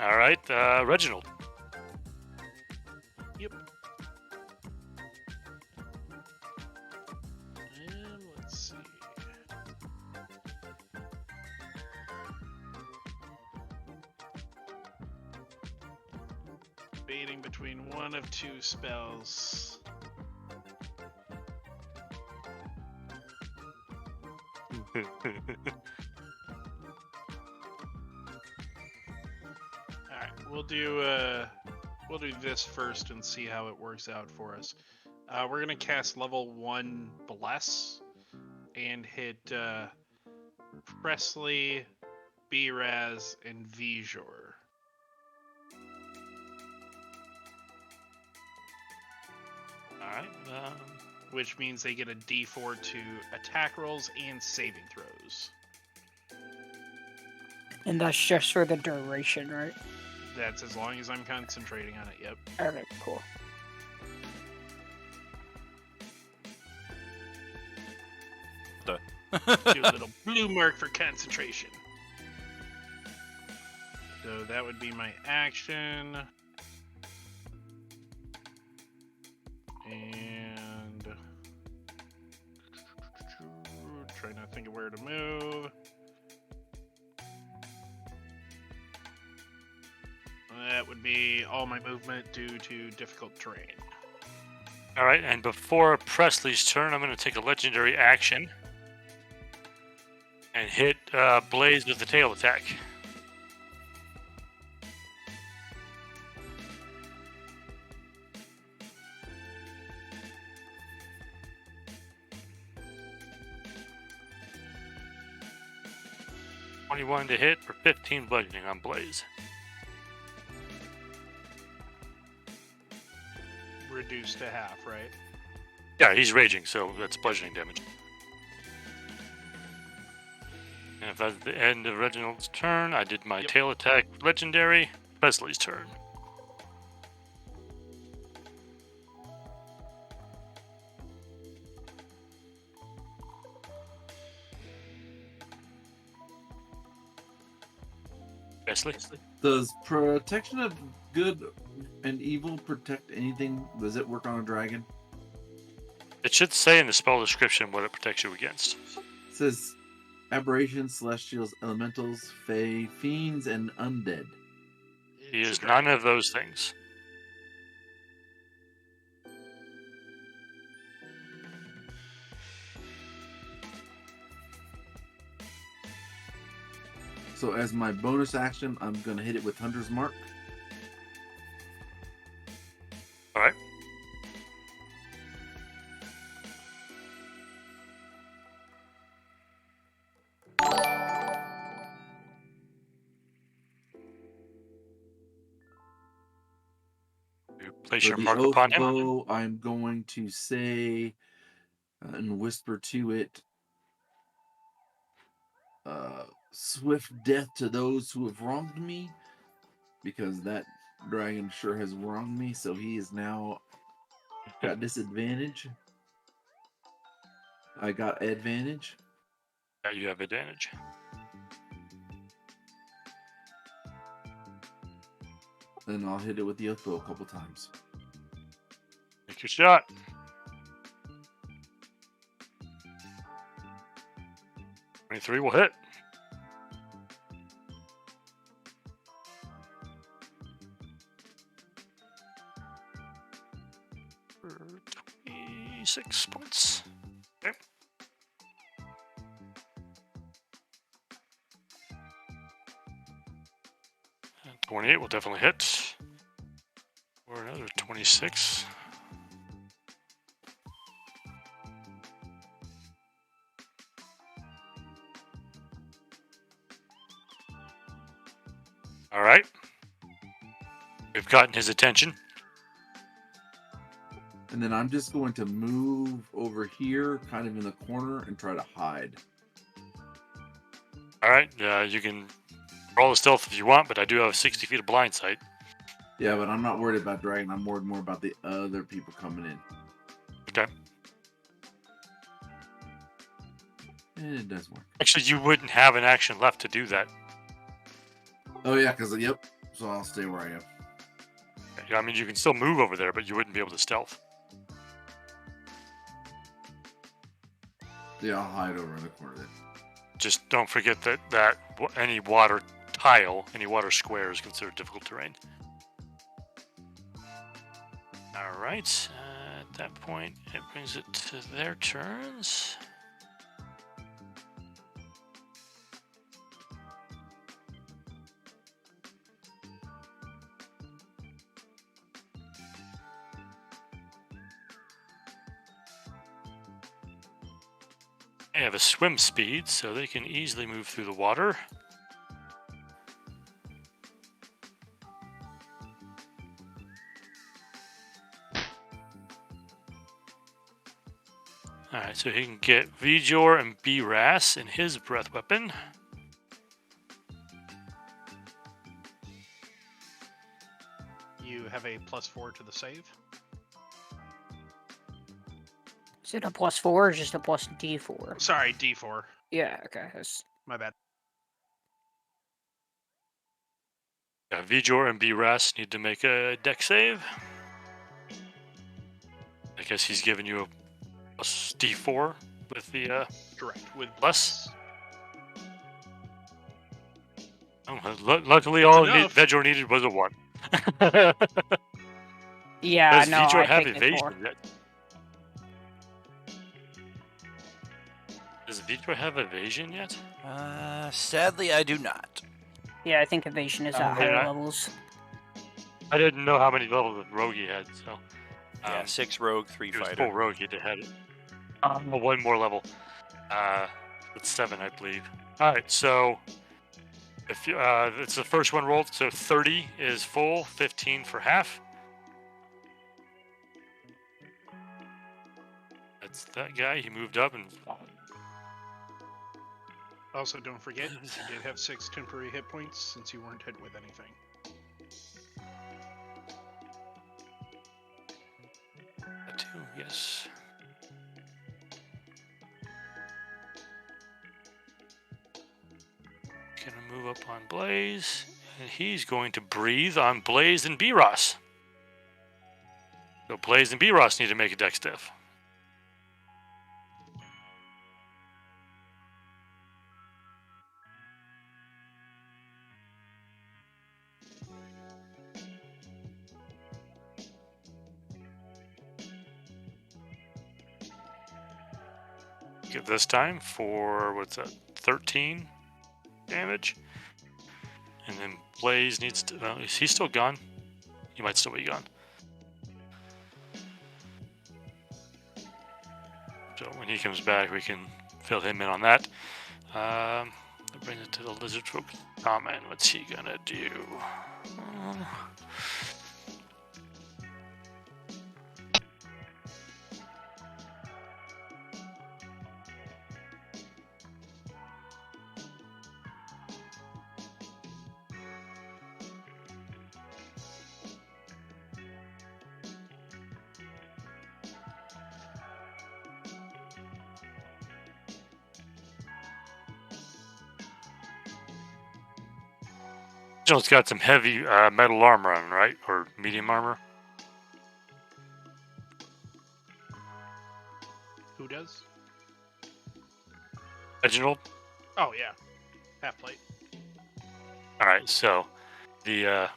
Alright, Reginald. Yep. And let's see. Debating between one of 2 spells. Alright, we'll do this first and see how it works out for us. We're gonna cast level 1 Bless and hit Presley, B-Raz, and Vijor. Alright, Which means they get a D4 to attack rolls and saving throws. And that's just for the duration, right? That's as long as I'm concentrating on it. Yep. Okay, cool. Do a little blue mark for concentration. So that would be my action. And trying to think of where to move. That would be all my movement due to difficult terrain. All right, and before Presley's turn, I'm going to take a legendary action and hit Blaze with the tail attack. .21 to hit for 15 bludgeoning on Blaze. Reduced to half, right? Yeah, he's raging, so that's bludgeoning damage. And if that's the end of Reginald's turn, I did my tail attack legendary. Presley's turn. Presley? Does protection of good and evil protect anything? Does it work on a dragon? It should say in the spell description what it protects you against. It says aberrations, celestials, elementals, fae, fiends, and undead. He is none of those things. So as my bonus action, I'm going to hit it with Hunter's Mark. All right. You place your mark upon him. Bow, I'm going to say and whisper to it, swift death to those who have wronged me, because that dragon sure has wronged me, so he is now got disadvantage. I got advantage. Yeah, you have advantage. Then I'll hit it with the oath bow a couple times. Make your shot. .23 will hit. For 26 points. Okay. And 28 will definitely hit. Or another 26. All right. We've gotten his attention. And then I'm just going to move over here, kind of in the corner, and try to hide. All right. You can roll a stealth if you want, but I do have 60 feet of blind sight. Yeah, but I'm not worried about dragon. I'm worried more about the other people coming in. Okay. And it does work. Actually, you wouldn't have an action left to do that. Oh yeah, because yep. So I'll stay where I am. Okay, I mean, you can still move over there, but you wouldn't be able to stealth. Yeah, I'll hide over in the corner there. Just don't forget that any water tile, any water square is considered difficult terrain. All right. At that point, it brings it to their turns. They have a swim speed, so they can easily move through the water. Alright, so he can get Vjor and B-Ras in his breath weapon. you have a +4 to the save. Is it a +4 or just a plus D4? Sorry, D4. Yeah, okay. My bad. Yeah, Vjor and BRAS need to make a deck save. I guess he's giving you a plus D4 with the Correct. With plus. plus. Oh, luckily, That's all enough. Vjor needed was a 1. Yeah, Does no, Vjor I have picked it evasion for. yet? Does Vjor have evasion yet? Sadly, I do not. Yeah, I think evasion is Oh, at higher yeah. levels. I didn't know how many levels of rogue he had, so. Yeah, 6 rogue, 3 He was fighter. full rogue, he had it. One more level. It's 7, I believe. Alright, so. If you, it's the first one rolled, so 30 is full, 15 for half. That's that guy. He moved up and. Also, don't forget, you did have 6 temporary hit points since you weren't hit with anything. That too, yes. Gonna move up on Blaze, and he's going to breathe on Blaze and B-Ross. So Blaze and B-Ross need to make a deck stiff. Give this time for, what's that, 13 damage. And then Blaze needs to, is he still gone? He might still be gone. So when he comes back, we can fill him in on that. That brings it to the lizard folk comment. What's he gonna do? It's got some heavy metal armor on, right? Or medium armor? Who does? Reginald? Oh, yeah. Half plate. Alright, so the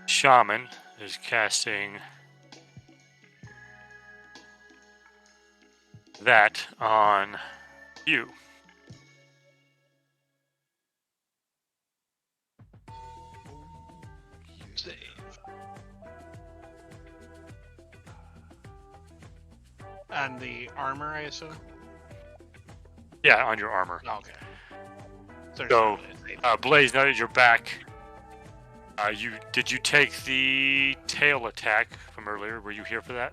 shaman is casting that on you. Save. And the armor, I assume? Yeah, on your armor. Okay. So, Blaze, now that you're back, did you take the tail attack from earlier? Were you here for that?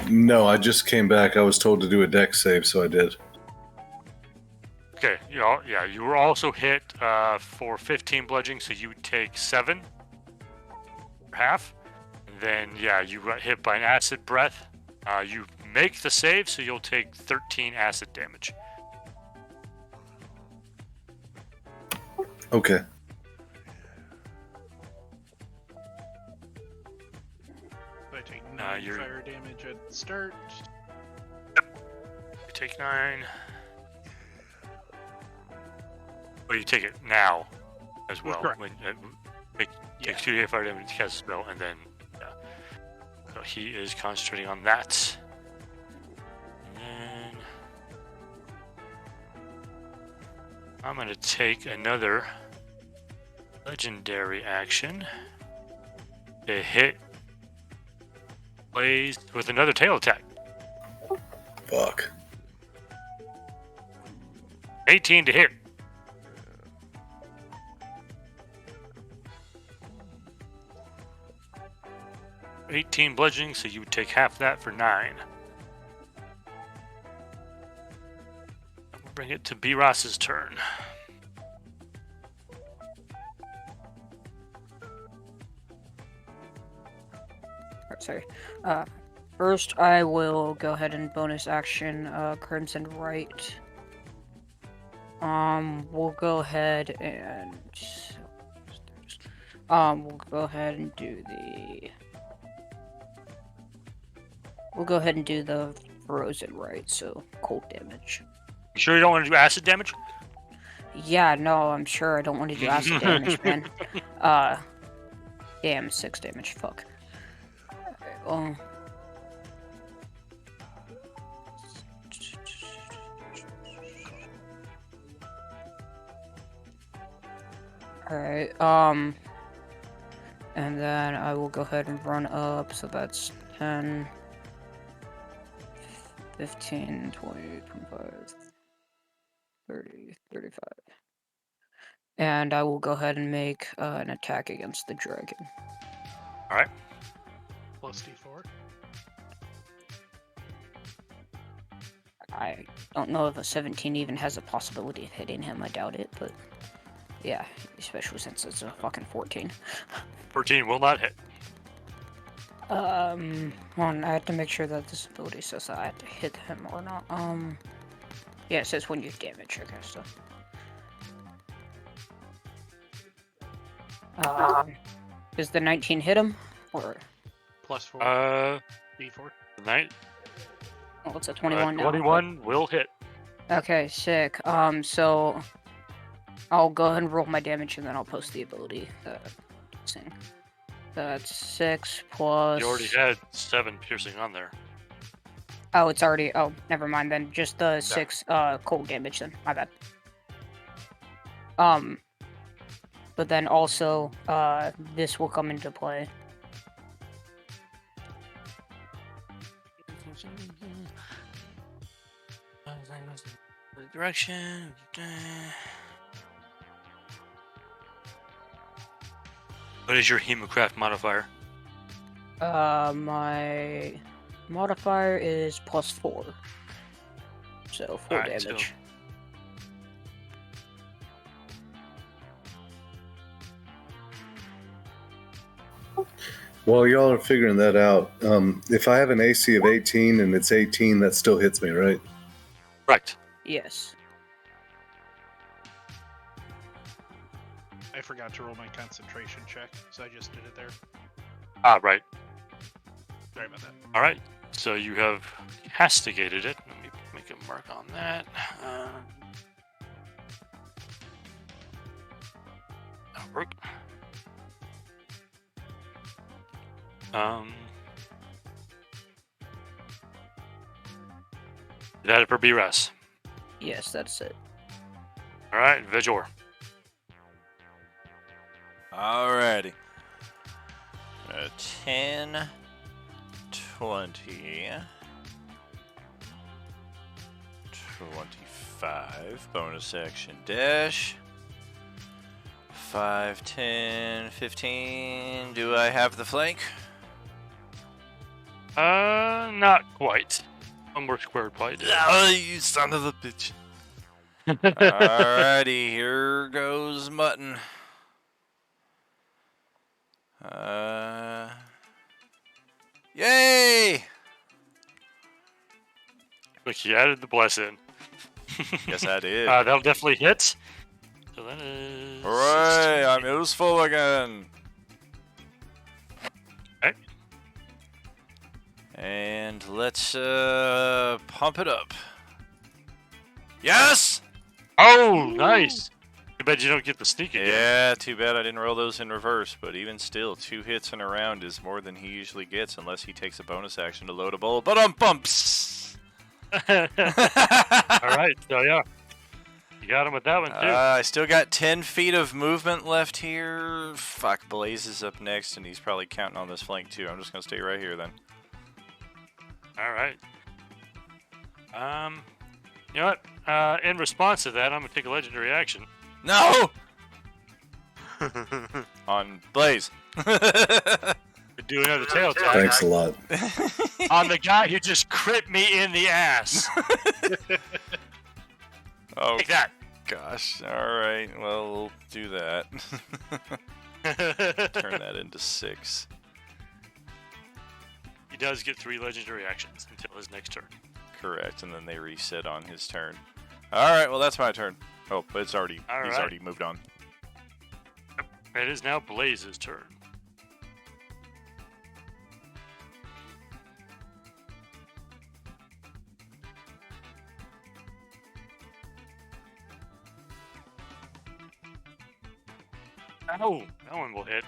No, I just came back. I was told to do a deck save, so I did. Okay, you were also hit for 15 bludgeoning, so you would take 7 for half. And then, you got hit by an acid breath. You make the save, so you'll take 13 acid damage. Okay. I take 9 fire damage at the start. You take 9. Well, you take it now as well. Correct. When, take 2 hit fire damage to cast a spell, and then, So he is concentrating on that. And then I'm going to take another legendary action to hit Blaze with another tail attack. Fuck. 18 to hit. $18 bludgeoning, so you would take half that for 9. We'll bring it to B-Ross's turn. sorry. First, I will go ahead and bonus action Crimson Right. We'll go ahead and we'll go ahead and do the. We'll go ahead and do the Frozen Right, so cold damage. You sure you don't want to do acid damage? Yeah, no, I'm sure I don't want to do acid damage, man. Damn, 6 damage. Fuck. Alright, Alright, and then I will go ahead and run up, so that's 10, 15, 20, 25, 30, 35. And I will go ahead and make an attack against the dragon. Alright. Plus D4. I don't know if a 17 even has a possibility of hitting him, I doubt it, but yeah, especially since it's a fucking 14. 14 will not hit. Hold on, I have to make sure that this ability says that I have to hit him or not. Yeah, it says when you damage, okay, so. Does the 19 hit him? Or, Plus 4. D4. Night. oh, it's a 21 now. 21 will hit. Okay, sick. So, I'll go ahead and roll my damage and then I'll post the ability. Thing. That's 6 plus. You already had 7 piercing on there. Oh, it's already. Oh, never mind then. Just the 6 cold damage then. My bad. But then also, this will come into play. Direction. What is your Hemocraft modifier? My modifier is plus 4. So 4 Alright, damage. While y'all are figuring that out, if I have an AC of 18 and it's 18, that still hits me, right? Right. Yes. I forgot to roll my concentration check, so I just did it there. Ah, right. Sorry about that. Alright. So you have castigated it. Let me make a mark on that. That'll work. Is that it for BRAS? Yes, that's it. Alright, Vijor. Alrighty. 10, 20, 25, bonus action dash. 5, 10, 15. Do I have the flank? Not quite. One more square quite. Oh, you son of a bitch. Alrighty, here goes mutton. Yay! Look, you added the bless in. Yes, I did. That'll definitely hit. So that is. Hooray! I'm useful again. Okay. And let's pump it up. Yes! Oh, nice! Too bad you don't get the sneak again. Yeah, too bad I didn't roll those in reverse, but even still, 2 hits in a round is more than he usually gets unless he takes a bonus action to load a bowl. But bumps! Alright, so yeah. You got him with that one too. I still got 10 feet of movement left here. Fuck, Blaze is up next, and he's probably counting on this flank too. I'm just gonna stay right here then. Alright. You know what? In response to that, I'm gonna take a legendary action. No! On Blaze. Do another tail attack. Thanks a lot. On the guy who just crit me in the ass. Oh, Take that. gosh. Alright, well, we'll do that. Turn that into 6. He does get 3 legendary actions until his next turn. Correct, and then they reset on his turn. All right, well that's my turn. Oh, but he's already moved on. It is now Blaze's turn. Oh, that one will hit.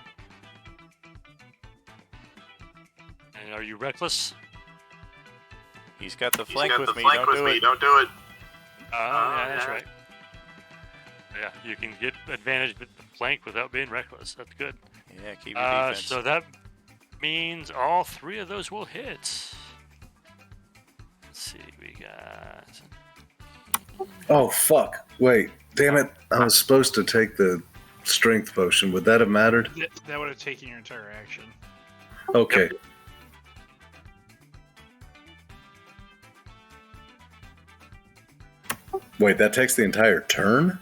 And are you reckless? He's got the flank with me. Don't do it. Yeah, that's right. Yeah, you can get advantage with the flank without being reckless. That's good. Yeah, keep your defense. So that means all 3 of those will hit. Let's see, we got... Oh, fuck. Wait. Damn it. I was supposed to take the strength potion. Would that have mattered? That would have taken your entire action. Okay. Yep. Wait, that takes the entire turn?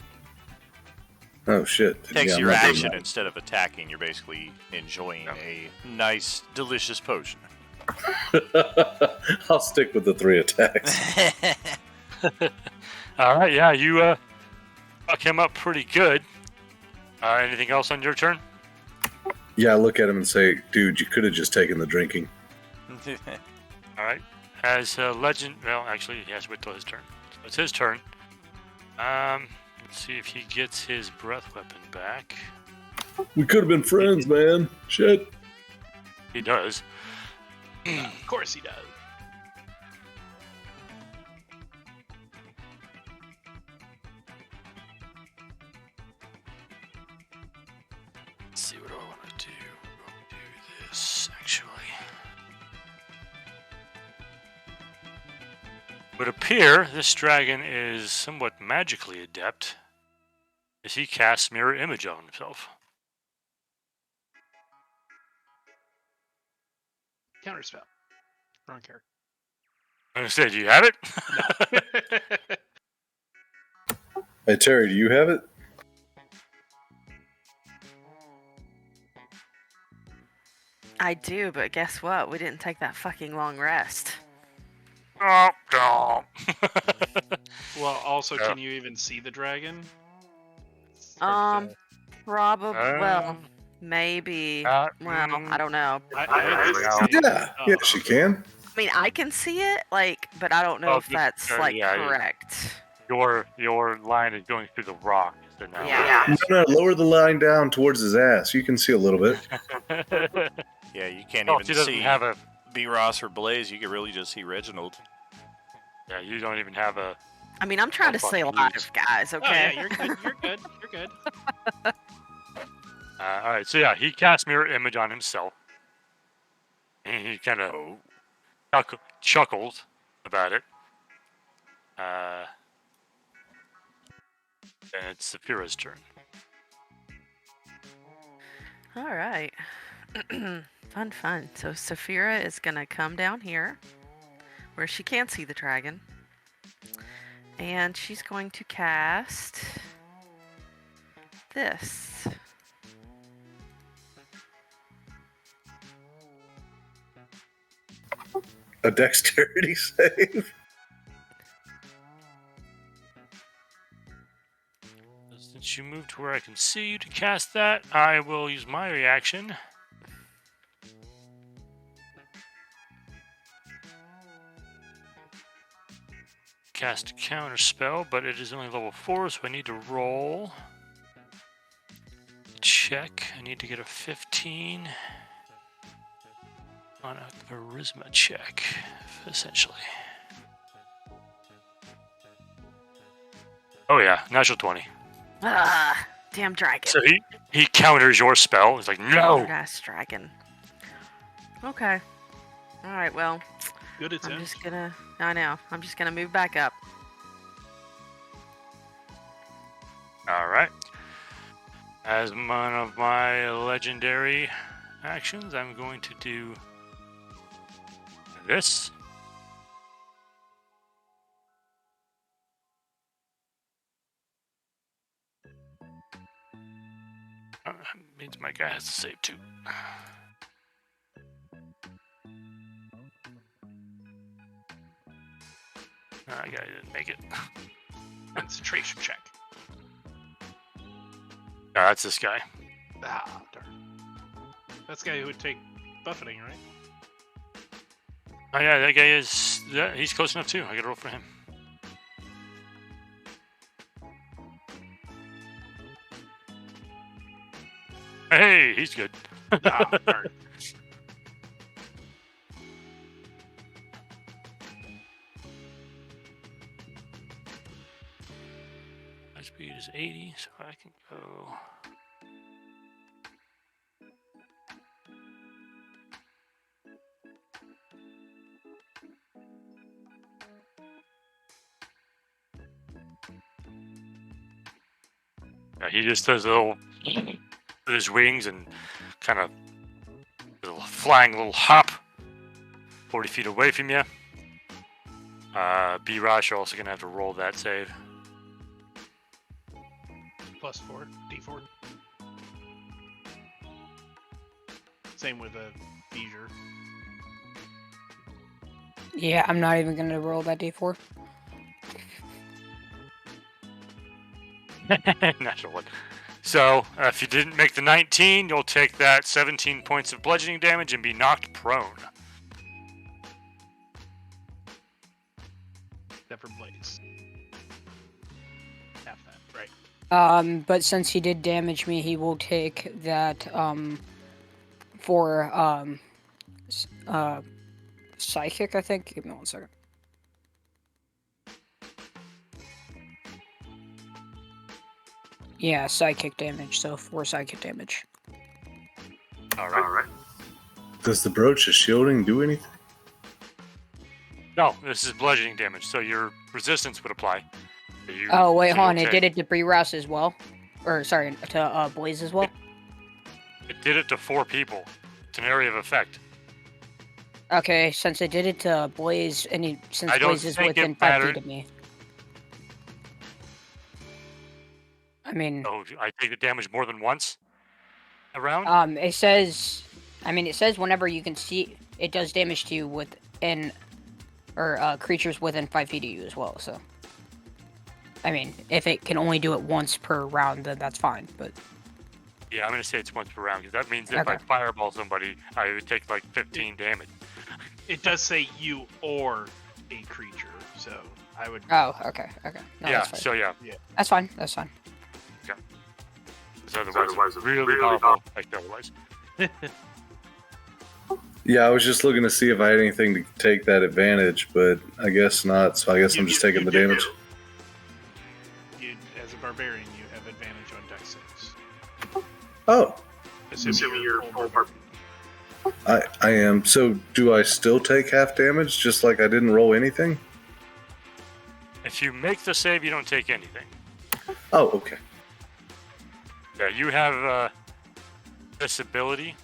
Oh, shit. Takes Yeah, your I'm not doing action instead of attacking. You're basically enjoying a nice, delicious potion. that. I'll stick with the 3 attacks. All right, yeah, you fuck him up pretty good. Anything else on your turn? Yeah, I look at him and say, dude, you could have just taken the drinking. All right. As legend, well, actually, he has to wait till his turn. So it's his turn. Let's see if he gets his breath weapon back. We could have been friends, man. Shit. He does. Of course he does. Let's see, what do I want to do? I'll do this, actually. It would appear this dragon is somewhat magically adept, as he casts mirror image on himself. Counterspell. Wrong character. I'm gonna say, do you have it? Hey, Terry, do you have it? I do, but guess what? We didn't take that fucking long rest. Oh, no. Well, also, can you even see the dragon? Probably. Well, maybe. Well, I don't know. Yeah, she can. I mean, I can see it, like, but I don't know Oh, if that's like yeah, correct. Your line is going through the rock. So now. Yeah. No, lower the line down towards his ass. You can see a little bit. Yeah, you can't Oh, even she doesn't see have a. B. Ross or Blaze. You can really just see Reginald. Yeah, you don't even have a. I mean, I'm trying to stay fucking alive, use. guys. Oh, Okay. yeah, you're good. You're good. You're good. All right, so yeah, he casts mirror image on himself. And he kind of chuckles about it. And it's Saphira's turn. All right. Fun. So Saphira is gonna come down here, where she can't see the dragon, and she's going to cast this. A dexterity save. Since you moved to where I can see you to cast that, I will use my reaction. Cast a counter spell, but it is only level 4, so I need to roll. Check. I need to get a 15 on a charisma check, essentially. Oh yeah, natural 20. Ah, damn dragon. So he counters your spell. He's like, no. Ass dragon. Okay. All right. Well, Good attempt. I'm just gonna. I know. I'm just gonna move back up. All right. As one of my legendary actions, I'm going to do this. Means my guy has to save too. That guy didn't make it. Concentration check. That's this guy. Ah, darn. That's the guy who would take buffeting, right? Oh yeah, that guy is. Yeah, he's close enough too. I gotta roll for him. Hey, he's good. Ah, darn. My speed is 80, so I can go. Yeah, he just does a little with his wings and kind of a little flying little hop 40 feet away from you. B-Rosh, you're also going to have to roll that save. +4, D4. Same with a Beezer. Yeah, I'm not even gonna roll that D4. Natural one. So, if you didn't make the 19, you'll take that 17 points of bludgeoning damage and be knocked prone. Except for Blaze. Half that, right. But since he did damage me, he will take that, for, psychic, I think. Give me 1 second. Yeah, psychic damage, so 4 psychic damage. Alright. Does the brooch of shielding do anything? No, this is bludgeoning damage, so your resistance would apply. Oh, wait, so hold on. you'll It take- did it to Bree-Rouse as well? Or, sorry, to, Blaze as well? It did it to 4 people. It's an area of effect. Okay, since it did it to Blaze, and since I don't Blaze is think it within 5 feet mattered. of me. I mean, So I take the damage more than once a round? it says whenever you can see, it does damage to you within, or, creatures within 5 feet of you as well, so. I mean, if it can only do it once per round, then that's fine, but. Yeah, I'm going to say it's once per round, because that means if I Okay. fireball somebody, I would take like 15 damage. It does say you or a creature, so I would. Oh, okay. No, yeah, that's fine. so yeah. That's fine, that's fine. Because otherwise, it's really powerful effect otherwise. Yeah, I was just looking to see if I had anything to take that advantage, but I guess not, so I guess I'm just taking the damage. You, as a barbarian, you have advantage on dex saves. Oh, Assuming you're full barbarian. I am. So do I still take half damage, just like I didn't roll anything? If you make the save, you don't take anything. Oh, okay. Yeah, you have this ability.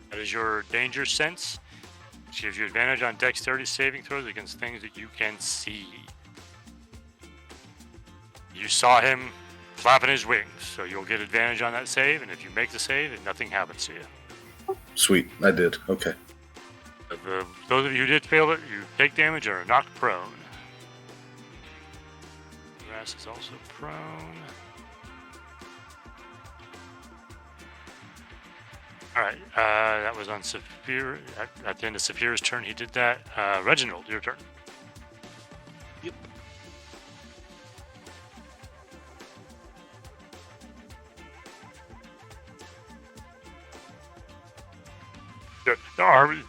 That is your danger sense, which gives you advantage on dexterity saving throws against things that you can see. You saw him flapping his wings, so you'll get advantage on that save, and if you make the save, then nothing happens to you. Sweet, I did. Okay. Those of you who did fail it, you take damage or are knocked prone. Grass is also prone. Alright, that was on Saphir. At the end of Saphir's turn, he did that. Reginald, your turn. Yep. The armor,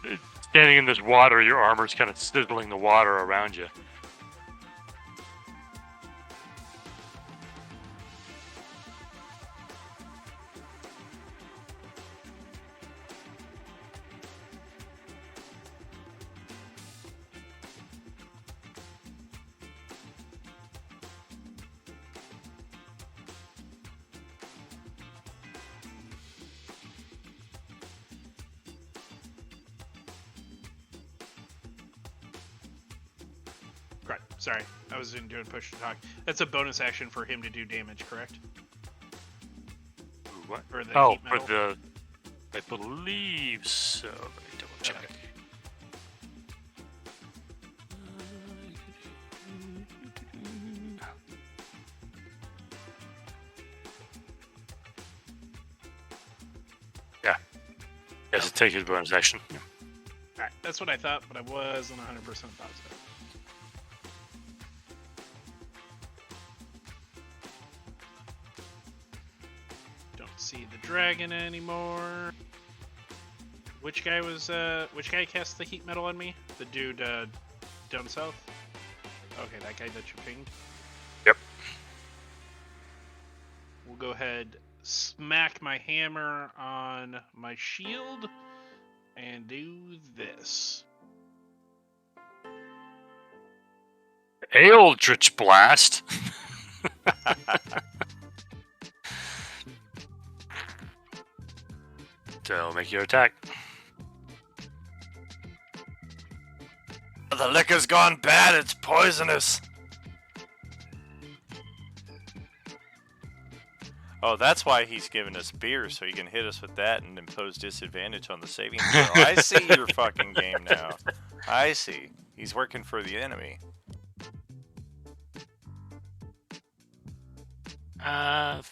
standing in this water, your armor's kind of sizzling the water around you. Right. Sorry, I was doing push to talk. That's a bonus action for him to do damage, correct? Ooh, what? For the Oh, heat for metal? the... I believe so. Let me double check. Okay. Yes, it takes his bonus action. Alright, that's what I thought, but I wasn't 100% positive. Don't see the dragon anymore. Which guy cast the heat metal on me? The dude down south? Okay, that guy that you pinged. Yep. We'll go ahead, smack my hammer on my shield, and do this. Eldritch Blast. So make your attack. The liquor's gone bad. It's poisonous. Oh, that's why he's giving us beer, so he can hit us with that and impose disadvantage on the saving throw. I see your fucking game now. I see. He's working for the enemy.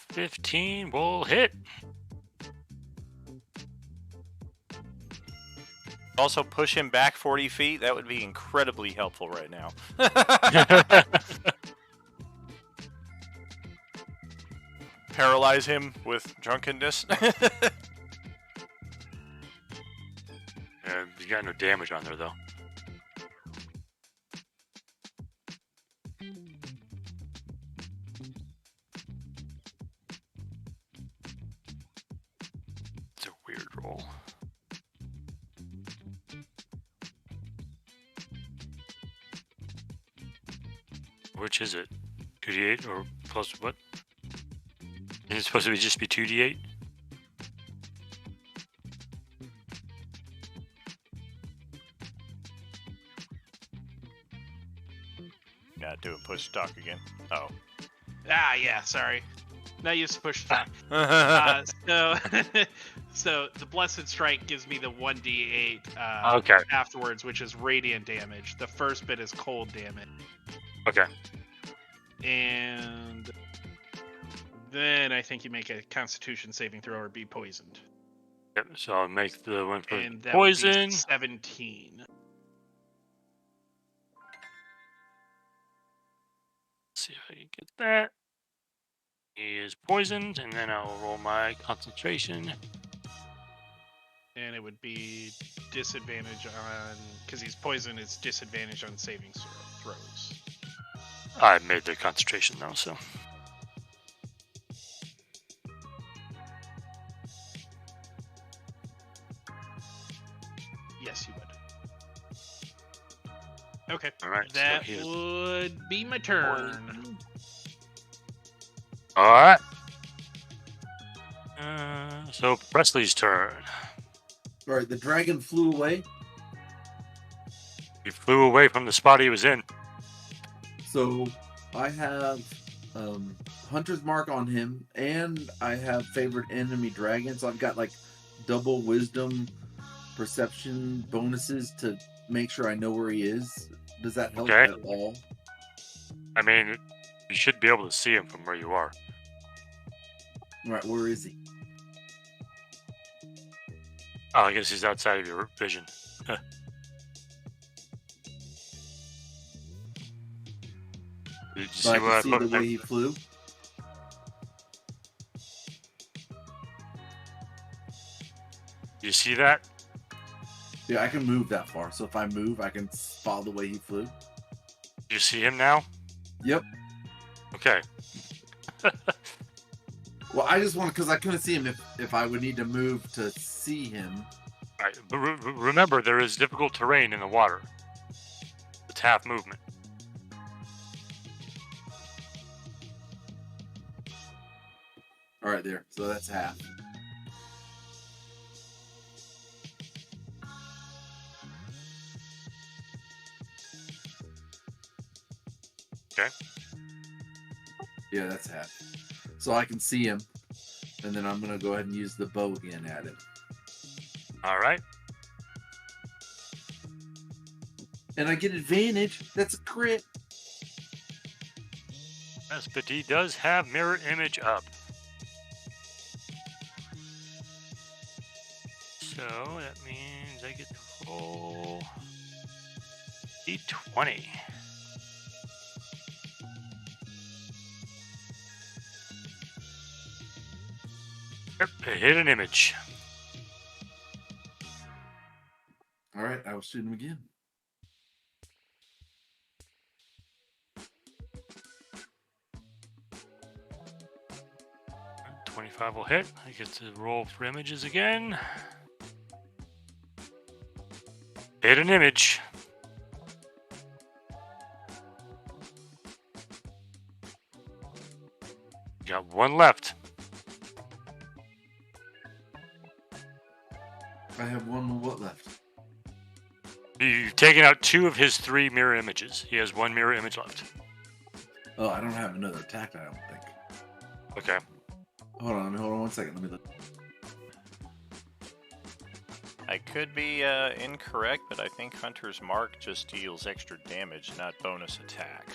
15 will hit. Also, push him back 40 feet. That would be incredibly helpful right now. Paralyze him with drunkenness. You got no damage on there, though. It's a weird roll. Which is it? 2d8 or plus what? Is it supposed to just be 2d8? Yeah, do a push talk again. Oh. Ah, yeah, sorry. Not used to push talk. So the Blessed Strike gives me the 1d8 Okay. afterwards, which is radiant damage. The first bit is cold damage. Okay. And then I think you make a Constitution saving throw or be poisoned. Yep, so I'll make the one for And that poison. would be 17. See if I can get that. He is poisoned, and then I'll roll my concentration. And it would be disadvantage on, because he's poisoned, it's disadvantage on saving throws. I made the concentration though, so. Yes, you would. Okay. All right. That so he is would be my turn. All right. So Presley's turn. All right, the dragon flew away. He flew away from the spot he was in. So I have Hunter's Mark on him, and I have favorite enemy dragon. So I've got like double wisdom perception bonuses to make sure I know where he is. Does that help Okay. at all? I mean, you should be able to see him from where you are. All right, where is he? Oh, I guess he's outside of your vision. Did you So see I what I can see the put way there? he flew. You see that? Yeah, I can move that far. So if I move, I can follow the way he flew. You see him now? Yep. Okay. Well, I just want because I couldn't see him if I would need to move to see him. All right. But remember, there is difficult terrain in the water. It's half movement. All right, there. So that's half. Okay. Yeah, that's half. So I can see him, and then I'm gonna go ahead and use the bow again at him. All right. And I get advantage. That's a crit. Yes, but he does have mirror image up. So that means I get to roll D20. Yep, I hit an image. All right, I will shoot him again. 25 will hit. I get to roll for images again. Hit an image. Got one left. I have one what left? You've taken out 2 of his 3 mirror images. He has 1 mirror image left. Oh, I don't have another attack, I don't think. Okay. Hold on 1 second. Let me look. I could be incorrect, but I think Hunter's Mark just deals extra damage, not bonus attack.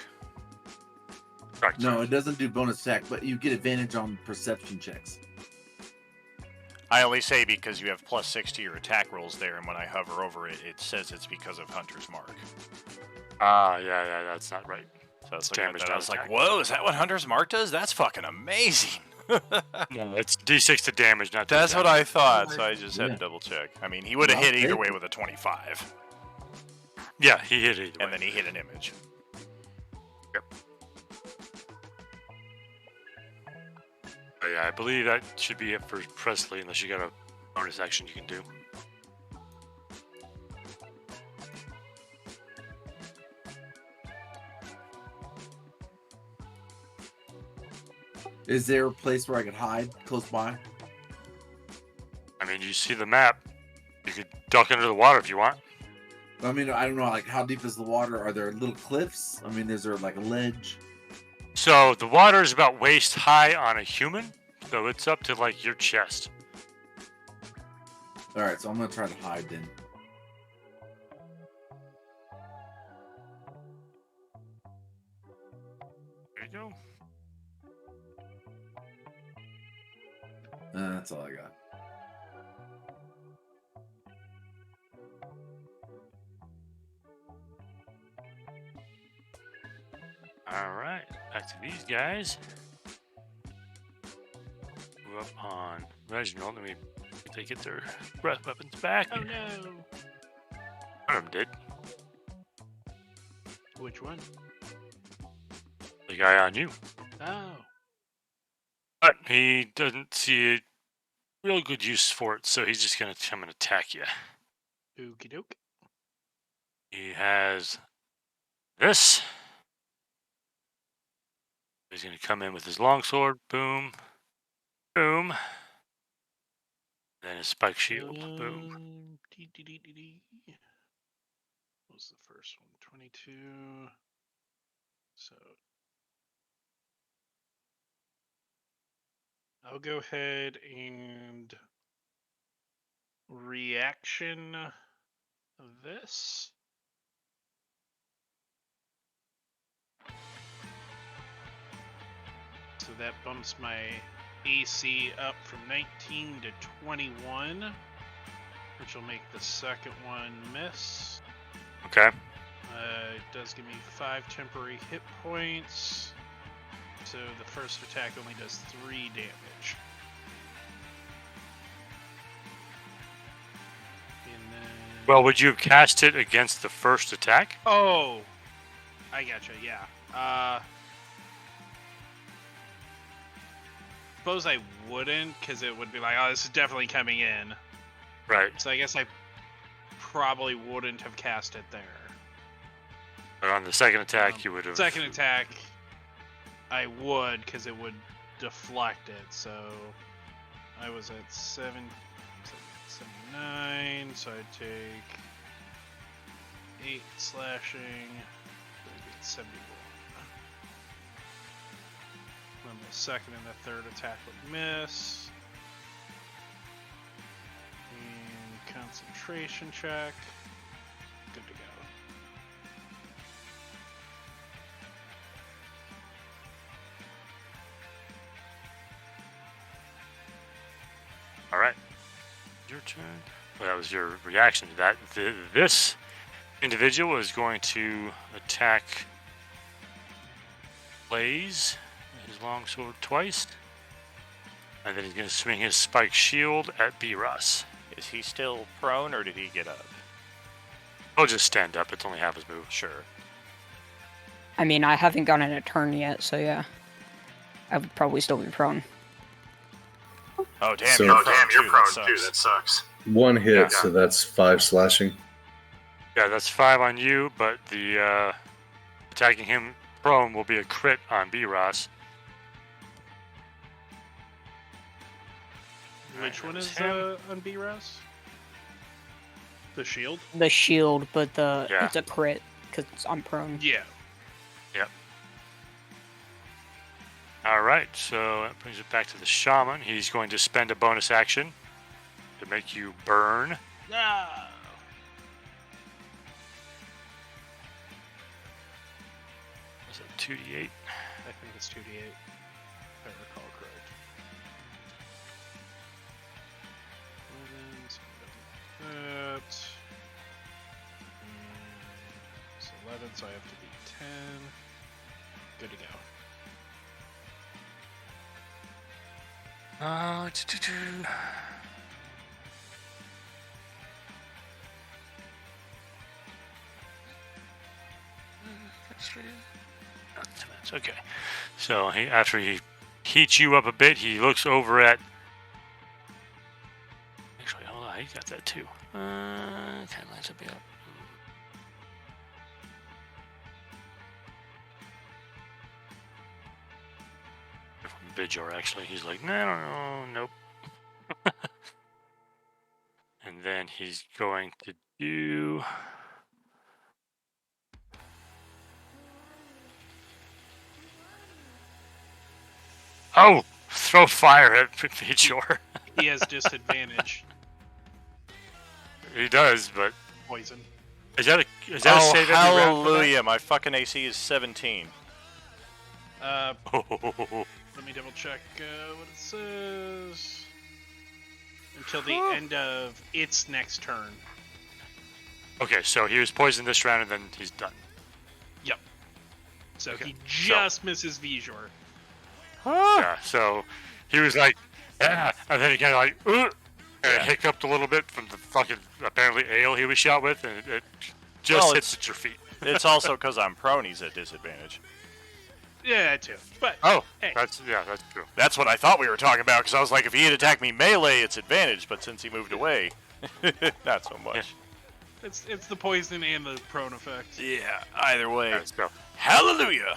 Correct. No, it doesn't do bonus attack, but you get advantage on perception checks. I only say because you have +6 to your attack rolls there, and when I hover over it, it says it's because of Hunter's Mark. Yeah, that's not right. So it's It's like, damage, I not was like, attack. whoa, is that what Hunter's Mark does? That's fucking amazing. No, it's D6 to damage, not to That's attack. what I thought, so I just had Yeah. to double check. I mean, he would have Well, hit either take way it. with a 25, Yeah, he hit either and way. then he hit an image. But yeah, I believe that should be it for Presley, unless you got a bonus action you can do. Is there a place where I could hide close by? I mean, you see the map. You could duck under the water if you want. I mean, I don't know, like, how deep is the water? Are there little cliffs? I mean, is there, like, a ledge? So the water is about waist high on a human, so it's up to like your chest. All right, so I'm going to try to hide then. There you go. That's all I got. All right, back to these guys. Move up on Reginald. Let me they get their breath weapons back. Oh no! One of them did. Which one? The guy on you. Oh. But he doesn't see a real good use for it, so he's just gonna come and attack you. Okie doke. He has this. He's gonna come in with his longsword. Boom. Boom. Then his spike shield. Boom. What was the first one? 22. So I'll go ahead and reaction this. So that bumps my AC up from 19 to 21, which will make the second one miss. Okay. It does give me 5 temporary hit points. So the first attack only does 3 damage. And then... Well, would you have cast it against the first attack? Oh! I gotcha, yeah. Suppose I wouldn't, because it would be like, oh, this is definitely coming in. Right. So I guess I probably wouldn't have cast it there. But on the second attack, you would have. Second attack, I would, because it would deflect it. So I was at 79, so I'd take 8 slashing, so I'd get 71. Then the second and the third attack would miss. And concentration check. Good to go. All right. Your turn. Well, that was your reaction to that. This individual is going to attack Blaze with his longsword twice. And then he's going to swing his spiked shield at B-Ross. Is he still prone, or did he get up? He'll just stand up. It's only half his move. Sure. I mean, I haven't gotten a turn yet, so yeah. I would probably still be prone. Oh, damn, So- you're Oh, prone, damn, you're too. prone That too. sucks. That sucks. 1 hit, Yeah. so that's 5 slashing. Yeah, that's 5 on you, but the attacking him prone will be a crit on B-Ross. Which one is him. on B-Ross? The shield? The shield, but Yeah. it's a crit because I'm prone. Yeah. Alright, so that brings it back to the shaman. He's going to spend a bonus action to make you burn. Ah. Is that 2d8? I think it's 2d8. If I recall correct. 11, so that. It's 11, so I have to be 10. Good to go. Okay. So after he heats you up a bit, he looks over at. Actually, hold on, he got that too. Kind of lines up here. From Bidjor, actually, he's like, no, nope. And then he's going to do. Oh, throw fire at Bidjor. He has disadvantage. He does, but Poison. is that a Oh, save every round for that? hallelujah. My fucking AC is 17. Let Oh, me double check what it says. Until the end of its next turn. okay, so he was poisoned this round and then he's done. Yep. So Okay, he just misses Vijor. Yeah, so he was like, yeah, and then he kind of like, and Yeah. hiccuped a little bit from the fucking apparently ale he was shot with, and it just Well, hits at your feet. It's also because I'm prone, he's at disadvantage. Yeah, too. But Oh, hey, that's true. That's what I thought we were talking about, because I was like, if he had attacked me melee, it's advantage, but since he moved away, not so much. it's the poison and the prone effect. Yeah, either way. Yeah, so Hallelujah!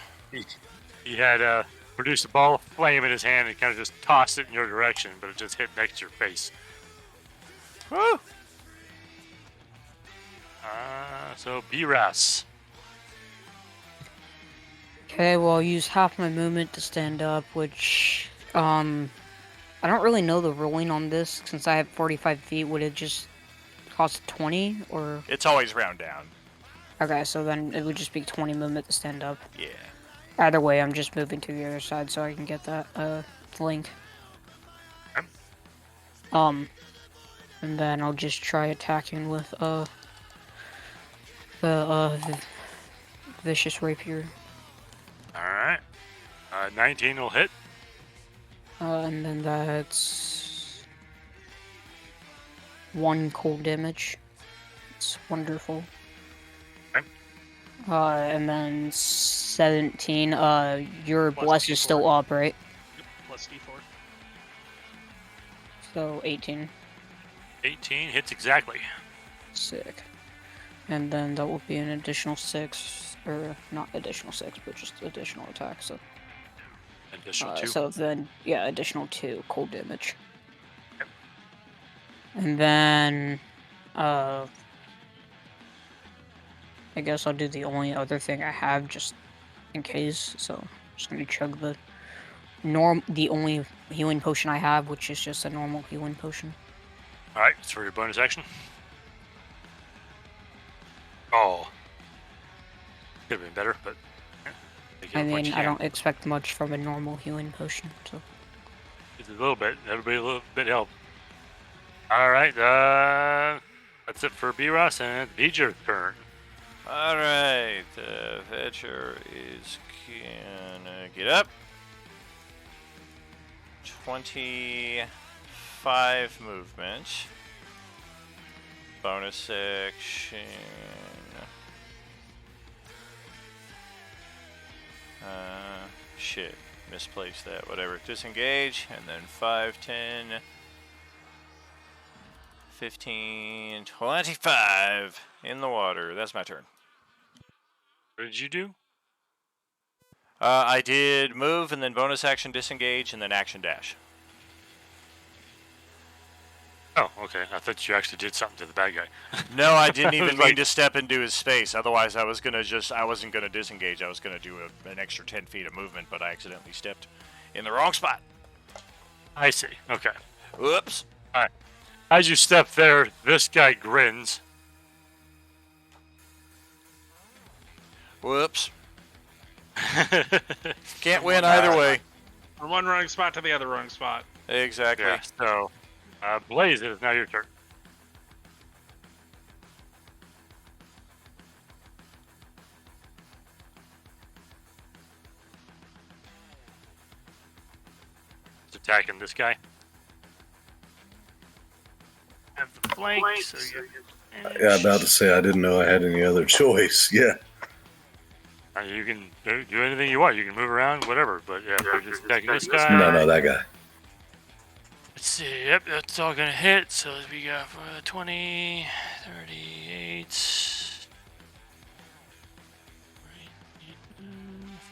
he had produced a ball of flame in his hand and kind of just tossed it in your direction, but it just hit next to your face. Woo! So B-Ras. Okay, well, I'll use half my movement to stand up, which, I don't really know the ruling on this. Since I have 45 feet, would it just cost 20, or? It's always round down. Okay, so then it would just be 20 movement to stand up. Yeah. Either way, I'm just moving to the other side so I can get that, link. Okay. And then I'll just try attacking with, the Vicious Rapier. Alright. 19 will hit. And then that's 1 cold damage. It's wonderful. Okay. And then 17. Your Plus bless is D4. still up, right? Plus D4. So 18. 18 hits exactly. Sick. And then that will be an additional 6, or not additional 6, but just additional attack. So, Additional 2. so then, yeah, additional 2 cold damage. Yep. And then, I guess I'll do the only other thing I have just in case. So, I'm just gonna chug the only healing potion I have, which is just a normal healing potion. Alright, it's for your bonus action. Oh. Could have been better, but. Take I it what mean, you I can. don't expect much from a normal healing potion, so. It's a little bit. Everybody a little bit help. All right. That's it for B-Ross, and it's Beeger's turn. All right, Vetcher is gonna get up. 25 movement. Bonus action. Shit. Misplaced that. Whatever. Disengage. And then 5, 10, 15, 25 in the water. That's my turn. What did you do? I did move and then bonus action disengage and then action dash. Oh, okay. I thought you actually did something to the bad guy. No, I didn't even mean Like- to step into his space. Otherwise, I wasn't gonna disengage. I was gonna do an extra 10 feet of movement, but I accidentally stepped in the wrong spot. I see. Okay. Whoops. As you step there, this guy grins. Whoops. Can't win either way. From one wrong spot to the other wrong spot. Exactly. Yeah. So, Blaze, it is now your turn. It's attacking this guy. Have the flank, so you. Yeah, about to say I didn't know I had any other choice. Yeah. You can do anything you want. You can move around, whatever. But yeah, if you're just attacking this guy. No, that guy. Let's see. Yep, that's all gonna hit. So we got 20, 38,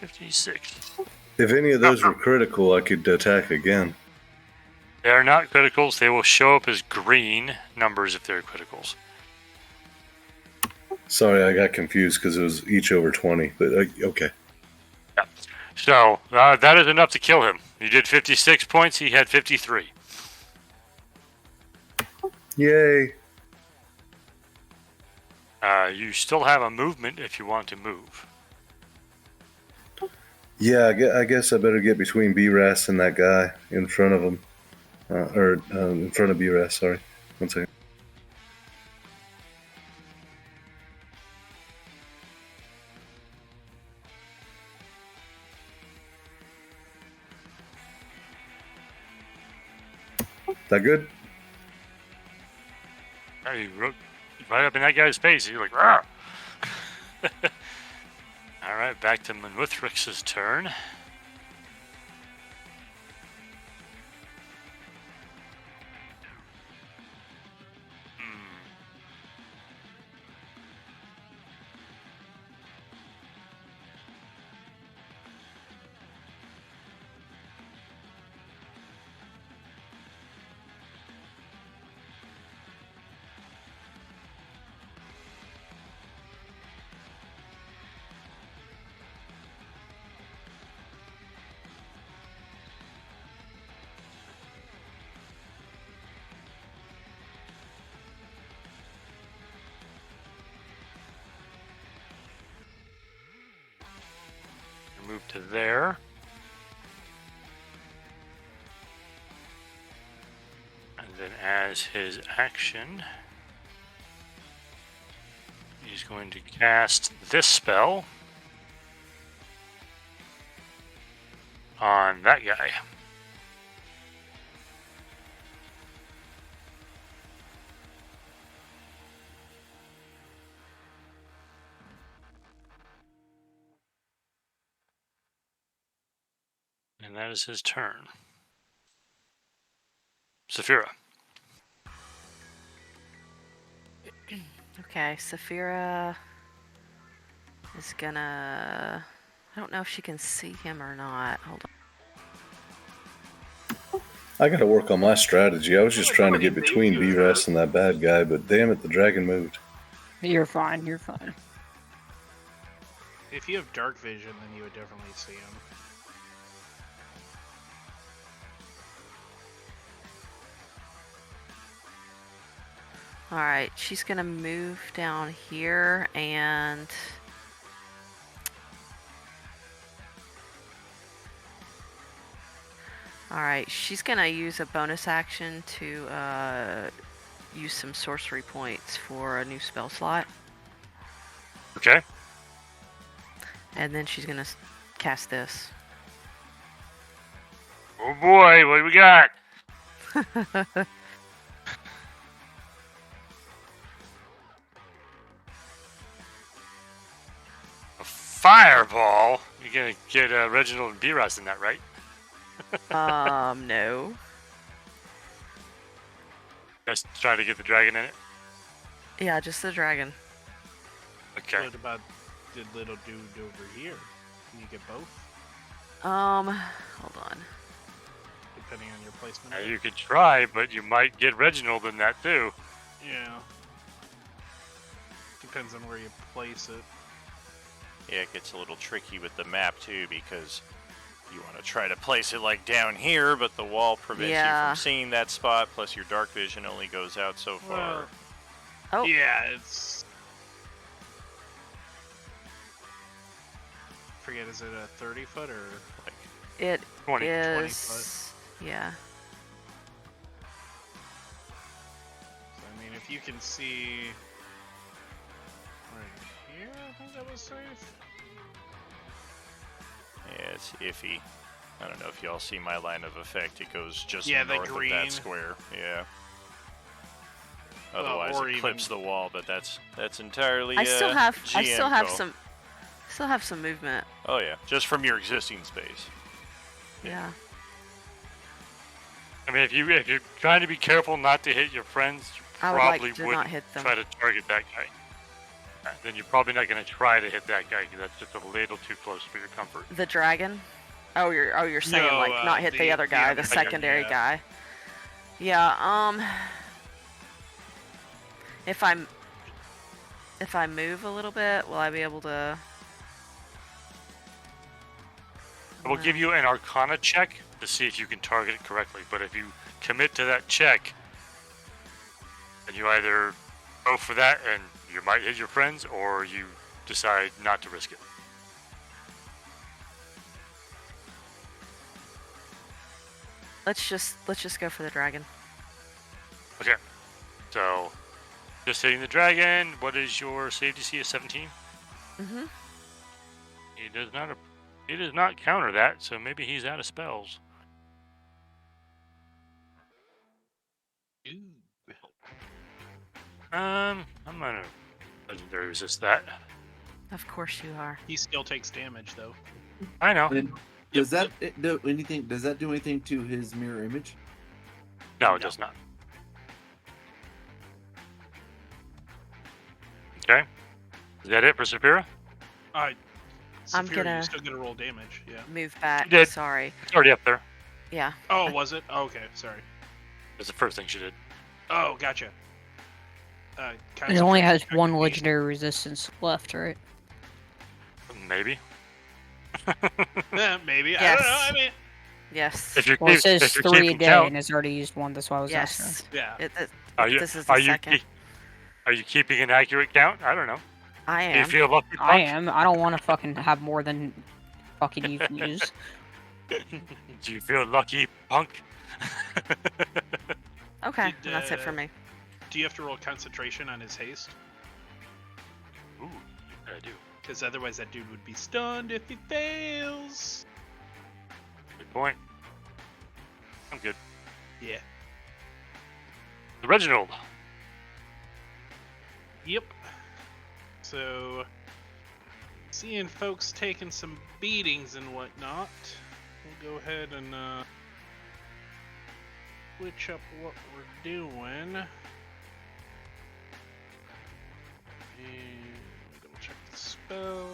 56. If any of those were critical, I could attack again. They are not criticals. They will show up as green numbers if they're criticals. Sorry, I got confused because it was each over 20. But okay. Yeah. So that is enough to kill him. You did 56 points. He had 53. Yay. You still have a movement if you want to move. Yeah, I guess I better get between B-Ras and that guy in front of him. In front of B-Ras, sorry. One second. That good? Yeah, you wrote right up in that guy's face. You're like, "Rah!" All right, back to Manwithrix's turn. Move to there. And then as his action, he's going to cast this spell on that guy. And that is his turn. Saphira. Okay, Saphira is gonna. I don't know if she can see him or not. Hold on. I gotta work on my strategy. I was just trying to get between B-Ras and that bad guy, but damn it, the dragon moved. You're fine. You're fine. If you have dark vision, then you would definitely see him. Alright, she's gonna move down here and. Alright, she's gonna use a bonus action to use some sorcery points for a new spell slot, Okay. and then she's gonna cast this. Oh boy, what do we got? A fireball? You're gonna get Reginald and B-Ross in that, right? No. Just trying to get the dragon in it. Yeah, just the dragon. Okay. What about the little dude over here? Can you get both? Hold on. Depending on your placement. Now, you could try, but you might get Reginald in that too. Yeah. Depends on where you place it. Yeah, it gets a little tricky with the map too, because you want to try to place it like down here, but the wall prevents you Yeah. from seeing that spot, plus your dark vision only goes out so far. Well, Oh. yeah, it's. Forget, is it a 30 foot or? It 20. is. Yeah. So, I mean, if you can see. Right here, I think that was safe. Yeah, it's iffy. I don't know if y'all see my line of effect. It goes just Yeah, the north of green. that square. Yeah. Well, Otherwise, or it clips even- the wall, but that's entirely. I still have GM call. some movement. Oh yeah, just from your existing space. Yeah. I mean, if you're trying to be careful not to hit your friends, you I would like probably to wouldn't not hit them. try to target that guy. Then you're probably not going to try to hit that guy because that's just a little too close for your comfort. The dragon? Oh, you're saying No, like not hit the other guy, the other secondary yeah. guy. Yeah. If I move a little bit, will I be able to? We'll give you an Arcana check to see if you can target it correctly. But if you commit to that check, then you either go for that and you might hit your friends, or you decide not to risk it. Let's just go for the dragon. Okay. So, just hitting the dragon. What is your save DC? 17. Mhm. He does not counter that. So maybe he's out of spells. I'm gonna legendary resist that. Of course you are. He still takes damage though. I know. Then does that do anything? Does that do anything to his mirror image? No, it does not. Okay. Is that it for Saphira? I'm gonna- You're still gonna roll damage. Yeah. Move back. You did. Sorry. It's already up there. Yeah. Oh, was it? Oh, okay, sorry. That's the first thing she did. Oh, gotcha. It only has one legendary resistance left, right? Maybe. Maybe. I Yes. don't know. I mean, Yes. If you're Well, it keep- says if you're 3 a keeping day count, and has already used one. That's why I was asking. Yes. yeah. are you This is the are you second. are you keeping an accurate count? I don't know. I Do you am. feel lucky? I Punk? am. I don't want to fucking have more than fucking you can use. Do you feel lucky, punk? Okay, Did, that's it for me. Do you have to roll concentration on his haste? Ooh, I do. Because otherwise that dude would be stunned if he fails. Good point. I'm good. Yeah. Reginald. Yep. So, seeing folks taking some beatings and whatnot, we'll go ahead and switch up what we're doing. And I'm gonna check the spell.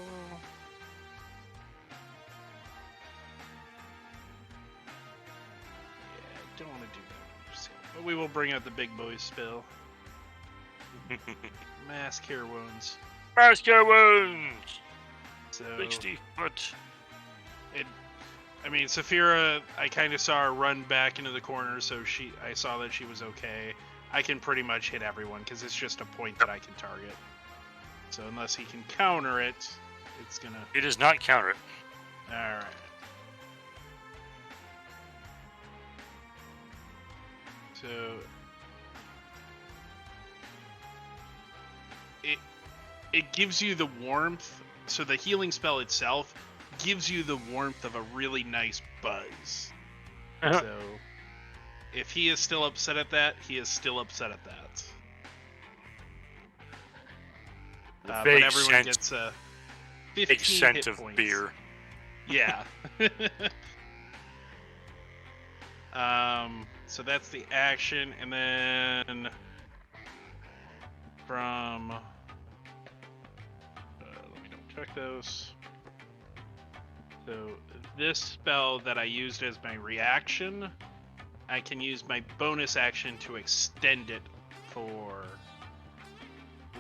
Yeah, I don't want to do that. But we will bring out the big boy spell. Mass cure wounds. Master wounds. So 60 foot. I mean, Saphira, I kind of saw her run back into the corner, so I saw that she was okay. I can pretty much hit everyone because it's just a point that I can target. So unless he can counter it, it's gonna. He does not counter it. All right. So it gives you the warmth. So the healing spell itself gives you the warmth of a really nice buzz. So if he is still upset at that, he is still upset at that. But Vague everyone scent- gets 15 Big scent hit of points. beer. Yeah. So that's the action, and then from let me double check those. So this spell that I used as my reaction, I can use my bonus action to extend it for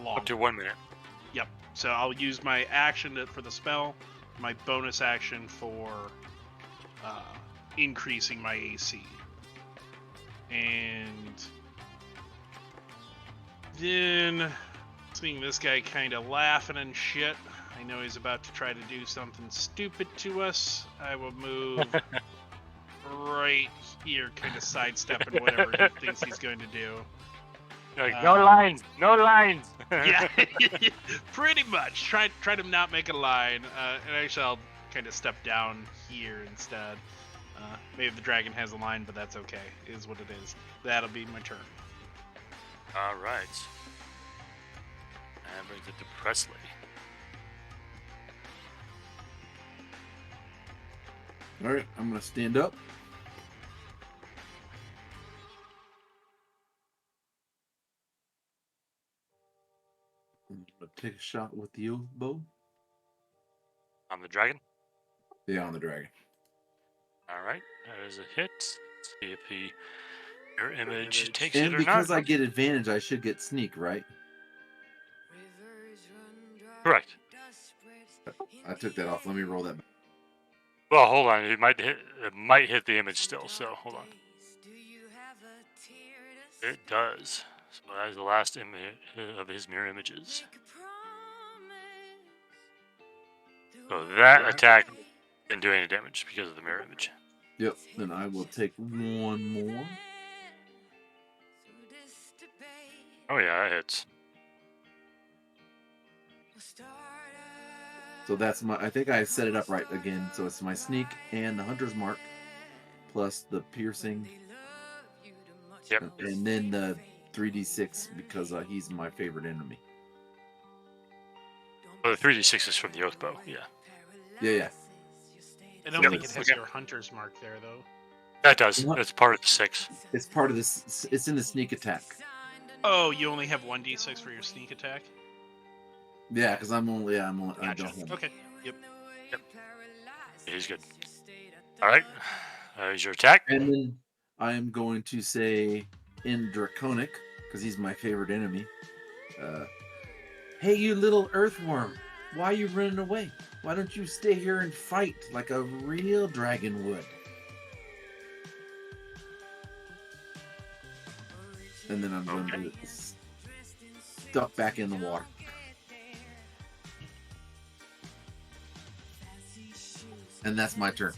longer. Up to 1 minute. Yep. So I'll use my action for the spell, my bonus action for increasing my AC. And then seeing this guy kind of laughing and shit, I know he's about to try to do something stupid to us. I will move right here, kind of sidestepping whatever he thinks he's going to do. Like, no lines, no lines. Yeah, pretty much. Try to not make a line, and actually I'll kind of step down here instead. Maybe the dragon has a line, but that's okay. It is what it is. That'll be my turn. All right. And brings it to Presley. All right, I'm gonna stand up. I'm gonna take a shot with the oath bow. On the dragon. Yeah, on the dragon. All right. That is a hit. Let's see if your image takes And it or because not. I get advantage, I should get sneak, right? Correct. I took that off. Let me roll that back. Well, hold on. It might hit the image still. So hold on. It does. So that is the last image of his mirror images. So that attack didn't do any damage because of the mirror image. Yep. Then I will take one more. Oh yeah, that hits. So that's my. I think I set it up right again. So it's my sneak and the hunter's mark, plus the piercing. Yep. And then the 3d6 because he's my favorite enemy. Well, the 3d6 is from the oath bow. Yeah. Yeah. I don't Yep. think it has Okay. your hunter's mark there, though. That does. What? It's part of the 6. It's part of this. It's in the sneak attack. Oh, you only have 1d6 for your sneak attack? Yeah, because I'm only. I Gotcha. don't have. Okay. Yep. He's good. All right. Is your attack? And then I am going to say in Draconic, because he's my favorite enemy. Hey, you little earthworm! Why are you running away? Why don't you stay here and fight like a real dragon would? And then I'm going to stuff back in the water. And that's my turn.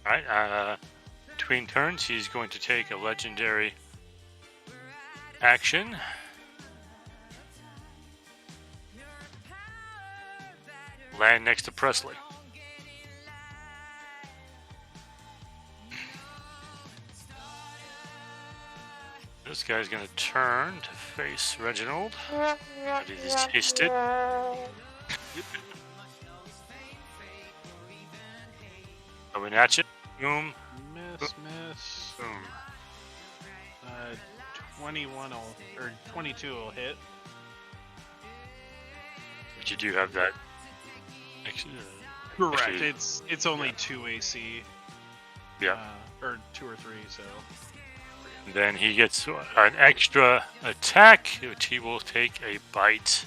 All right. Between turns, he's going to take a legendary action. Land next to Presley. This guy's going to turn to face Reginald. But he's tasted. Coming at you. Boom. Miss. Boom. 21 or 22 will hit. But you do have that. Correct. Actually, It's only 2 AC. Yeah. Or 2 or 3, so. Then he gets an extra attack, which he will take a bite.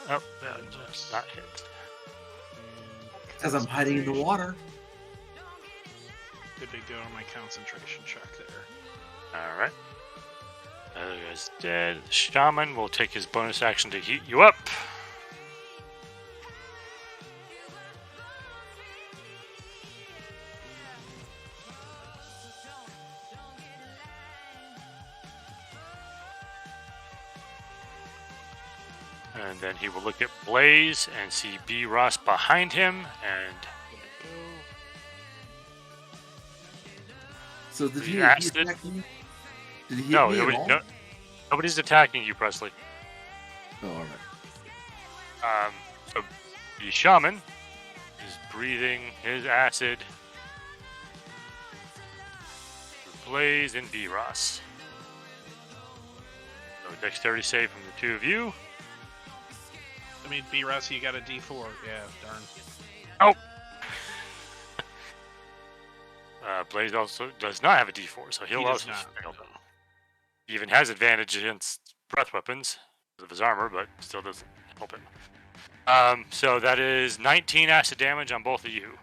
Oh, that does not hit. Because I'm hiding in the water. Did they go on my concentration check there? Alright. Other guy's dead. The shaman will take his bonus action to heat you up. And then he will look at Blaze and see B. Ross behind him, and So did He he asked it. attack me? Did he hit no, me at all? nobody's attacking you, Presley. Oh, all right. So the shaman is breathing his acid through Blaze and B. Ross. So dexterity save from the two of you. I mean, B. Russ, you got a D4. Yeah, darn. Oh. Blaze also does not have a D4, so he'll He does also not. fail. He even has advantage against breath weapons because of his armor, but still doesn't help him. So that is 19 acid damage on both of you.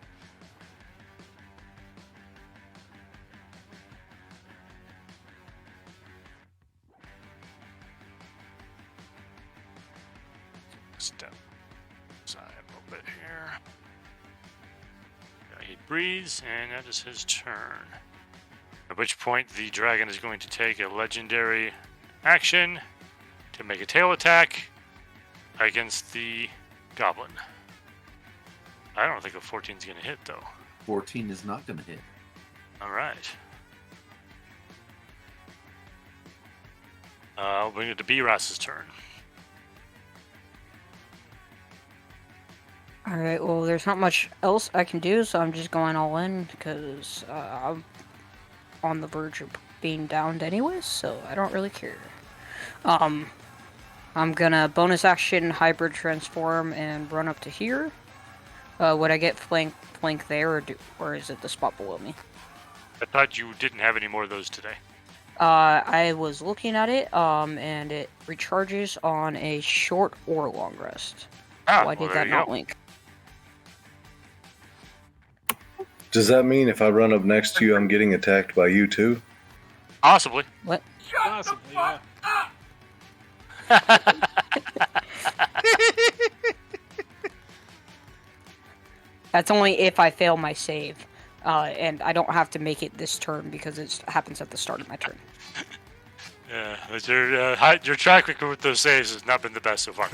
Step aside a little bit here. Yeah, he breathes, and that is his turn. At which point, the dragon is going to take a legendary action to make a tail attack against the goblin. I don't think a 14 is going to hit, though. 14 is not going to hit. All right. I'll bring it to B-Ross's turn. Alright, well, there's not much else I can do, so I'm just going all in because I'm on the verge of being downed anyways, so I don't really care. I'm gonna bonus action hybrid transform and run up to here. Would I get flank there, or is it the spot below me? I thought you didn't have any more of those today. I was looking at it, and it recharges on a short or long rest. Why did that not link? Does that mean if I run up next to you, I'm getting attacked by you too? Possibly. What? Possibly, yeah. That's only if I fail my save. And I don't have to make it this turn because it happens at the start of my turn. Yeah, but your track record with those saves has not been the best so far.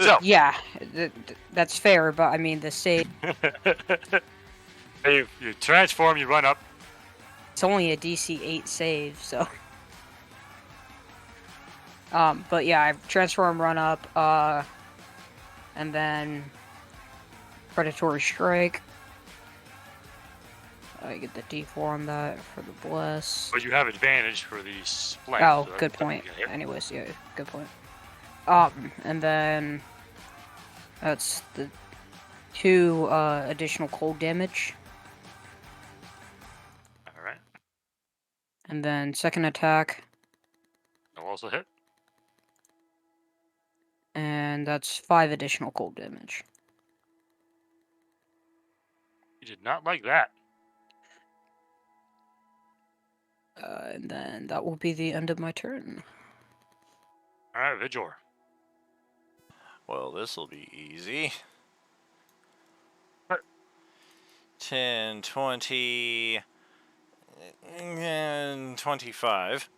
So Yeah, that's fair, but I mean, the save... you transform, you run up. It's only a DC 8 save, so... but yeah, I transform, run up, and then... Predatory Strike. I get the D4 on that for the Bless. But you have advantage for the flank. Oh, so good that's point. gonna hit. Anyways, yeah, good point. And then... That's the 2 additional cold damage. Alright. And then second attack, I'll also hit. and that's 5 additional cold damage. You did not like that. And then that will be the end of my turn. Alright, Vigor. Well, this will be easy. What? 10, 20, and 25.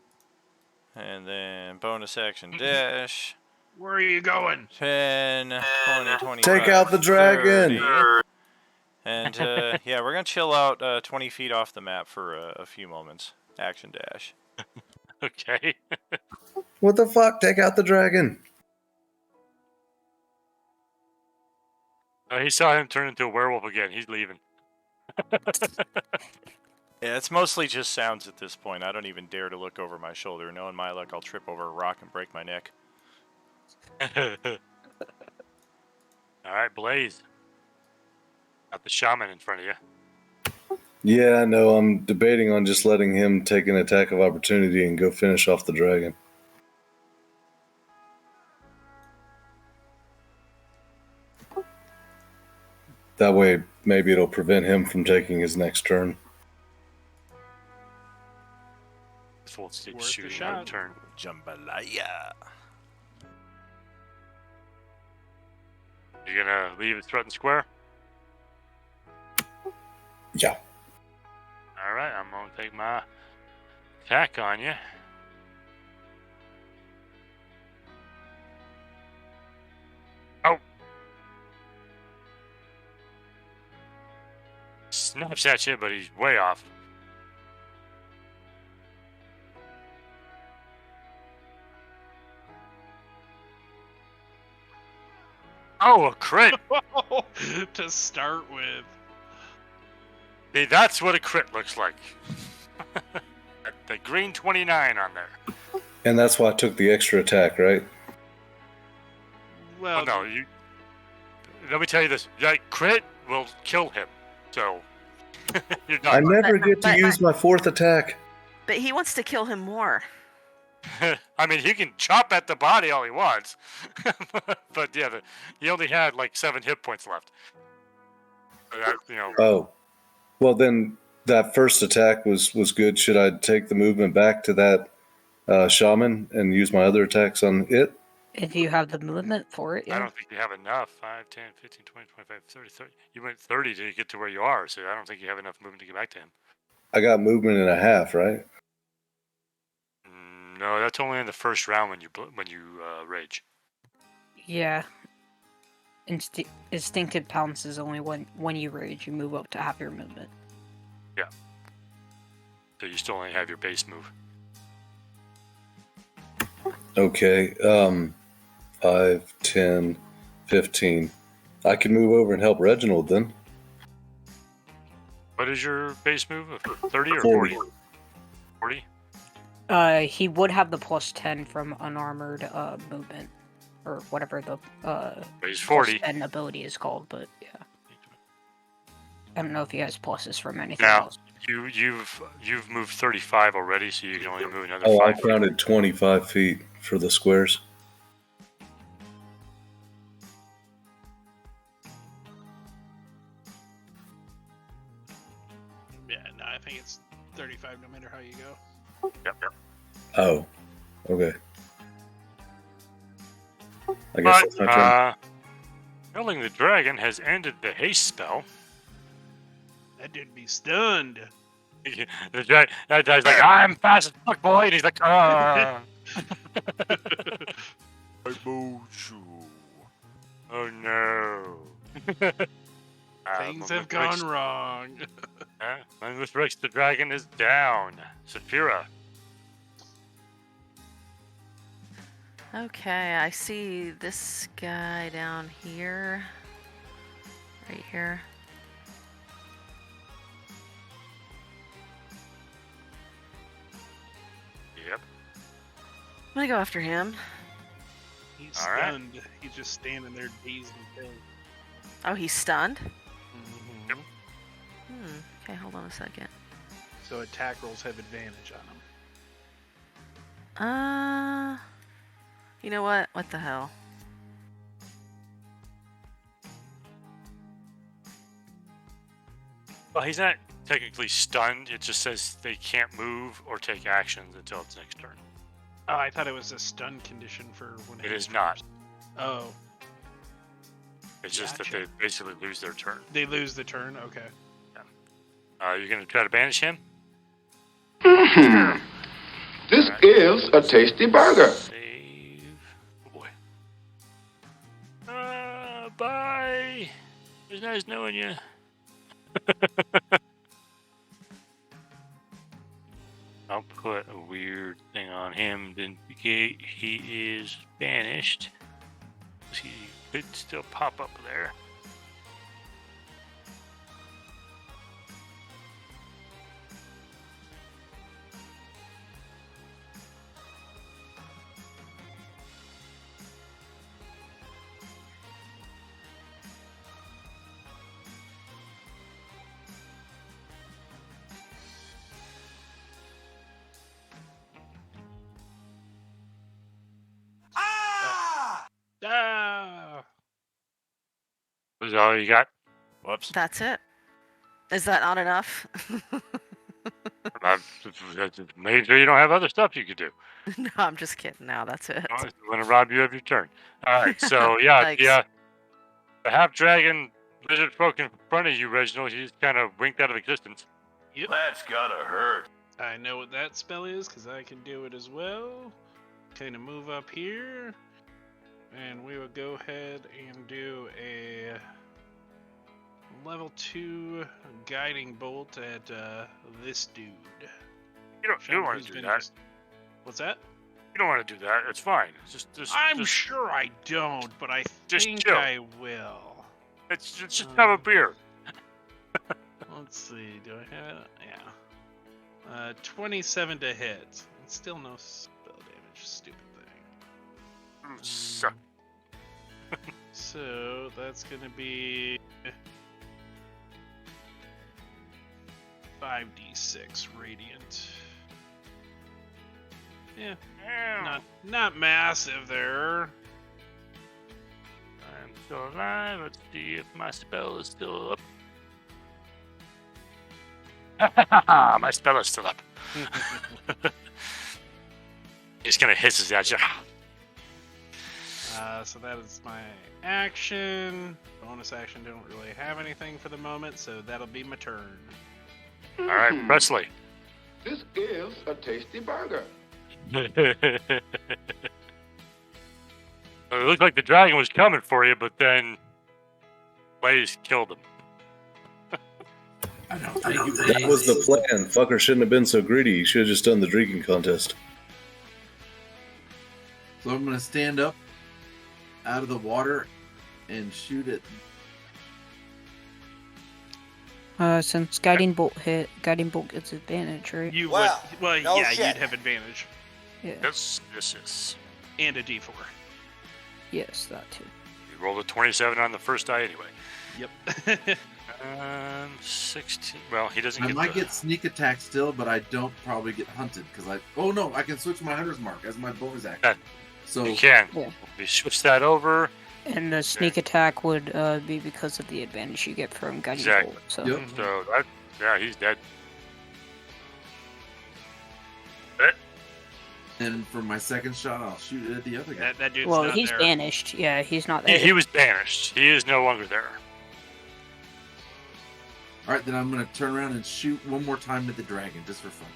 And then bonus action dash. Where are you going? 10, 20, 25. Take out the dragon! 30. And yeah, we're going to chill out 20 feet off the map for a few moments. Action dash. Okay. What the fuck? Take out the dragon! He saw him turn into a werewolf again. He's leaving. Yeah, it's mostly just sounds at this point. I don't even dare to look over my shoulder. Knowing my luck, I'll trip over a rock and break my neck. Alright, Blaze. Got the shaman in front of you. Yeah, I know. I'm debating on just letting him take an attack of opportunity and go finish off the dragon. That way, maybe it'll prevent him from taking his next turn. Full stage Worth a shooting shot. on turn. Jambalaya. You gonna leave it threatened square? Yeah. Alright, I'm gonna take my attack on you. snaps at you, but he's way off. Oh, a crit! To start with. See, that's what a crit looks like. The green 29 on there. And that's why I took the extra attack, right? Well, No, you. Let me tell you this: that crit will kill him. So you're I done. never get to use my 4th attack. But he wants to kill him more. I mean, he can chop at the body all he wants, but yeah, he only had like 7 hit points left. So that, Oh, well then that first attack was good. Should I take the movement back to that shaman and use my other attacks on it? If you have the movement for it, I yeah. don't think you have enough. 5, 10, 15, 20, 25, 30, 30. You went 30 to get to where you are, so I don't think you have enough movement to get back to him. I got movement and a half, right? No, that's only in the first round when you rage. Yeah. Instinctive pounce is only when you rage, you move up to half your movement. Yeah. So you still only have your base move. Okay. 5, 10, 15. I can move over and help Reginald then. What is your base move? 30 or 40. 40? He would have the plus 10 from unarmored movement, or whatever the He's 40. plus 10 ability is called, but yeah. I don't know if he has pluses from anything Now, else. you've moved 35 already, so you can only move another Oh, I 5. counted 25 feet for the squares. yeah, no, I think it's 35 no matter how you go. Yep. Oh, okay. I guess that's my turn. Killing the dragon has ended the haste spell. That dude be stunned. That guy's like, I'm fast as fuck, boy, and he's like, I moved you. Oh no. Things have gone wrong. Language Rex the dragon is down. Saphira. Okay, I see this guy down here. Right here. Yep. I'm gonna go after him. He's All right. stunned. He's just standing there dazed and killed. Oh, he's stunned? Yep. Okay, hold on a second. So attack rolls have advantage on him. You know what? What the hell? Well, he's not technically stunned. It just says they can't move or take actions until its next turn. Oh, I thought it was a stun condition for when It is not. Oh, It's just that Gotcha. they basically lose their turn. they lose the turn. Okay. You're going to try to banish him? This Alright. is a tasty burger. Save. Oh boy. Bye. It was nice knowing you. I'll put a weird thing on him. Then he is banished. He could still pop up there. Ah! Was that all you got? Whoops. That's it. Is that not enough? Make sure you don't have other stuff you could do. No, I'm just kidding. No, that's it. I want to rob you of your turn. All right, so yeah, Thanks. the half dragon lizard folk in front of you, Reginald, he's kind of winked out of existence. Yep. That's gotta hurt. I know what that spell is because I can do it as well. Kind of move up here. And we will go ahead and do a level 2 guiding bolt at this dude. You don't want Who's to do been that. just- What's that? You don't want to do that. It's fine. Just I'm just, sure I don't, but I Just think chill. I will. Let's just have a beer. Let's see. Do I have it? Yeah. 27 to hit. It's still no spell damage. Stupid thing. You suck. So that's gonna be 5d6 radiant. Yeah, not massive there. I'm still alive. Let's see if my spell is still up. My spell is still up. Just kind of hisses at you. So that is my action. Bonus action, don't really have anything for the moment, so that'll be my turn. All right, Presley. This is a tasty burger. It looked like the dragon was coming for you, but then Blaze killed him. I don't think That was the plan. Fucker shouldn't have been so greedy. He should have just done the drinking contest. So I'm gonna stand up out of the water and shoot it. Since guiding bolt gets advantage, right? You Wow, would, well, no yeah, shit. you'd have advantage Yeah. This is. and a d4. Yes, that too. You rolled a 27 on the first die anyway. Yep. 16. Well, he doesn't I get might the... get sneak attack still, but I don't probably get hunted because I. Oh no, I can switch my hunter's mark as my bonus action. Yeah. So You can. Yeah. We switch that over. And the sneak attack would be because of the advantage you get from guiding Exactly. bolt. So Yep. So that, yeah, he's dead. and for my second shot, I'll shoot it at the other guy. that dude's well, not he's there. banished. Yeah, he's not He, there. he was banished. He is no longer there. All right, then I'm gonna turn around and shoot one more time at the dragon just for fun.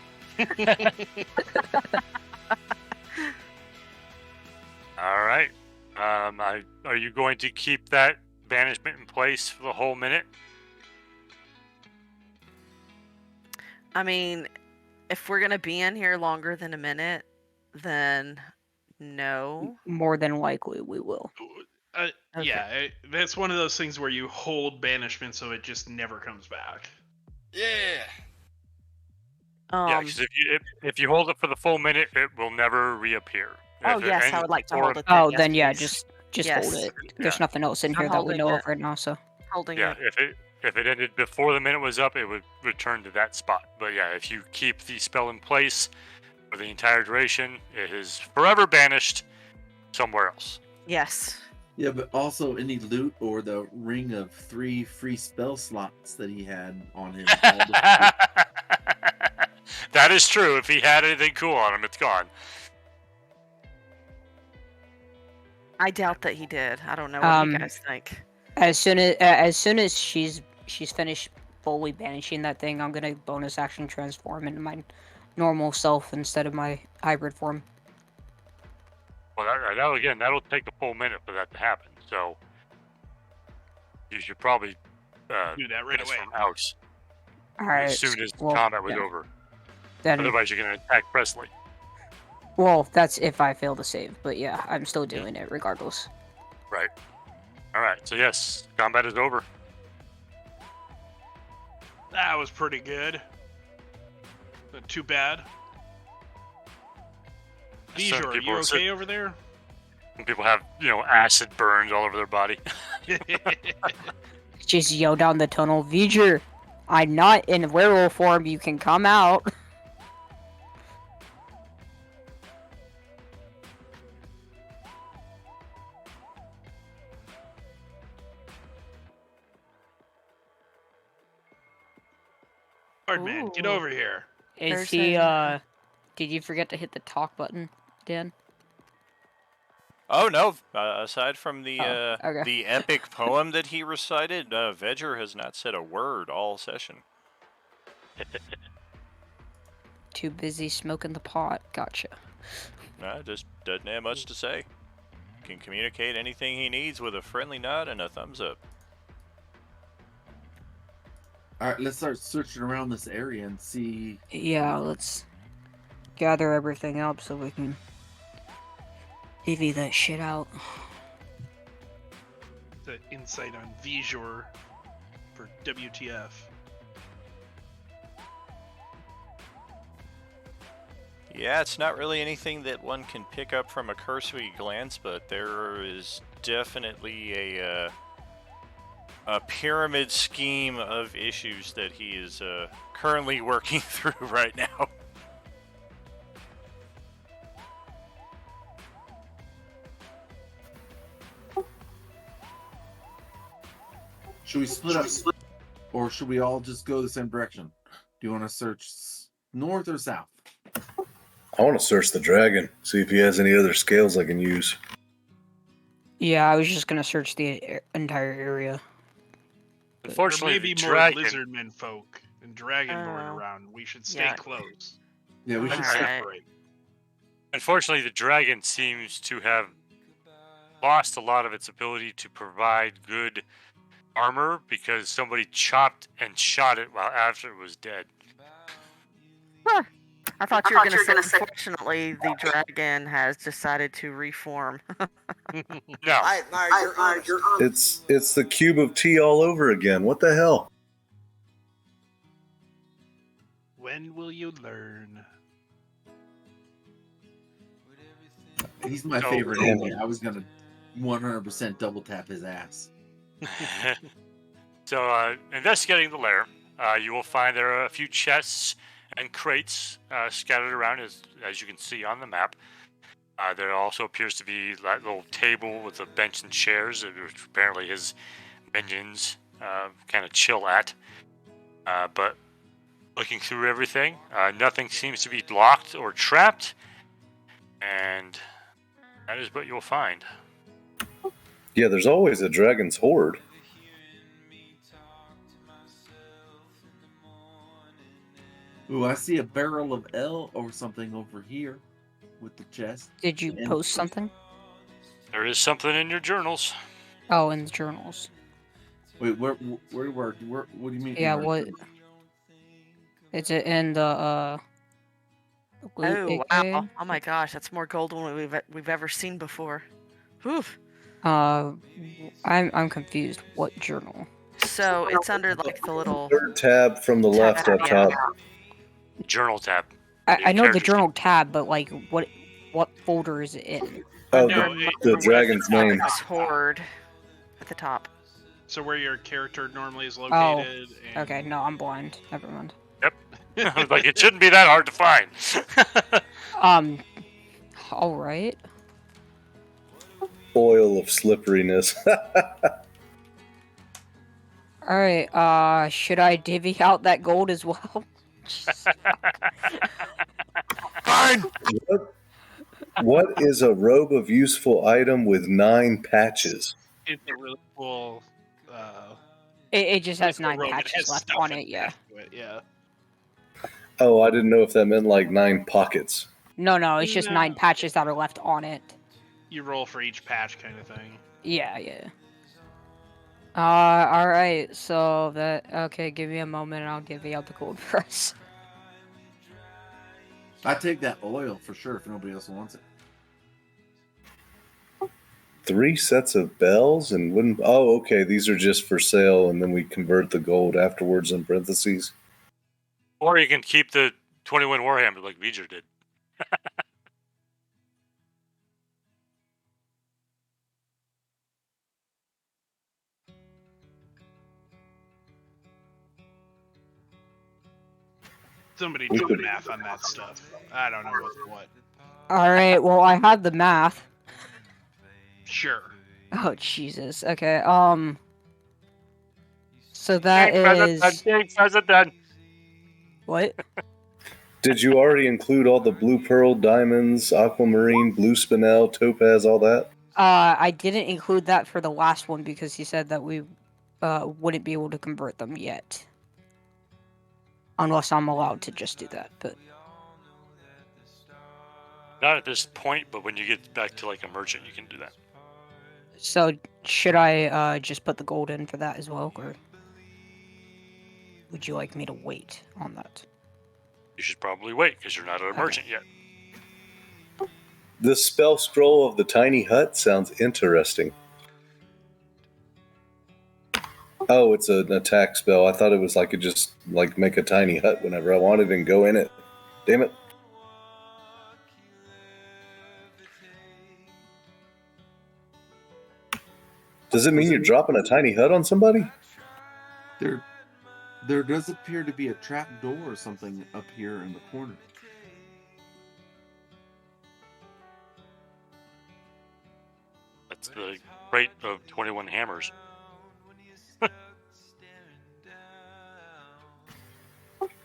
All right. Are you going to keep that banishment in place for the whole minute? I mean, if we're gonna be in here longer than a minute, then no. More than likely, we will. Okay. Yeah, that's one of those things where you hold banishment so it just never comes back. Yeah. Yeah, because if you hold it for the full minute, it will never reappear. Oh If it yes, I ends would like to before- hold it. Then, Oh, yes, then yeah, please. just Yes. hold it. There's Yeah. nothing else in I'm here that we holding know it. of right now. So Holding Yeah, it. if it ended before the minute was up, it would return to that spot. But yeah, if you keep the spell in place for the entire duration, it is forever banished somewhere else. Yes. Yeah, but also any loot or the ring of 3 free spell slots that he had on him. all the- That is true. If he had anything cool on him, it's gone. I doubt that he did. I don't know what you guys think. as soon as she's finished fully banishing that thing, I'm gonna bonus action transform into my normal self instead of my hybrid form. Well, that'll take a full minute for that to happen. So you should probably Do that right finish away. from house All right. as soon as the well, combat was yeah. over. Then, Otherwise, you're going to attack Presley. well, that's if I fail to save. But yeah, I'm still doing it regardless. Right. All right. So yes, combat is over. That was pretty good. Not too bad. Some Bijou, are people you are sick. okay over there? Some people have acid burns all over their body. Just yell down the tunnel, V'ger, I'm not in werewolf form. You can come out. Hardman, get Ooh. over here. Is There's he? a- Did you forget to hit the talk button, Dan? Oh no! Aside from the okay. the epic poem that he recited, Vedger has not said a word all session. Too busy smoking the pot. Gotcha. Just doesn't have much to say. Can communicate anything he needs with a friendly nod and a thumbs up. All right, let's start searching around this area and see. Yeah, let's gather everything up so we can divvy that shit out. The insight on Vizor for WTF. Yeah, it's not really anything that one can pick up from a cursory glance, but there is definitely a pyramid scheme of issues that he is currently working through right now. Should we split up, or should we all just go the same direction? Do you want to search north or south? I want to search the dragon, see if he has any other scales I can use. Yeah, I was just gonna search the entire area. Unfortunately, There may the be more dragon. lizardmen folk and dragonborn around. We should stay yeah. close. Yeah, we Don't should. Alright. separate. Unfortunately, the dragon seems to have lost a lot of its ability to provide good armor because somebody chopped and shot it while after it was dead. I thought you were going to say, unfortunately, the dragon has decided to reform. No, I admire your honesty. It's the cube of tea all over again. What the hell? When will you learn? He's my So- favorite enemy. I was gonna 100% double tap his ass. So, investigating the lair, you will find there are a few chests and crates scattered around, as you can see on the map. There also appears to be that little table with a bench and chairs, which apparently his minions kind of chill at. But looking through everything, nothing seems to be locked or trapped, and that is what you'll find. Yeah, there's always a dragon's horde. Ooh, I see a barrel of ale or something over here with the chest. Did you And- post something? There is something in your journals. Oh, in the journals. Wait, where, what do you mean? Yeah, in our what? journal? Is it in the loot Oh, aka? wow. Oh my gosh, that's more gold than we've ever seen before. Whew. I'm confused. What journal? So it's under like the little. Third tab from the left up Tab, top. Journal tab. I know the Characters- journal tab, but like what folder is it in? Oh, No, the dragon's name. It's horde at the top. So where your character normally is Oh, located. and Okay, no, I'm blind. Never mind. Like, it shouldn't be that hard to find. All right. Oil of slipperiness. All right. Should I divvy out that gold as well? Fine. What is a robe of useful item with 9 patches? it's a really cool. It just has a 9 robe that patches has left stuff on it. Yeah. attached to it, yeah. Oh, I didn't know if that meant like 9 pockets. No, it's just No. 9 patches that are left on it. You roll for each patch, kind of thing. Yeah. All right. So okay. Give me a moment, and I'll give you out the gold first. I take that oil for sure if nobody else wants it. 3 sets of bells and wooden. Oh, okay. These are just for sale, and then we convert the gold afterwards in parentheses. Or you can keep the 21 Warhammer like V'ger did. Somebody We do the could- math on that stuff. I don't know what. All right. Well, I have the math. Sure. Oh Jesus. Okay. So that Being is president. what? Did you already include all the blue pearl, diamonds, aquamarine, blue spinel, topaz, all that? I didn't include that for the last one because he said that we wouldn't be able to convert them yet. Unless I'm allowed to just do that, but Not at this point, but when you get back to like a merchant, you can do that. so should I just put the gold in for that as well, or would you like me to wait on that? You should probably wait, because you're not a merchant yet. The spell scroll of the tiny hut sounds interesting. Oh, it's an attack spell. I thought it was like it just like make a tiny hut whenever I wanted and go in it. Damn it. Does it mean you're dropping a tiny hut on somebody? There does appear to be a trap door or something up here in the corner. That's the rate of 21 hammers.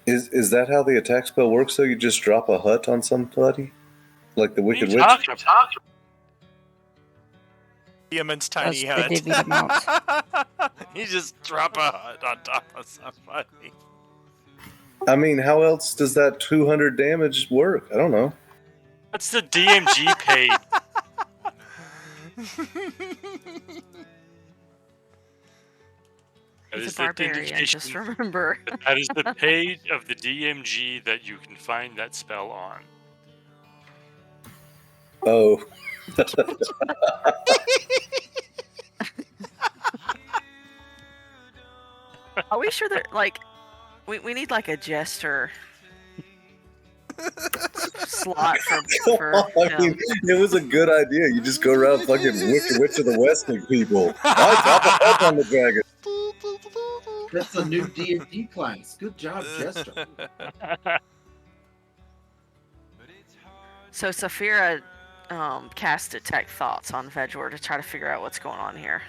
Is that how the attack spell works? So you just drop a hut on somebody, like the Wicked Witch? Demon's tiny That's the divvy amount. hut. You just drop a hut on top of somebody. I mean, how else does that 200 damage work? I don't know. That's the DMG paid. He's a barbarian, just remember. That is the page of the DMG that you can find that spell on. Oh. Are we sure that, like, we need, like, a jester slot for I mean, it was a good idea. You just go around fucking Wicked Witch of the Westing people. I drop a hut on the dragon. That's a new D&D class. Good job, Jester. So Saphira cast Detect Thoughts on Vedjor to try to figure out what's going on here.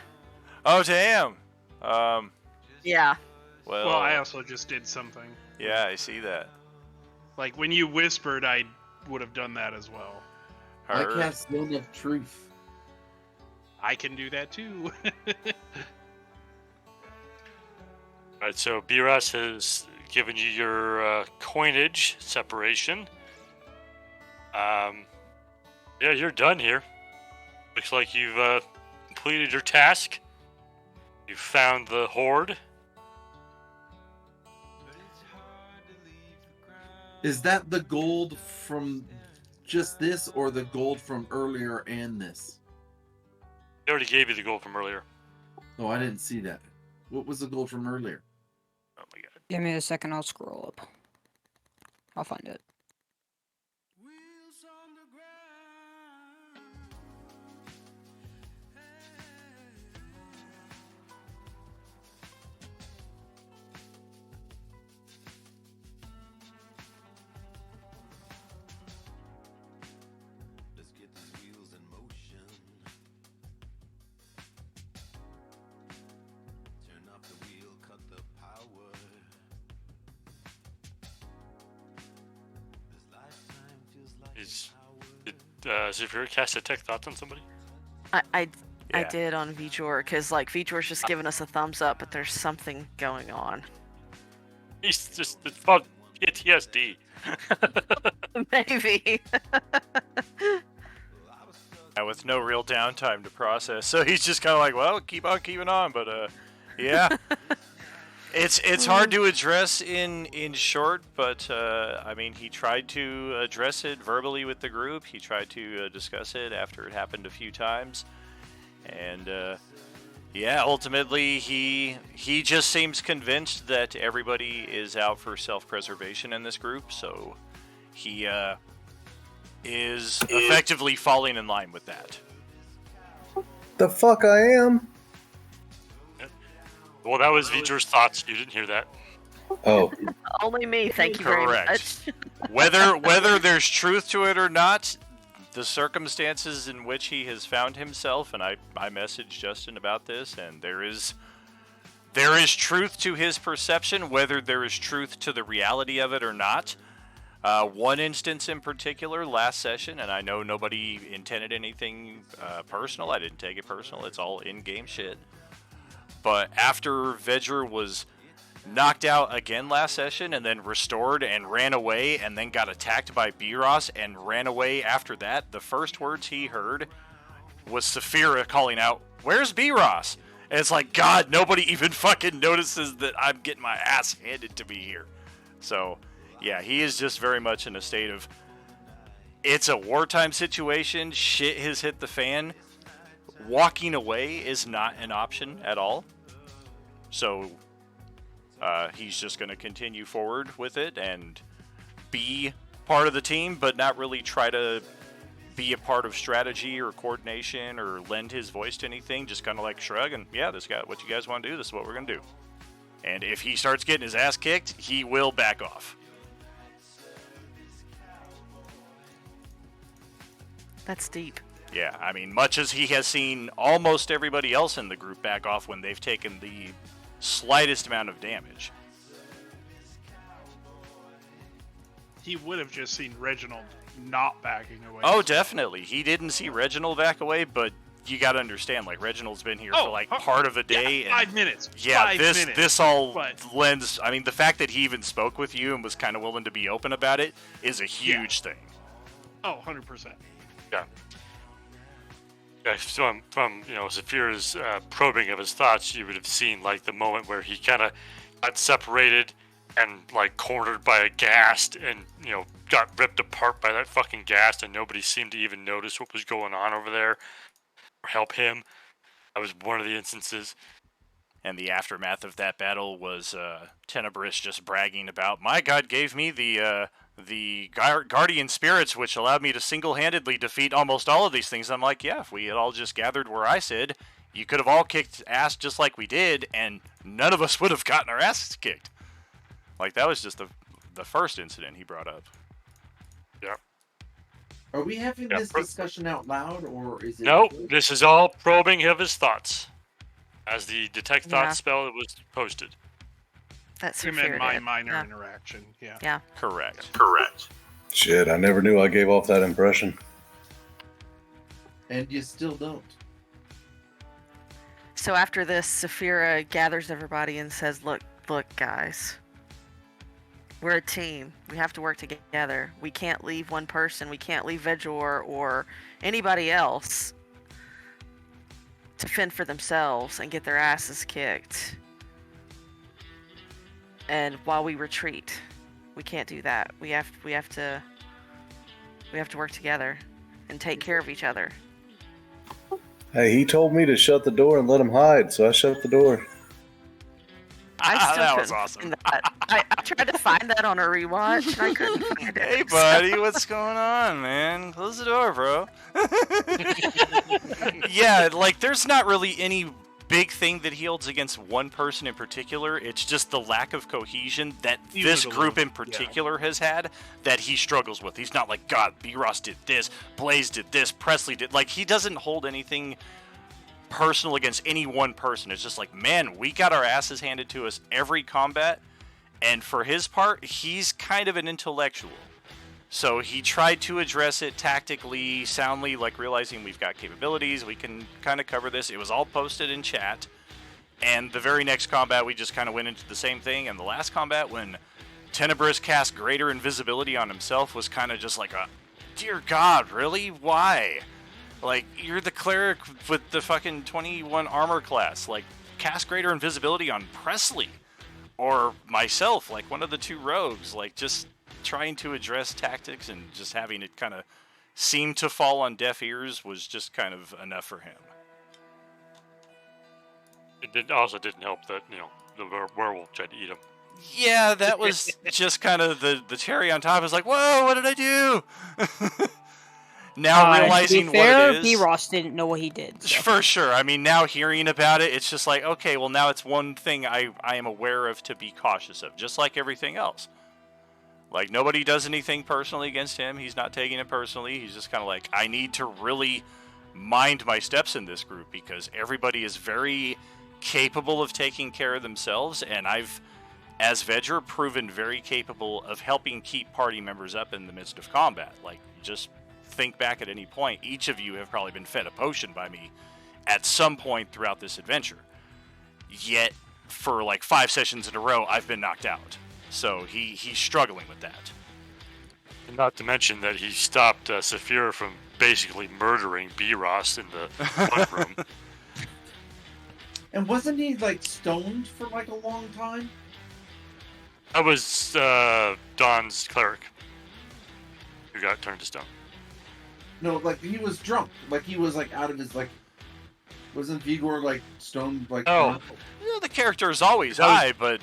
Oh, damn. Yeah. Well, I also just did something. Yeah, I see that. Like, when you whispered, I would have done that as well. I cast Zone of Truth. I can do that too. Alright, so Biras has given you your coinage separation. Yeah, you're done here. Looks like you've completed your task. You've found the horde. Is that the gold from just this or the gold from earlier and this? They already gave you the gold from earlier. Oh, I didn't see that. What was the gold from earlier? Oh my god. Give me a second, I'll scroll up. I'll find it. Did Zephyr cast Detect Thoughts on somebody? I did on Vjor, because, like, Vjor's just giving us a thumbs up, but there's something going on. He's just, it's called PTSD. Maybe. Yeah, with no real downtime to process, so he's just kind of like, well, keep on keeping on, but yeah. It's hard to address in short, but I mean, he tried to address it verbally with the group. He tried to discuss it after it happened a few times, and yeah, ultimately he just seems convinced that everybody is out for self-preservation in this group, so he is effectively falling in line with that. The fuck I am? Well, that was Vjor's thoughts. You didn't hear that. Oh. Only me, thank you very much. Whether there's truth to it or not, the circumstances in which he has found himself, and I messaged Justin about this, and there is truth to his perception, whether there is truth to the reality of it or not. One instance in particular, last session, and I know nobody intended anything personal. I didn't take it personal. It's all in-game shit. But after Vedjor was knocked out again last session and then restored and ran away and then got attacked by Biras and ran away after that, the first words he heard was Saphira calling out, "Where's Biras?" And it's like, God, nobody even fucking notices that I'm getting my ass handed to me here. So, yeah, he is just very much in a state of, it's a wartime situation, shit has hit the fan. Walking away is not an option at all. So, he's just going to continue forward with it and be part of the team, but not really try to be a part of strategy or coordination or lend his voice to anything. Just kind of like shrug and, yeah, this guy, what you guys want to do, this is what we're going to do. And if he starts getting his ass kicked, he will back off. That's deep. Yeah, I mean, much as he has seen almost everybody else in the group back off when they've taken the slightest amount of damage. He would have just seen Reginald not backing away. Oh, definitely. He didn't see Reginald back away, but you got to understand, like, Reginald's been here for, like, part of a day. Yeah, 5 minutes. Yeah, 5 this minutes. this all But- lends... I mean, the fact that he even spoke with you and was kind of willing to be open about it is a huge thing. Oh, 100%. Yeah. Yeah, from Saphira's probing of his thoughts, you would have seen, like, the moment where he kind of got separated and, like, cornered by a ghast and, got ripped apart by that fucking ghast, and nobody seemed to even notice what was going on over there or help him. That was one of the instances. And the aftermath of that battle was Tenebris just bragging about, my god gave me the guardian spirits, which allowed me to single-handedly defeat almost all of these things. I'm like, yeah, if we had all just gathered where I said, you could have all kicked ass just like we did, and none of us would have gotten our asses kicked. Like, that was just the first incident he brought up. Yeah. Are we having this discussion out loud, or is it... No, this is all probing of his thoughts. As the detect thought spell that was posted. That's him and my minor interaction. Yeah. Yeah. Correct. Shit, I never knew I gave off that impression. And you still don't. So after this, Saphira gathers everybody and says, look, guys. We're a team. We have to work together. We can't leave one person. We can't leave Vedjor or anybody else to fend for themselves and get their asses kicked. And while we retreat, we can't do that. We have to work together and take care of each other. Hey, he told me to shut the door and let him hide, so I shut the door. I still that was couldn't awesome. find that. I tried to find that on a rewatch, and I couldn't find it. Hey, buddy, what's going on, man? Close the door, bro. Yeah, like, there's not really any big thing that he holds against one person in particular. It's just the lack of cohesion that this group in particular has had that he struggles with. He's not like, God, B-Ross did this, Blaze did this, Presley did... Like, he doesn't hold anything personal against any one person. It's just like, man, we got our asses handed to us every combat, and for his part, he's kind of an intellectual. So he tried to address it tactically, soundly, like realizing we've got capabilities, we can kind of cover this. It was all posted in chat, and the very next combat, we just kind of went into the same thing, and the last combat, when Tenebris cast greater invisibility on himself, was kind of just like a, dear God, really? Why? Like, you're the cleric with the fucking 21 armor class. Like, cast greater invisibility on Presley. Or myself, like one of the two rogues. Like, just trying to address tactics and just having it kind of seem to fall on deaf ears was just kind of enough for him. It also didn't help that, the werewolf tried to eat him. Yeah, that was just kind of the cherry on top. It's like, whoa, what did I do? Now realizing to be fair, what it is. B-Ross didn't know what he did. So. For sure. I mean, now hearing about it, it's just like, okay, well, now it's one thing I am aware of to be cautious of, just like everything else. Like, nobody does anything personally against him. He's not taking it personally. He's just kind of like, I need to really mind my steps in this group because everybody is very capable of taking care of themselves, and I've, as Vedjor, proven very capable of helping keep party members up in the midst of combat. Like, just think back at any point, each of you have probably been fed a potion by me at some point throughout this adventure. Yet, for like 5 sessions in a row, I've been knocked out. So he's struggling with that. And not to mention that he stopped Saphira from basically murdering B-Ross in the hunt room. And wasn't he like stoned for like a long time? That was Don's cleric who got turned to stone. No, like he was drunk. Like he was like out of his like. Wasn't Vigor like stoned like? Oh. drunk? Yeah, the character is always high, but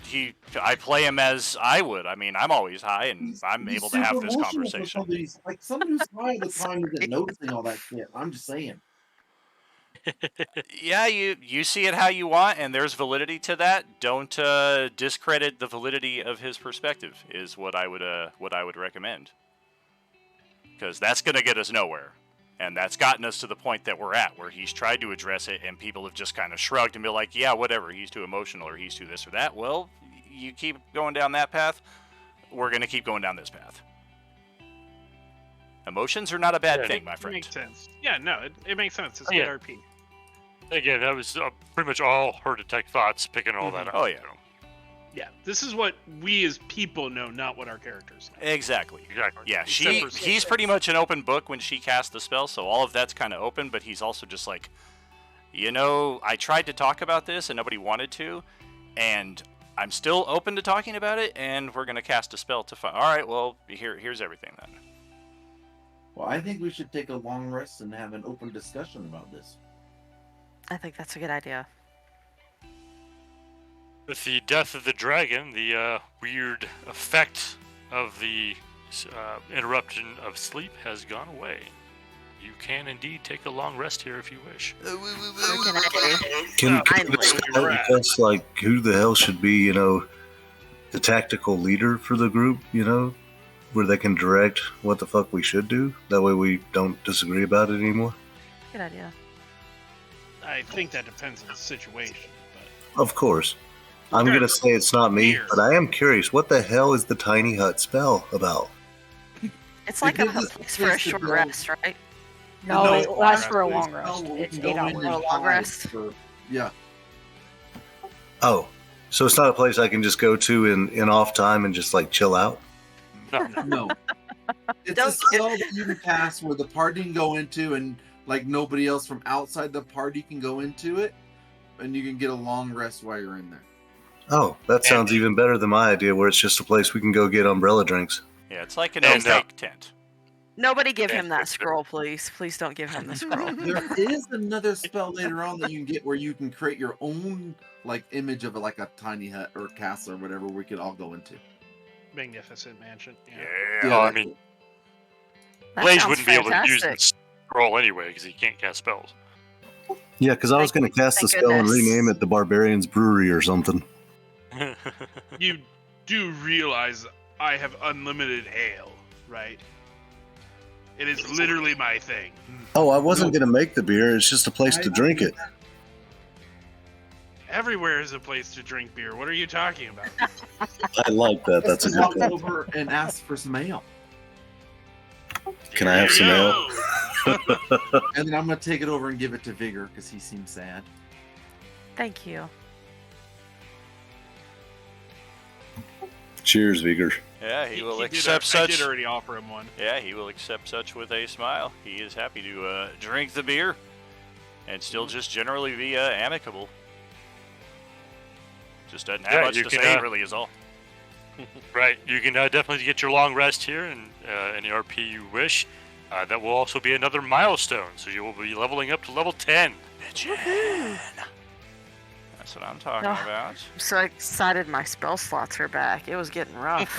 I play him as I would. I mean, I'm always high, and I'm He's able to have super this emotional for conversation. somebody who's- Like someone who's high all the time isn't noticing all that shit. I'm just saying. Yeah, you see it how you want, and there's validity to that. Don't discredit the validity of his perspective. Is what I would recommend, because that's gonna get us nowhere, and that's gotten us to the point that we're at, where he's tried to address it, and people have just kind of shrugged and be like, yeah, whatever, he's too emotional or he's too this or that. Well, you keep going down that path, we're gonna keep going down this path. Emotions are not a bad thing, my It friend. makes sense. Yeah, no, it makes sense. It's Yeah. good RP. Again, that was pretty much all her detect thoughts, picking all that up. Oh, yeah. you know. Yeah, this is what we as people know, not what our characters know. Exactly. Exactly. Yeah, Except for he's pretty much an open book when she casts the spell, so all of that's kind of open, but he's also just like, I tried to talk about this and nobody wanted to, and I'm still open to talking about it, and we're going to cast a spell to find. All right, well, here's everything then. Well, I think we should take a long rest and have an open discussion about this. I think that's a good idea. With the death of the dragon, the weird effect of the interruption of sleep has gone away. You can indeed take a long rest here if you wish. What can I do? Can Finally. you discuss like who the hell should be, the tactical leader for the group, where they can direct what the fuck we should do? That way we don't disagree about it anymore. Good idea. I think that depends on the situation. Of course. I'm going to say it's not me, Weird. but I am curious. What the hell is the tiny hut spell about? It's like a gives us place for a space to short grow. rest, right? No, it lasts for a please. long rest. Oh, we It's can go 8 in hours. and A long hide rest? Yeah. Oh, so it's not a place I can just go to in off time and just like chill out? No. It's a Don't- spell that you can cast where the party can go into and like nobody else from outside the party can go into it, and you can get a long rest while you're in there. Oh, that sounds even better than my idea where it's just a place we can go get umbrella drinks. Yeah, it's like an And, opaque tent. Nobody give him that scroll, please. Please don't give him the scroll. There is another spell later on that you can get where you can create your own like image of like a tiny hut or castle or whatever we could all go into. Magnificent mansion. Yeah. Yeah, Yeah, I mean, That Blaze sounds wouldn't be able to use fantastic. the scroll anyway because he can't cast spells. Yeah, because I was going to cast the Thank spell and goodness. rename it the Barbarian's Brewery or something. You do realize I have unlimited ale, right? It is literally my thing. Oh, I wasn't going to make the beer. It's just a place to drink it. Everywhere is a place to drink beer. What are you talking about? I like that. That's a good walk point. over and ask for some ale, Can I have some ale? and then I'm gonna take it over and give it to Vigor because he seems sad. Thank you. Cheers, Vigor. Yeah, he will did accept I such. did already offer him one. Yeah, he will accept such with a smile. He is happy to drink the beer, and still just generally be amicable. Just doesn't have Yeah, much you to can, say, really, is all. Right, you can definitely get your long rest here and any RP you wish. That will also be another milestone, so you will be leveling up to level 10. That's what I'm talking Oh. about. I'm so excited my spell slots are back. It was getting rough.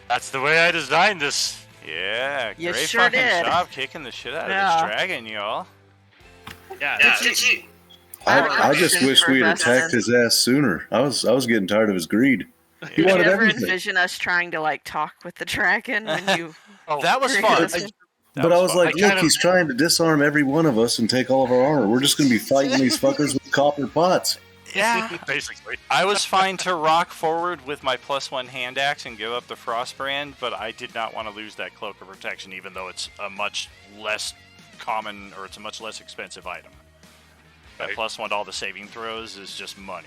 That's the way I designed this. Yeah, You great sure fucking did. job kicking the shit out of Yeah. this dragon, y'all. Yeah, I just wish we had Professor. attacked his ass sooner. I was getting tired of his greed. He Did you wanted ever everything. envision us trying to like talk with the dragon when you? Oh, That was created fun. it? But I was fun. like, I look, kind of- he's trying to disarm every one of us and take all of our armor. We're just going to be fighting these fuckers with copper pots. Yeah. basically. I was fine to rock forward with my +1 hand axe and give up the Frostbrand, but I did not want to lose that Cloak of Protection, even though it's a much less common, or it's a much less expensive item. That Right. +1 to all the saving throws is just money.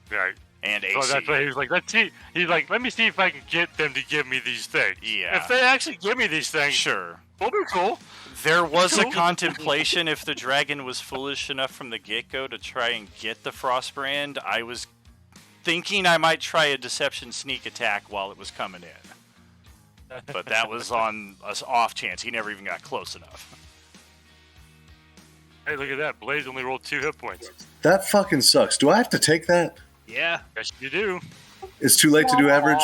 Right. And AC. So that's why he was like, let's see. He's like, let me see if I can get them to give me these things. Yeah. If they actually give me these things, Sure. we'll be cool. There was a Cool. contemplation if the dragon was foolish enough from the get-go to try and get the Frostbrand. I was thinking I might try a deception sneak attack while it was coming in. But that was on an off chance. He never even got close enough. Hey, look at that. Blaze only rolled 2 hit points. That fucking sucks. Do I have to take that? Yeah. Yes, you do. It's too late to do average.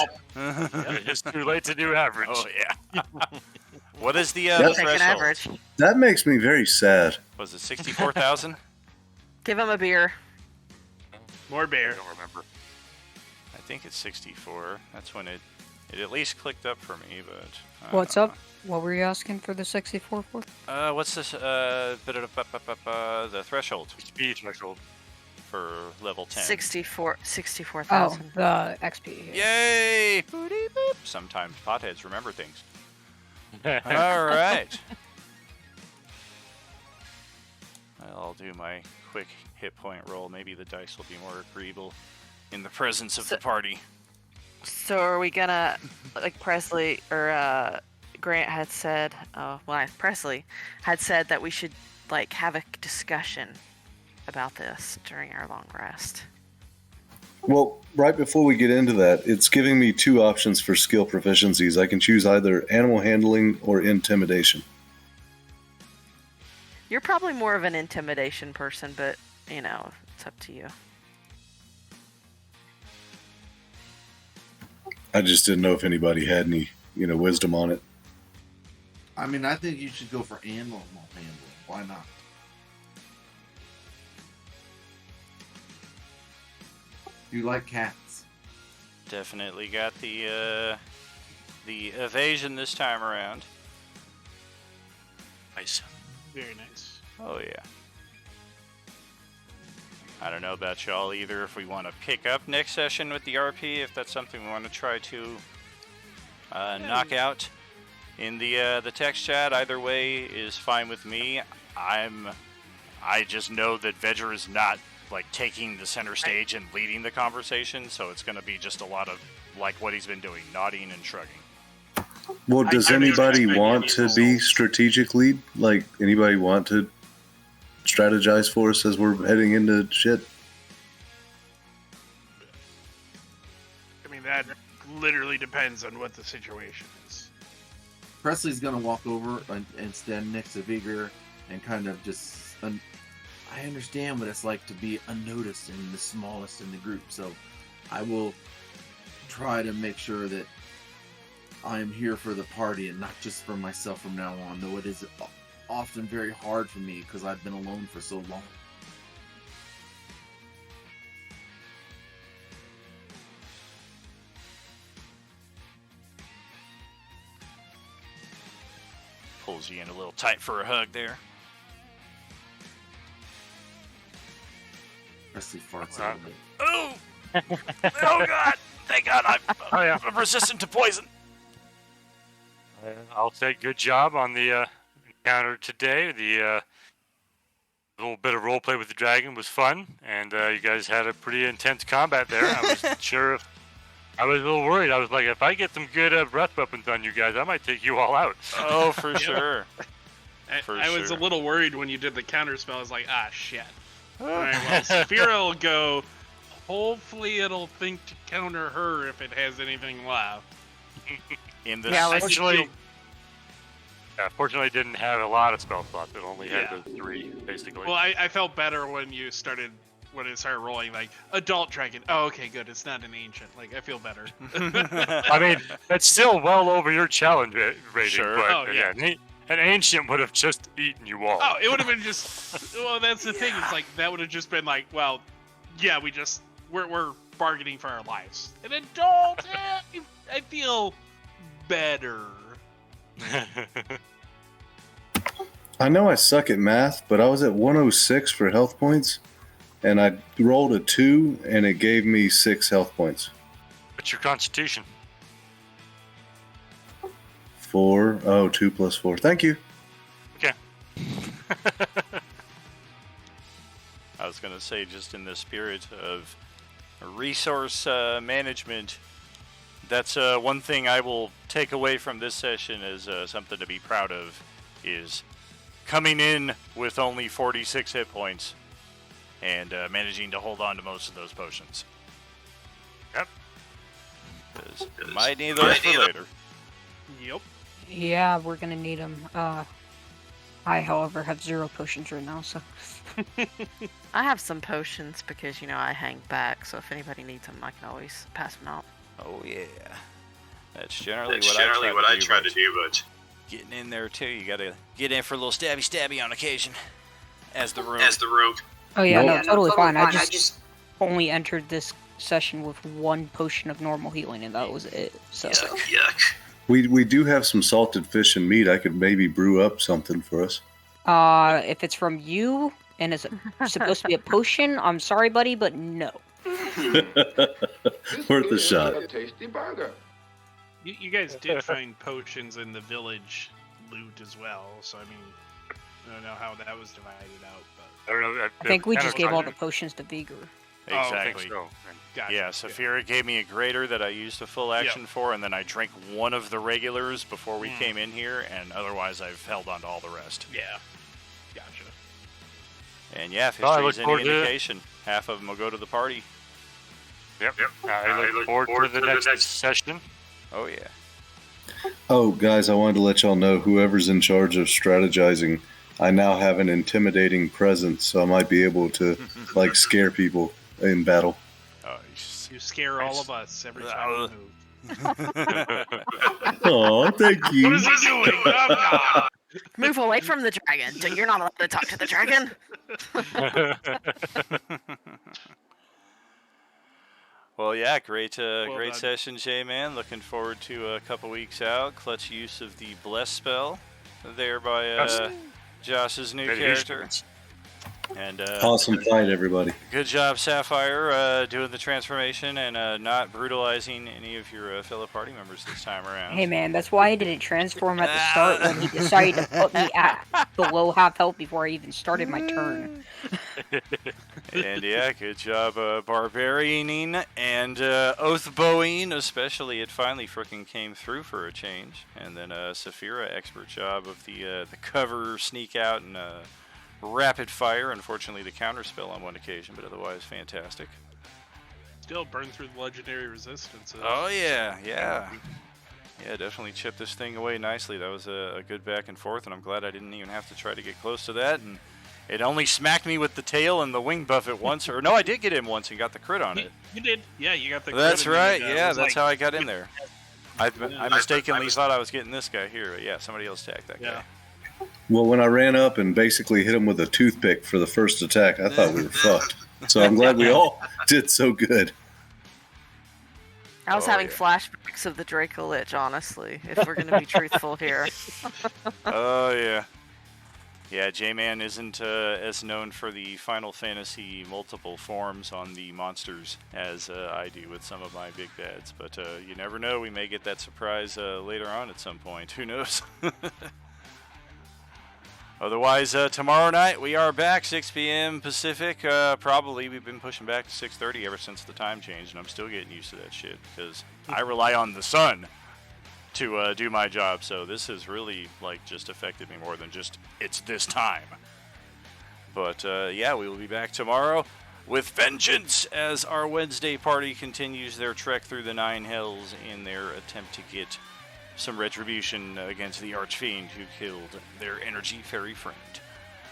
It's too late to do average. Oh, yeah. What is the Yep. Take an threshold? average. That makes me very sad. Was it 64,000? Give him a beer. More I bear. don't remember. I think it's 64. That's when it at least clicked up for me, but... I What's don't up? What were you asking for the 64 for? know. What's this? The threshold Speed threshold. for level 10. 64,000. Oh, the XP. Yay! Boody boop. Sometimes potheads remember things. All right. I'll do my quick hit point roll. Maybe the dice will be more agreeable in the presence of the party. So are we gonna, like Presley or Grant had said, Presley had said that we should like have a discussion about this during our long rest. Well, right before we get into that, it's giving me 2 options for skill proficiencies. I can choose either animal handling or intimidation. You're probably more of an intimidation person, but you know, it's up to you. I just didn't know if anybody had any, wisdom on it. I mean, I think you should go for animal handling. Why not? You like cats. Definitely got the evasion this time around. Nice. Very nice. Oh yeah. I don't know about y'all either. If we want to pick up next session with the RP, if that's something we want to try to knock out in the text chat, either way is fine with me. I just know that Vedger is not like taking the center stage and leading the conversation, so it's going to be just a lot of like what he's been doing, nodding and shrugging. Well, does I mean, anybody I want mean, to be strategic lead? Like, anybody want to strategize for us as we're heading into shit? I mean, that literally depends on what the situation is. Presley's gonna walk over and stand next to Vigor and kind of just. I understand what it's like to be unnoticed and the smallest in the group, so I will try to make sure that I am here for the party and not just for myself from now on, though it is often very hard for me because I've been alone for so long. Pulls you in a little tight for a hug there. Presley farts a little bit. Oh! Oh god! Thank God I'm resistant to poison. I'll say good job on the encounter today. The little bit of roleplay with the dragon was fun, and you guys had a pretty intense combat there. I wasn't sure if I was a little worried. I was like, if I get some good breath weapons on you guys, I might take you all out. Oh, for sure. I was a sure. little worried when you did the counter spell. I was like, shit. Alright, well, Sphera will go. Hopefully it'll think to counter her if it has anything left. In this, Yeah, Fortunately, it didn't have a lot of spell slots. It only had Yeah. the 3, basically. Well, I felt better when it started rolling, like, adult dragon. Oh, okay, good. It's not an ancient. Like, I feel better. I mean, it's still well over your challenge rating. Sure. But, Oh, yeah. an ancient would have just eaten you all. Oh, it would have been just. Well, that's the thing. It's like that would have just been like, well, yeah, we're bargaining for our lives. An adult, I feel better. I know I suck at math, but I was at 106 for health points, and I rolled a 2, and it gave me 6 health points. What's your constitution? 4. Oh, 2 plus 4. Thank you. Okay. I was going to say, just in the spirit of resource management. That's one thing I will take away from this session as something to be proud of, is coming in with only 46 hit points and managing to hold on to most of those potions. Yep. 'Cause might need those for later. Yep. Yeah, we're gonna need them. I, however, have 0 potions right now, so. I have some potions because, I hang back, so if anybody needs them, I can always pass them out. Oh yeah, that's generally what I try to do. But getting in there too, you gotta get in for a little stabby on occasion. As the rogue. Oh yeah, Nope. no, totally fine. I just only entered this session with 1 potion of normal healing, and that was it. So. Yuck. We do have some salted fish and meat. I could maybe brew up something for us. If it's from you and it's supposed to be a potion, I'm sorry, buddy, but no. Worth a is shot. A tasty burger. You guys did find potions in the village loot as well, so I mean, I don't know how that was divided out, but I don't know. I think we just gave all the potions to Vigor. Oh, I Exactly. think so. gotcha. Yeah, Saphira gave me a greater that I used a full action for, and then I drank one of the regulars before we came in here, and otherwise I've held on to all the rest. Yeah. Gotcha. And yeah, if Well, I history's look any forward to- indication, half of them will go to the party. Yep. I look forward to the next session. Oh yeah. Oh, guys, I wanted to let y'all know whoever's in charge of strategizing, I now have an intimidating presence, so I might be able to, scare people in battle. Oh, You scare all of us every time you move. Oh, thank What you. is he doing? I'm not. Move away from the dragon. You're not allowed to talk to the dragon. Well, yeah, great Well great done. session, J-Man. Looking forward to a couple weeks out. Clutch use of the Bless spell there by Josh's new character. And Awesome fight, everybody. good job, Sapphire, doing the transformation and not brutalizing any of your fellow party members this time around. Hey man, that's why I didn't transform at the start when he decided to put me at below half health before I even started my turn. And yeah, good job barbarianing and oath bowing, especially. It finally frickin' came through for a change. And then Saphira, expert job of the cover, sneak out, and rapid fire. Unfortunately, the counter spell on one occasion, but otherwise fantastic. Still burn through the legendary resistance. Oh yeah. Yeah, definitely chipped this thing away nicely. That was a good back and forth, and I'm glad I didn't even have to try to get close to that. And it only smacked me with the tail and the wing buff at once. Or no, I did get him once and got the crit on it. You did. Yeah, you got the crit. That's and then, right. it Yeah, was that's like- how I got in there. I mistakenly thought I was getting this guy here, but yeah, somebody else attacked that guy. Well, when I ran up and basically hit him with a toothpick for the first attack, I thought we were fucked. So I'm glad we all did so good. I was Oh, having yeah. flashbacks of the Draco Lich, honestly, if we're going to be truthful here. Oh yeah. Yeah, J-Man isn't as known for the Final Fantasy multiple forms on the monsters as I do with some of my big bads. But you never know, we may get that surprise later on at some point. Who knows? Otherwise, tomorrow night we are back, 6 p.m. Pacific. Probably we've been pushing back to 6:30 ever since the time changed, and I'm still getting used to that shit because I rely on the sun to do my job. So this has really just affected me more than just it's this time. But yeah, we will be back tomorrow with vengeance as our Wednesday party continues their trek through the Nine Hells in their attempt to get some retribution against the Archfiend who killed their energy fairy friend.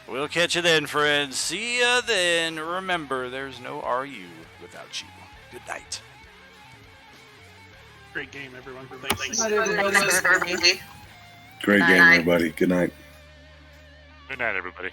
We'll catch you then, friends. See ya then. Remember, there's no RU without you. Good night. Great game, everyone. Thanks. Great game, everybody. Good night. Good night, everybody.